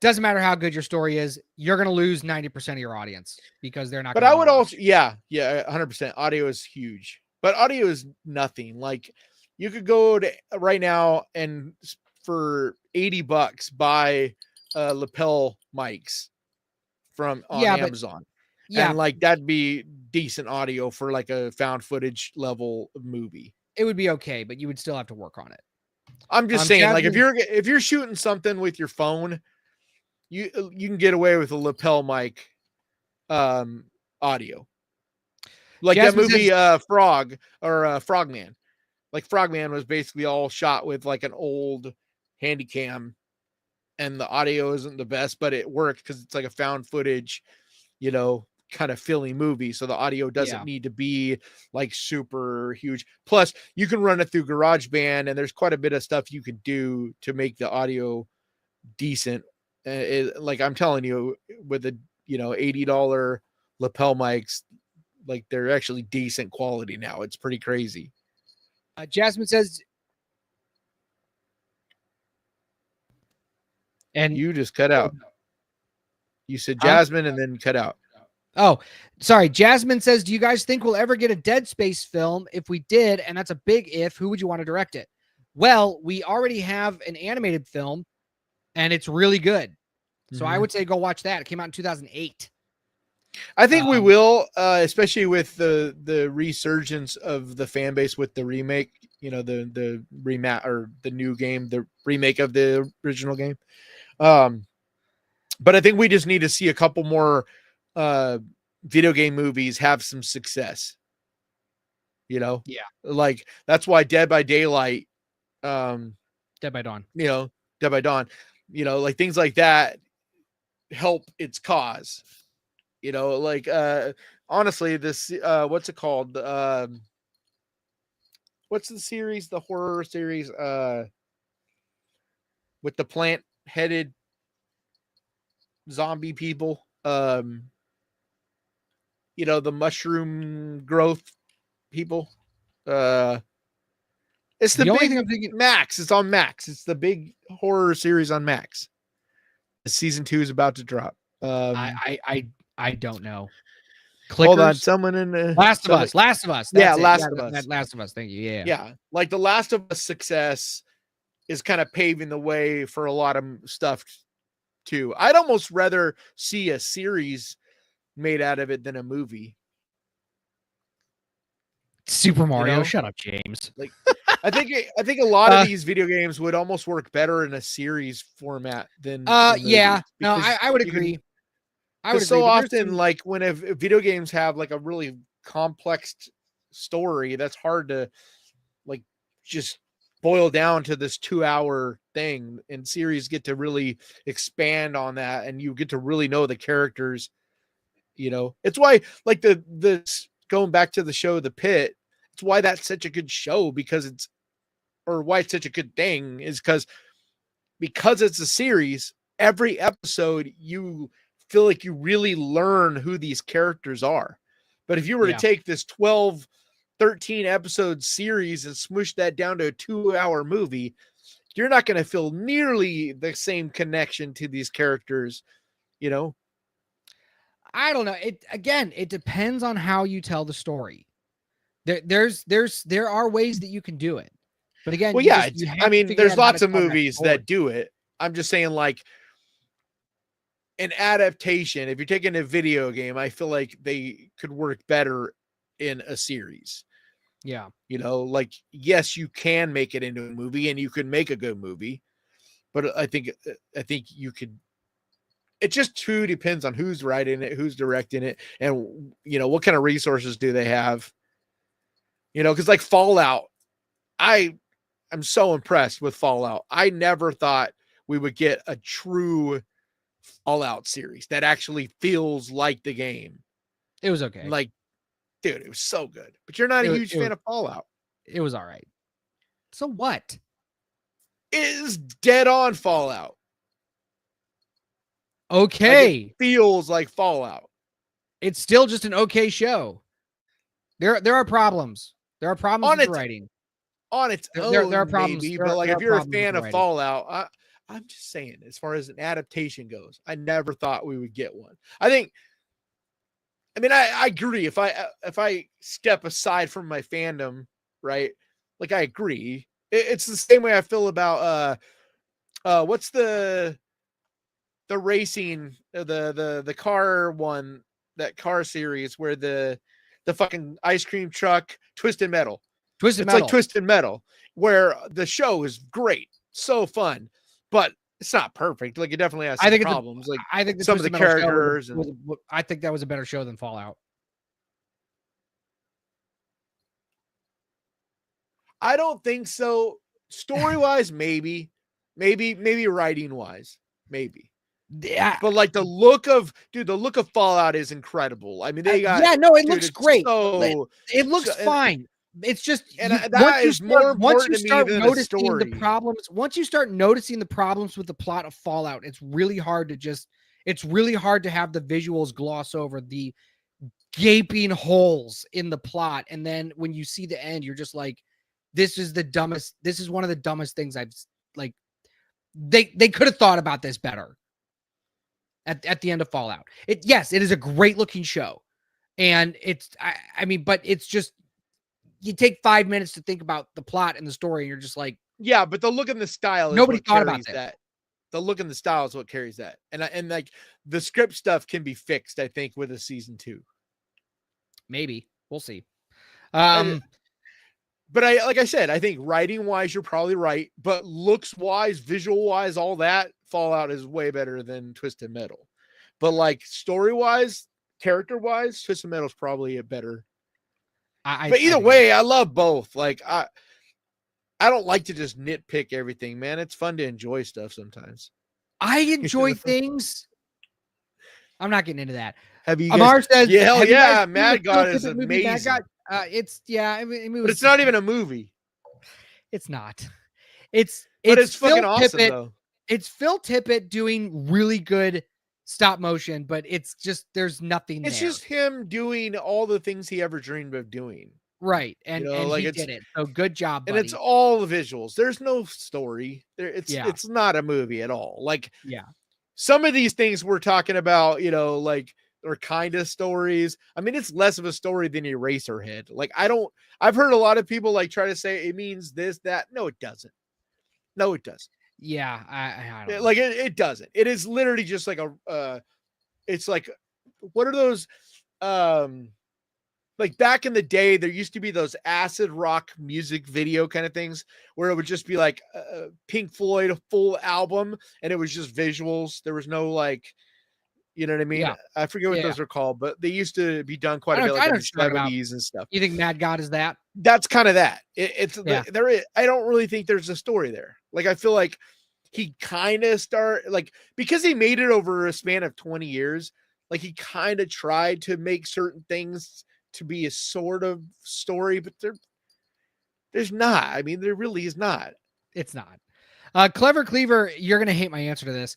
doesn't matter how good your story is, you're going to lose 90% of your audience because they're not. But I would also, 100%. Audio is huge, but audio is nothing. Like you could go to right now and for $80 buy lapel mics from Amazon. And like that'd be decent audio for like a found footage level movie. It would be okay, but you would still have to work on it. I'm just saying, like if you're shooting something with your phone, you can get away with a lapel mic audio. Like Jasmine that movie Frog or Frogman. Like Frogman was basically all shot with like an old Handycam, and the audio isn't the best, but it worked because it's like a found footage, kind of filling movie, so the audio doesn't need to be like super huge. Plus you can run it through GarageBand, and there's quite a bit of stuff you could do to make the audio decent. Like I'm telling you, with the $80 lapel mics, like they're actually decent quality now. It's pretty crazy. Jasmine says, and you just cut out. You said Jasmine and then cut out. Oh, sorry. Jasmine says, do you guys think we'll ever get a Dead Space film? If we did, and that's a big if, who would you want to direct it? Well, we already have an animated film, and it's really good. So I would say go watch that. It came out in 2008. I think we will, especially with the resurgence of the fan base with the remake, the remat or the new game, the remake of the original game. But I think we just need to see a couple more video game movies have some success. Like that's why Dead by Daylight, Dead by Dawn, Dead by Dawn, like things like that help its cause. Like honestly, this what's it called? What's the series? The horror series with the plant-headed zombie people. The mushroom growth people. It's the only thing I'm thinking. Max. It's on Max. It's the big horror series on Max. Season 2 is about to drop. I don't know. Clickers? Hold on, someone in the Last of Us. Last of Us. That's Last of Us. Last of Us. Thank you. Yeah. Like the Last of Us success is kind of paving the way for a lot of stuff too. I'd almost rather see a series made out of it than a movie. Super Mario. Shut up, James. Like I think a lot of these video games would almost work better in a series format than yeah. No, I would agree. So often, like when video games have like a really complex story, that's hard to like just boil down to this 2-hour thing, and series get to really expand on that, and you get to really know the characters. It's why like the going back to the show The Pit, it's why that's such a good show, why it's such a good thing is because it's a series. Every episode you feel like you really learn who these characters are. But if you were to take this 12, 13 episode series and smush that down to a 2-hour movie, you're not going to feel nearly the same connection to these characters, you know? I don't know. It depends on how you tell the story. There are ways that you can do it. But again, Well, you yeah, you have I to mean, figure there's out how lots to of tell that movies story. that do it. I'm just saying, like, an adaptation, if you're taking a video game, I feel like they could work better in a series. Yeah. You know, like, yes, you can make it into a movie and you can make a good movie, but I think you could. It just too depends on who's writing it, who's directing it, and you know what kind of resources do they have. You know, because like Fallout, I'm so impressed with Fallout. I never thought we would get a true Fallout series that actually feels like the game. It was okay. Like, dude, it was so good. But you're not a huge fan of Fallout. It was all right. So what? It is dead on Fallout. Okay. Like, it feels like Fallout. It's still just an okay show. There are problems. There are problems with the writing. On its own, there are problems. Maybe, but like if you're a fan of Fallout, I'm just saying, as far as an adaptation goes, I never thought we would get one. I mean, I agree. If I step aside from my fandom, right? Like, I agree. It's the same way I feel about what's the racing, the car one, that car series where the fucking ice cream truck, Twisted Metal. It's like Twisted Metal, where the show is great, so fun, but it's not perfect. Like, it definitely has some problems. Like, I think some of the characters. I think that was a better show than Fallout. I don't think so. Story wise, maybe writing wise, maybe. Yeah, but like the look of Fallout is incredible. I mean, they got it looks great. So, it looks fine. It's just, and that is more important to me than the story. The problems, once you start noticing the problems with the plot of Fallout, it's really hard to have the visuals gloss over the gaping holes in the plot. And then when you see the end, you're just like, this is one of the dumbest things I've, like, they could have thought about this better at the end of Fallout. It is a great looking show. And I mean, but it's just, you take 5 minutes to think about the plot and the story, and you're just like, yeah, but the look and the style is nobody what thought about that. The look and the style is what carries that. And like the script stuff can be fixed, I think, with a season 2. Maybe. We'll see. But like I said, I think writing wise, you're probably right. But looks wise, visual wise, all that, Fallout is way better than Twisted Metal. But like story wise, character wise, Twisted Metal is probably a better. But either way, I love both. Like, I don't like to just nitpick everything, man. It's fun to enjoy stuff sometimes. I enjoy things. I'm not getting into that. Have you? Amar says, "Yeah, hell yeah, Mad God is amazing." Mad God, but it's not even a movie. It's not. It's fucking awesome though. It's Phil Tippett doing really good stop motion, but it's just, there's nothing. It's just him doing all the things he ever dreamed of doing. Right. And, he did it. So good job, buddy. And it's all the visuals. There's no story. It's not a movie at all. Like, some of these things we're talking about, like, are kind of stories. I mean, it's less of a story than Eraserhead. Like, I've heard a lot of people like try to say it means this, that. No, it doesn't. Yeah, I don't know. Like, it doesn't. It is literally just like it's like, what are those? Like, back in the day, there used to be those acid rock music video kind of things where it would just be like Pink Floyd, a full album, and it was just visuals. There was no, like, you know what I mean? Yeah. I forget what those are called, but they used to be done quite a bit, like in the 70s and stuff. You think Mad God is that? That's kind of that. There is. I don't really think there's a story there. Like, I feel like he kind of because he made it over a span of 20 years. Like, he kind of tried to make certain things to be a sort of story, but there's not. I mean, there really is not. It's not. Clever Cleaver, you're going to hate my answer to this.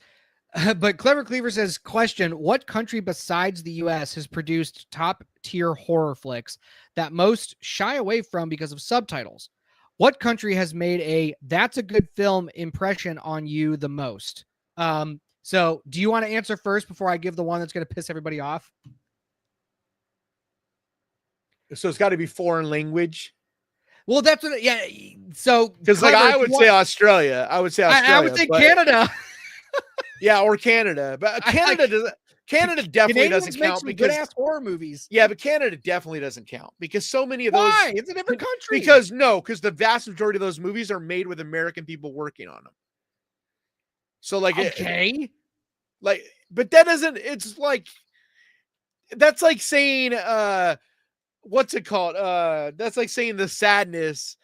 But Clever Cleaver says, question, what country besides the US has produced top tier horror flicks that most shy away from because of subtitles? What country has made a "that's a good film" impression on you the most? So do you want to answer first before I give the one that's going to piss everybody off? So it's got to be foreign language. Well, that's what. Yeah. So because like I would say Australia. I would say Australia. I would say Canada. Yeah, or Canada, but Canada doesn't. Canada definitely doesn't count because good-ass horror movies. Yeah, but Canada definitely doesn't count because so many of those. Why? It's a different country. Because the vast majority of those movies are made with American people working on them. So like, okay, but that doesn't. It's like that's like saying, what's it called? That's like saying The Sadness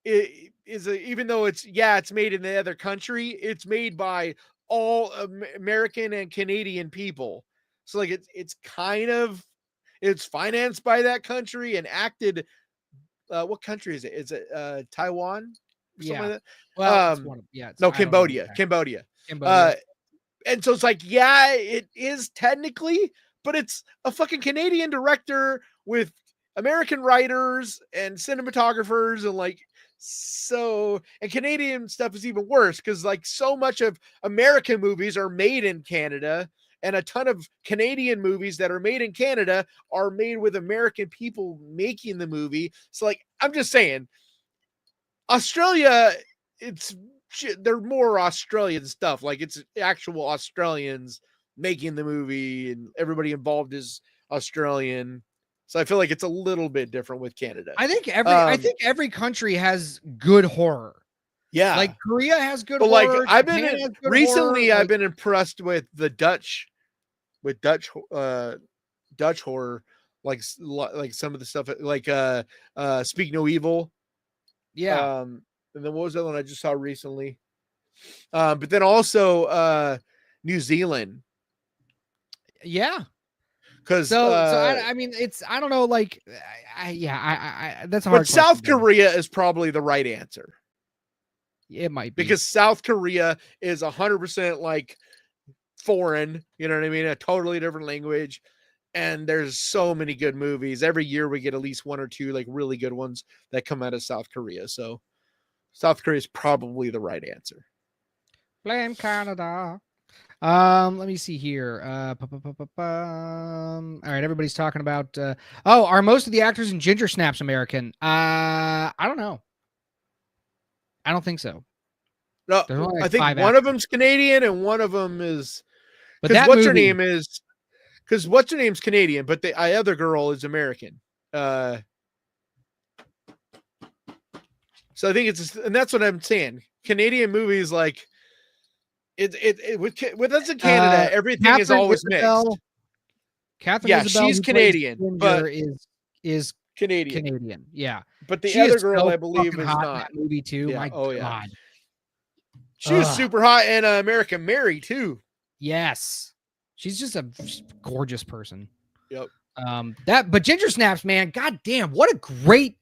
even though it's made in the other country, it's made by all American and Canadian people. So like it's financed by that country and acted. What country is it? Is it Taiwan? Yeah. Like well, no, Cambodia. And so it's like, it is technically, but it's a fucking Canadian director with American writers and cinematographers and and Canadian stuff is even worse because like so much of American movies are made in Canada and a ton of Canadian movies that are made in Canada are made with American people making the movie. So like, I'm just saying Australia, they're more Australian stuff. Like it's actual Australians making the movie and everybody involved is Australian. So I feel like it's a little bit different with Canada. I think every country has good horror. Yeah. Like Korea has good horror. I've been impressed with the Dutch horror, like some of the stuff like Speak No Evil. Yeah. And then what was the one I just saw recently? But then also New Zealand. Yeah. Because I mean, I don't know, like, that's hard. But South Korea is probably the right answer. It might be because South Korea is 100% like foreign. You know what I mean? A totally different language. And there's so many good movies. Every year we get at least one or two like really good ones that come out of South Korea. So South Korea is probably the right answer. Blame Canada. Let me see here. All right, everybody's talking about are most of the actors in Ginger Snaps American? I don't know. I don't think so. No, I think one of them's Canadian and one of them is because what's her name's Canadian, but the other girl is American. So I think and that's what I'm saying. Canadian movies like with us in Canada, everything Catherine is always Isabel, mixed. Catherine Isabel, she's Canadian, but is Canadian. Yeah, but the other girl, I believe, is not. In that movie too. Yeah. My God, yeah. She was super hot in American Mary too. Yes, she's just a gorgeous person. Yep. But Ginger Snaps, man, God damn, what a great.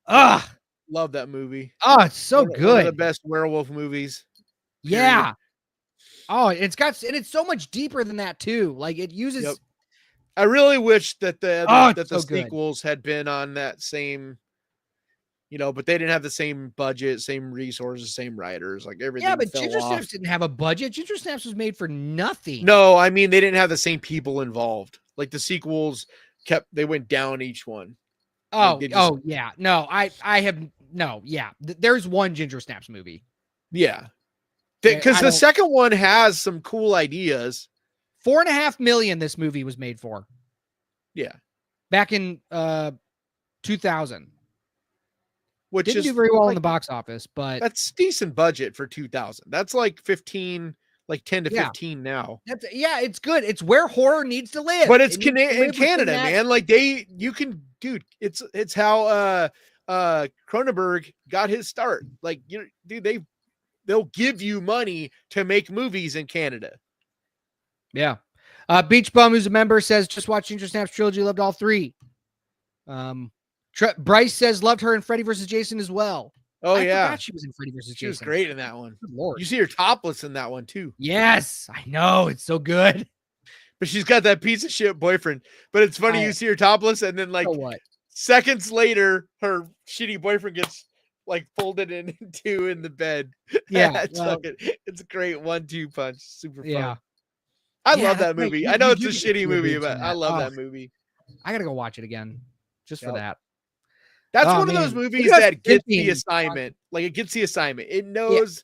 Love that movie. Oh, it's so good. One of the best werewolf movies. Period. Yeah. Oh, it's so much deeper than that too. Like it uses. Yep. I really wish that the sequels had been on that same, but they didn't have the same budget, same resources, same writers, like everything. Yeah, but Ginger Snaps didn't have a budget. Ginger Snaps was made for nothing. No, I mean they didn't have the same people involved. Like the sequels they went down each one. Yeah. No, there's one Ginger Snaps movie. Yeah. Because the second one has some cool ideas. $4.5 million this movie was made for. Yeah. Back in 2000. Which didn't do very well in the box office, but that's decent budget for 2000. That's like 10 to 15 now. It's good. It's where horror needs to live. But it's in Canada, man. Like it's how Cronenberg got his start. Like they'll give you money to make movies in Canada. Yeah. Beach Bum, who's a member, says just watch Ginger Snaps trilogy, loved all three. Bryce says loved her in Freddy vs. Jason as well. Oh, I yeah. forgot she was in Freddy vs. Jason. She was great in that one. Good Lord. You see her topless in that one too. Yes, I know. It's so good. But she's got that piece of shit boyfriend. But it's funny, you see her topless and then like seconds later, her shitty boyfriend gets like folded in two in the bed. Yeah, It's a great 1-2 punch. Super yeah. fun. I Yeah, love that's that right. movie. You I know it's do a get shitty Kia movie, boots in but I love that movie. I gotta go watch it again just for that. That's one of those movies that gets the assignment. Like it gets the assignment. It knows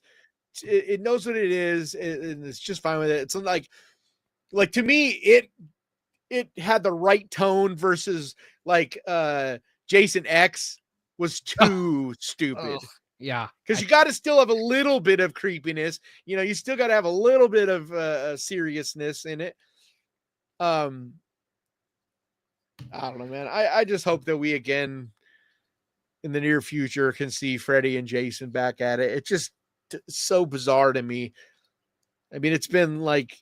it knows what it is, and it's just fine with it. It's like to me, it had the right tone versus like Jason X was too stupid. Yeah, because you got to still have a little bit of creepiness. You still got to have a little bit of seriousness in it. I don't know, man. I just hope that we again in the near future can see Freddy and Jason back at it. It's just so bizarre to me. I mean, it's been like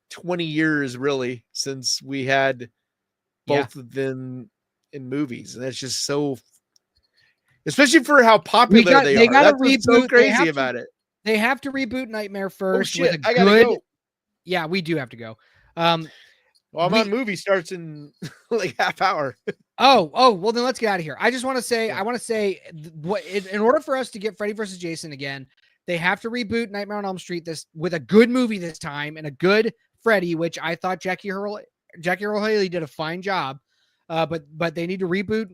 20 years really since we had both of them in movies, and it's just so, especially for how popular they are. That's what's so crazy about it. They have to reboot Nightmare first. Oh shit! I gotta go. Yeah, we do have to go. Well, my movie starts in like half hour. Oh, well then let's get out of here. I just want to say, in order for us to get Freddy versus Jason again, they have to reboot Nightmare on Elm Street with a good movie this time and a good Freddy, which I thought Jackie Earle Haley did a fine job. But they need to reboot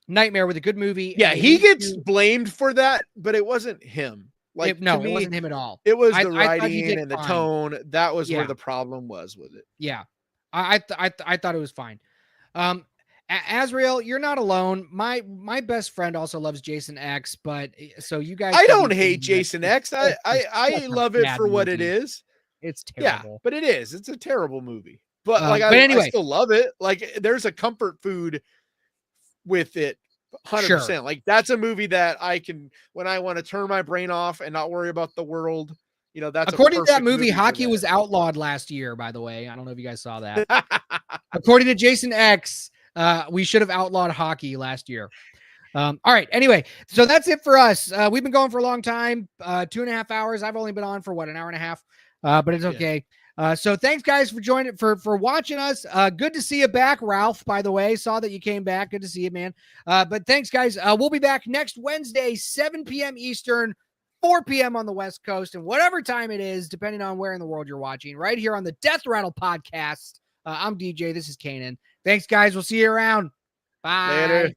Nightmare with a good movie. Yeah, he gets blamed for that, but it wasn't him. Like it wasn't him at all. It was the writing and the tone. That was where the problem was with it. Yeah, I thought it was fine. Azrael, you're not alone. My best friend also loves Jason X, but so you guys. I don't hate Jason X. I love it for what it is. It's terrible. Yeah, but it is. It's a terrible movie. But anyway, I still love it. Like there's a comfort food with it. 100%. Sure. Like that's a movie that I can, when I want to turn my brain off and not worry about the world, that's according to that movie hockey was outlawed last year, by the way. I don't know if you guys saw that. According to Jason X, we should have outlawed hockey last year. All right. Anyway, so that's it for us. We've been going for a long time, 2.5 hours. I've only been on for an hour and a half, but it's okay. Yeah. So thanks guys for joining, for watching us. Good to see you back, Ralph, by the way. Saw that you came back. Good to see you, man. But thanks guys. We'll be back next Wednesday, 7 p.m. Eastern, 4 p.m. on the West Coast, and whatever time it is, depending on where in the world you're watching, right here on the Death Rattle Podcast. I'm DJ. This is Kanan. Thanks guys. We'll see you around. Bye. Later.